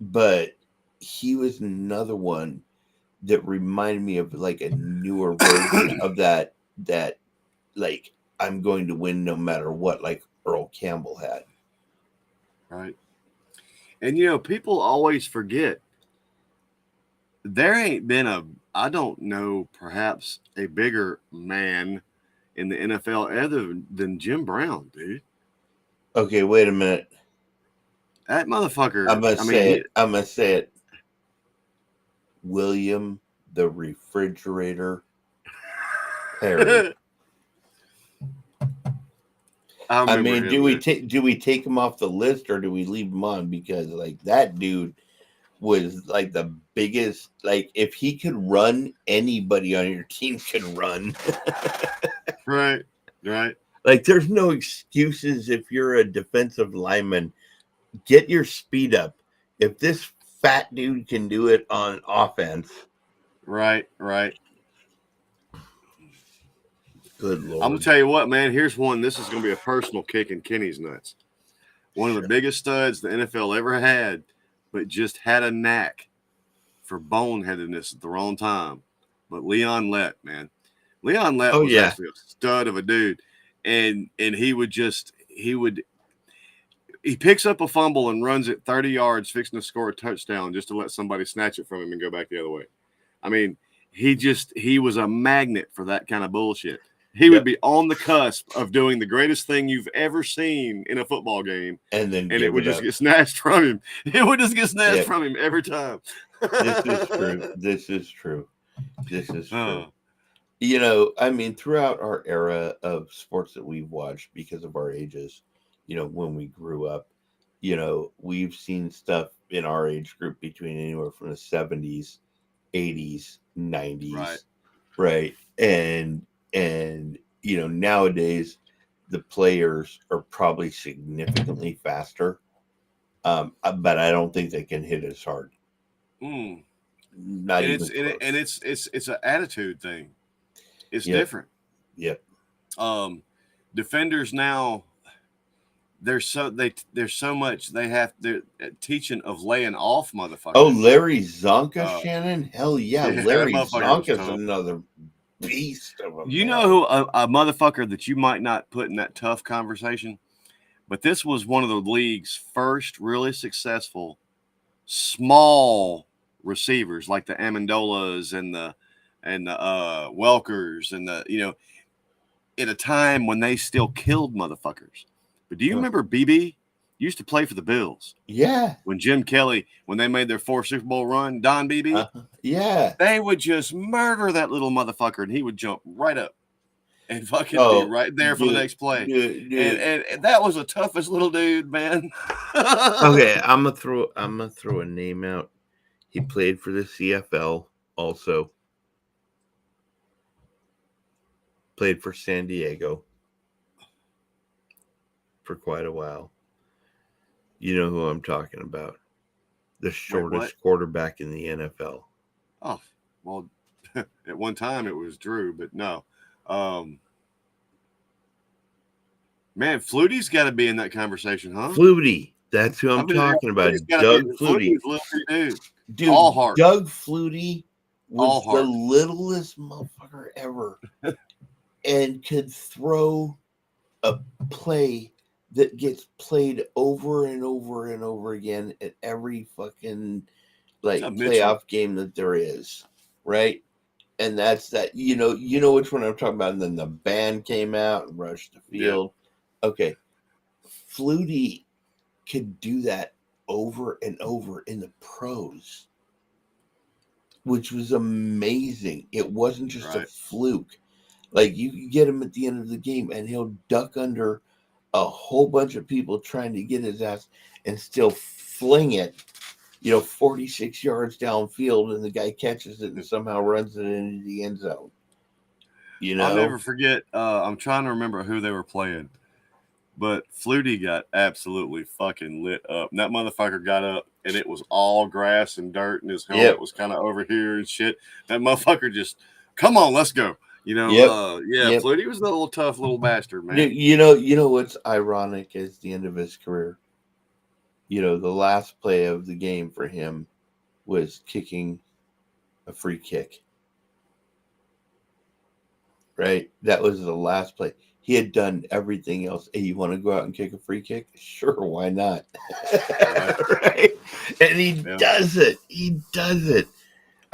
But he was another one that reminded me of like a newer version of that like I'm going to win no matter what, like Earl Campbell had. Right. And people always forget there ain't been I don't know, perhaps a bigger man in the NFL other than Jim Brown, dude. Okay, wait a minute. That motherfucker. I'm gonna say it. William the Refrigerator Perry. I mean, do we take him off the list or do we leave him on? Because like that dude was like the biggest. Like if he could run, anybody on your team could run. Right. Like there's no excuses if you're a defensive lineman. Get your speed up. If this fat dude can do it on offense. Right. Good Lord. I'm going to tell you what, man. Here's one. This is going to be a personal kick in Kenny's nuts. One of the biggest studs the NFL ever had, but just had a knack for boneheadedness at the wrong time. But Leon Lett, man. Leon Lett was actually a stud of a dude. And he picks up a fumble and runs it 30 yards, fixing to score a touchdown just to let somebody snatch it from him and go back the other way. I mean, he was a magnet for that kind of bullshit. He would be on the cusp of doing the greatest thing you've ever seen in a football game, and it would just get snatched from him. It would just get snatched from him every time. This is true. I mean, throughout our era of sports that we've watched because of our ages, when we grew up, we've seen stuff in our age group between anywhere from the 70s, 80s, 90s, right? And nowadays the players are probably significantly faster, but I don't think they can hit as hard. Not even close. And it's an attitude thing. It's different. Yep. Defenders now, there's so much they have. They're teaching of laying off motherfuckers. Oh, Larry Zonka, Shannon. Hell yeah, Larry Zonka's another beast of a man. Know who a motherfucker that you might not put in that tough conversation, but this was one of the league's first really successful small receivers, like the Amendolas and the Welkers and at a time when they still killed motherfuckers. But do you remember BB? Used to play for the Bills. Yeah. When Jim Kelly, when they made their 4th Super Bowl run, Don BB. Yeah. They would just murder that little motherfucker, and he would jump right up. and fucking be Oh, right there for the next play. dude. And that was the toughest little dude, man. Okay, I'm gonna throw a name out. He played for the CFL also. Played for San Diego for quite a while. You know who I'm talking about. The shortest what? quarterback in the NFL. Oh, well, at one time it was Drew, but no. Man, Flutie's got to be in that conversation, huh? Flutie. That's who I I'm mean, yeah, talking about. Flutie's got to be. Doug Flutie. Flutie's a little bitty dude. Dude, All heart. Doug Flutie All was the heart. littlest motherfucker ever and could throw a play that gets played over and over and over again at every fucking like What's up, Mitchell? playoff game that there is, right? And that's that. You know which one I'm talking about. And then the band came out and rushed the field. Yeah. Okay, Flutie could do that over and over in the pros, which was amazing. It wasn't just a fluke. Like, you could get him at the end of the game and he'll duck under a whole bunch of people trying to get his ass and still fling it, 46 yards downfield, and the guy catches it and somehow runs it into the end zone. I'll never forget. I'm trying to remember who they were playing, but Flutie got absolutely fucking lit up. And that motherfucker got up, and it was all grass and dirt, and his helmet was kind of over here and shit. That motherfucker just, come on, let's go. Flutie was a little tough little bastard, man. You know what's ironic is the end of his career. The last play of the game for him was kicking a free kick. Right? That was the last play. He had done everything else. Hey, you want to go out and kick a free kick? Sure, why not? Right? And he does it. He does it.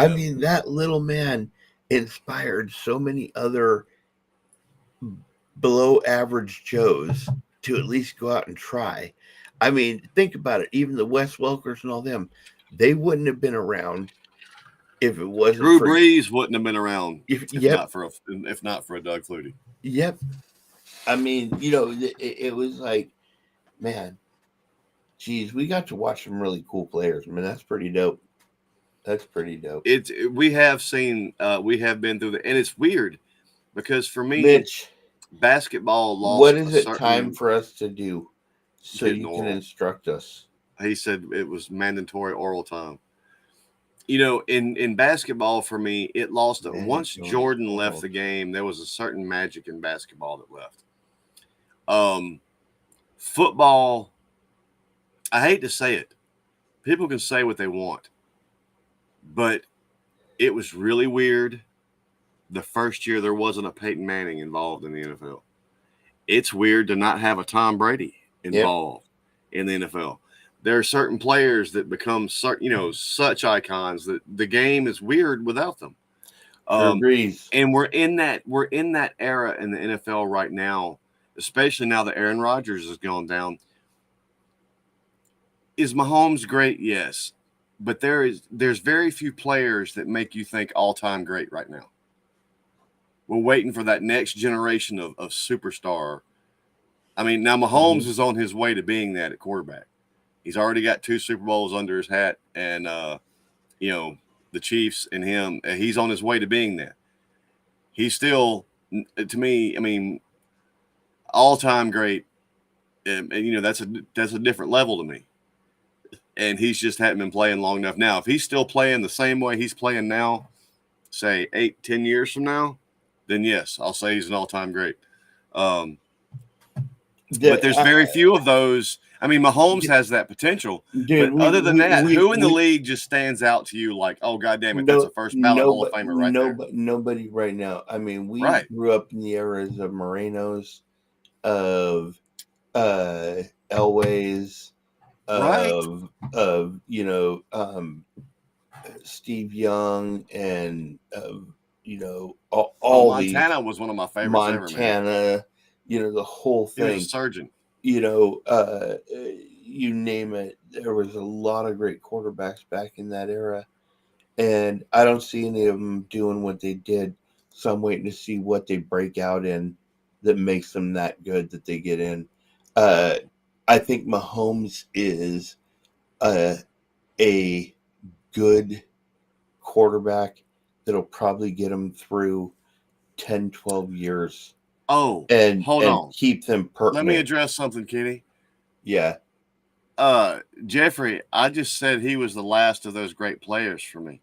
I mean, that little man inspired so many other below average Joes to at least go out and try. I mean, think about it. Even the Wes Welkers and all them, they wouldn't have been around if it wasn't Drew Brees wouldn't have been around if not for a Doug Flutie. Yep. I mean, it was like, man, geez, we got to watch some really cool players. I mean, that's pretty dope. That's pretty dope. We have been through and it's weird because for me, Mitch, basketball lost. What is it time for us to do so you can instruct us? He said it was mandatory oral time. In basketball for me, it lost. Once Jordan left the game, there was a certain magic in basketball that left. Football, I hate to say it. People can say what they want, but it was really weird the first year there wasn't a Peyton Manning involved in the NFL. It's weird to not have a Tom Brady involved in the NFL. There are certain players that become such icons that the game is weird without them. And we're in that era in the NFL right now, especially now that Aaron Rodgers has gone down. Is Mahomes great? Yes. But there's very few players that make you think all-time great right now. We're waiting for that next generation of superstar. I mean, now Mahomes is on his way to being that at quarterback. He's already got 2 Super Bowls under his hat, and the Chiefs and him. He's on his way to being that. He's still, to me, I mean, all-time great, and that's a different level to me. And he's just hadn't been playing long enough. Now, if he's still playing the same way he's playing now, say 8-10 years from now, then yes, I'll say he's an all-time great. But there's very few of those. I mean, Mahomes has that potential. Dude, but other than that, who in the league just stands out to you like, oh, God damn it, that's a first ballot Hall of Famer right there? Nobody right now. I mean, we grew up in the eras of Morenos, of Elways, of Steve Young, and all Montana was one of my favorites ever, man. The whole thing. He was a surgeon. You name it. There was a lot of great quarterbacks back in that era, and I don't see any of them doing what they did So I'm waiting to see what they break out in that makes them that good that they get in. I think Mahomes is a good quarterback that'll probably get them through 10, 12 years Oh, and hold on. keep them Let me pertinent. address something, Kenny. Yeah. Jeffrey, I just said he was the last of those great players for me.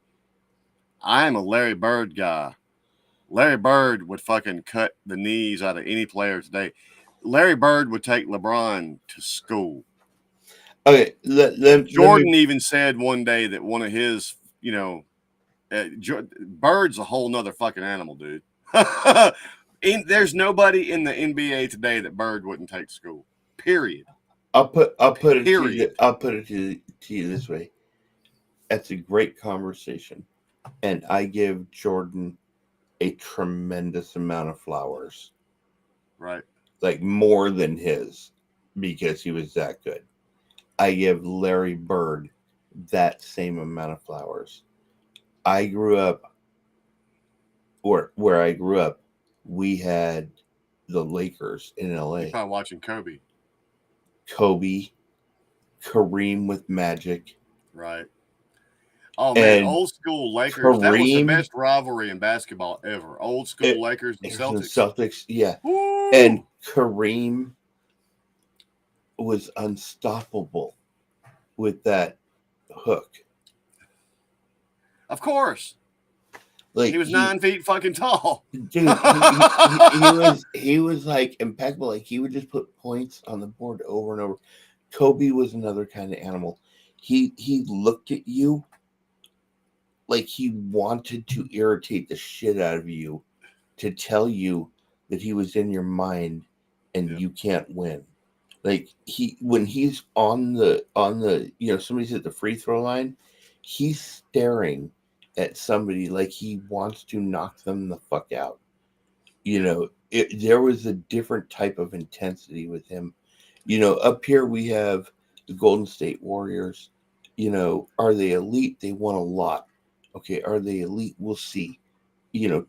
I am a Larry Bird guy. Larry Bird would fucking cut the knees out of any player today. Larry Bird would take LeBron to school. Okay. Let Jordan me, even said one day that one of his, Bird's a whole nother fucking animal, dude. There's nobody in the NBA today that Bird wouldn't take to school. Period. I'll put it to you. Period. I'll put it to you this way. That's a great conversation, and I give Jordan a tremendous amount of flowers, Right. like more than his, because he was that good. I give Larry Bird that same amount of flowers. I grew up, or where I grew up, we had the Lakers in You're LA. probably watching Kobe. Kobe, Kareem with Magic. Right. Oh man, And old school Lakers. That was the Kareem, best rivalry in basketball ever. Old school Lakers and Lakers and Celtics. Celtics, yeah. Woo! And Kareem was unstoppable with that hook. Of course. Like He was 9 feet fucking tall. Dude, he was like impeccable. Like he would just put points on the board over and over. Kobe was another kind of animal. He looked at you like he wanted to irritate the shit out of you to tell you that he was in your mind and you can't win. Like when he's on the somebody's at the free throw line, he's staring at somebody like he wants to knock them the fuck out. There was a different type of intensity with him. Up here we have the Golden State Warriors. Are they elite? They won a lot. Okay, are they elite? We'll see.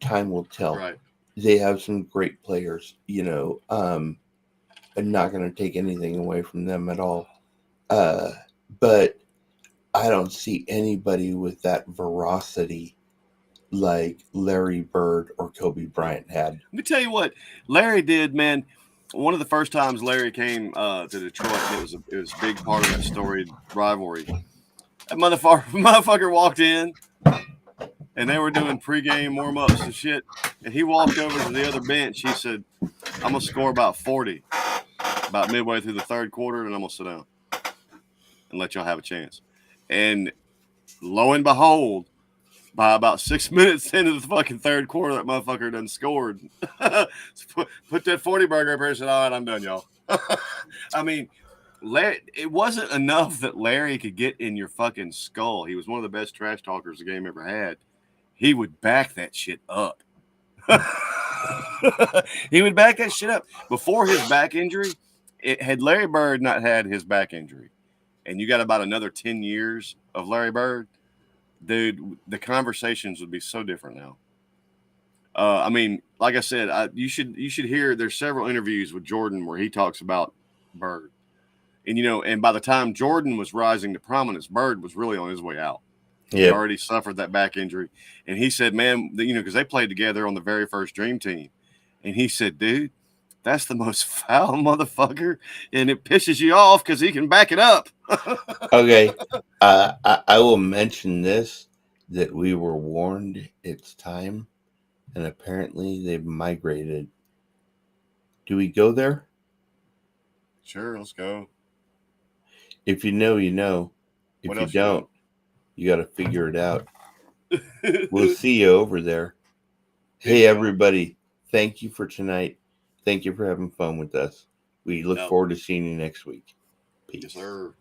Time will tell. Right. They have some great players. I'm not going to take anything away from them at all. But I don't see anybody with that veracity like Larry Bird or Kobe Bryant had. Let me tell you what Larry did, man. One of the first times Larry came to Detroit, it was a big part of that storied rivalry. That motherfucker walked in, and they were doing pregame warm-ups and shit. And he walked over to the other bench. He said, "I'm gonna score about 40, about midway through the third quarter, and I'm gonna sit down and let y'all have a chance." And lo and behold, by about 6 minutes into the fucking third quarter, that motherfucker done scored. Put that 40 burger up here and said, "All right, I'm done, y'all." I mean, it wasn't enough that Larry could get in your fucking skull. He was one of the best trash talkers the game ever had. He would back that shit up. He would back that shit up. Before his back injury, had Larry Bird not had his back injury, and you got about another 10 years of Larry Bird, dude, the conversations would be so different now. I mean, like I said, you should hear. There's several interviews with Jordan where he talks about Bird, and and by the time Jordan was rising to prominence, Bird was really on his way out. He already suffered that back injury, and he said, "Man, because they played together on the very first Dream Team," and he said, "Dude, that's the most foul motherfucker, and it pisses you off because he can back it up." Okay, I will mention this, that we were warned it's time, and apparently they've migrated. Do we go there? Sure, let's go. If you know, you know. If What you else don't, you got to figure it out. We'll see you over there. Hey, everybody. Thank you for tonight. Thank you for having fun with us. We look forward to seeing you next week. Peace. Yes, sir.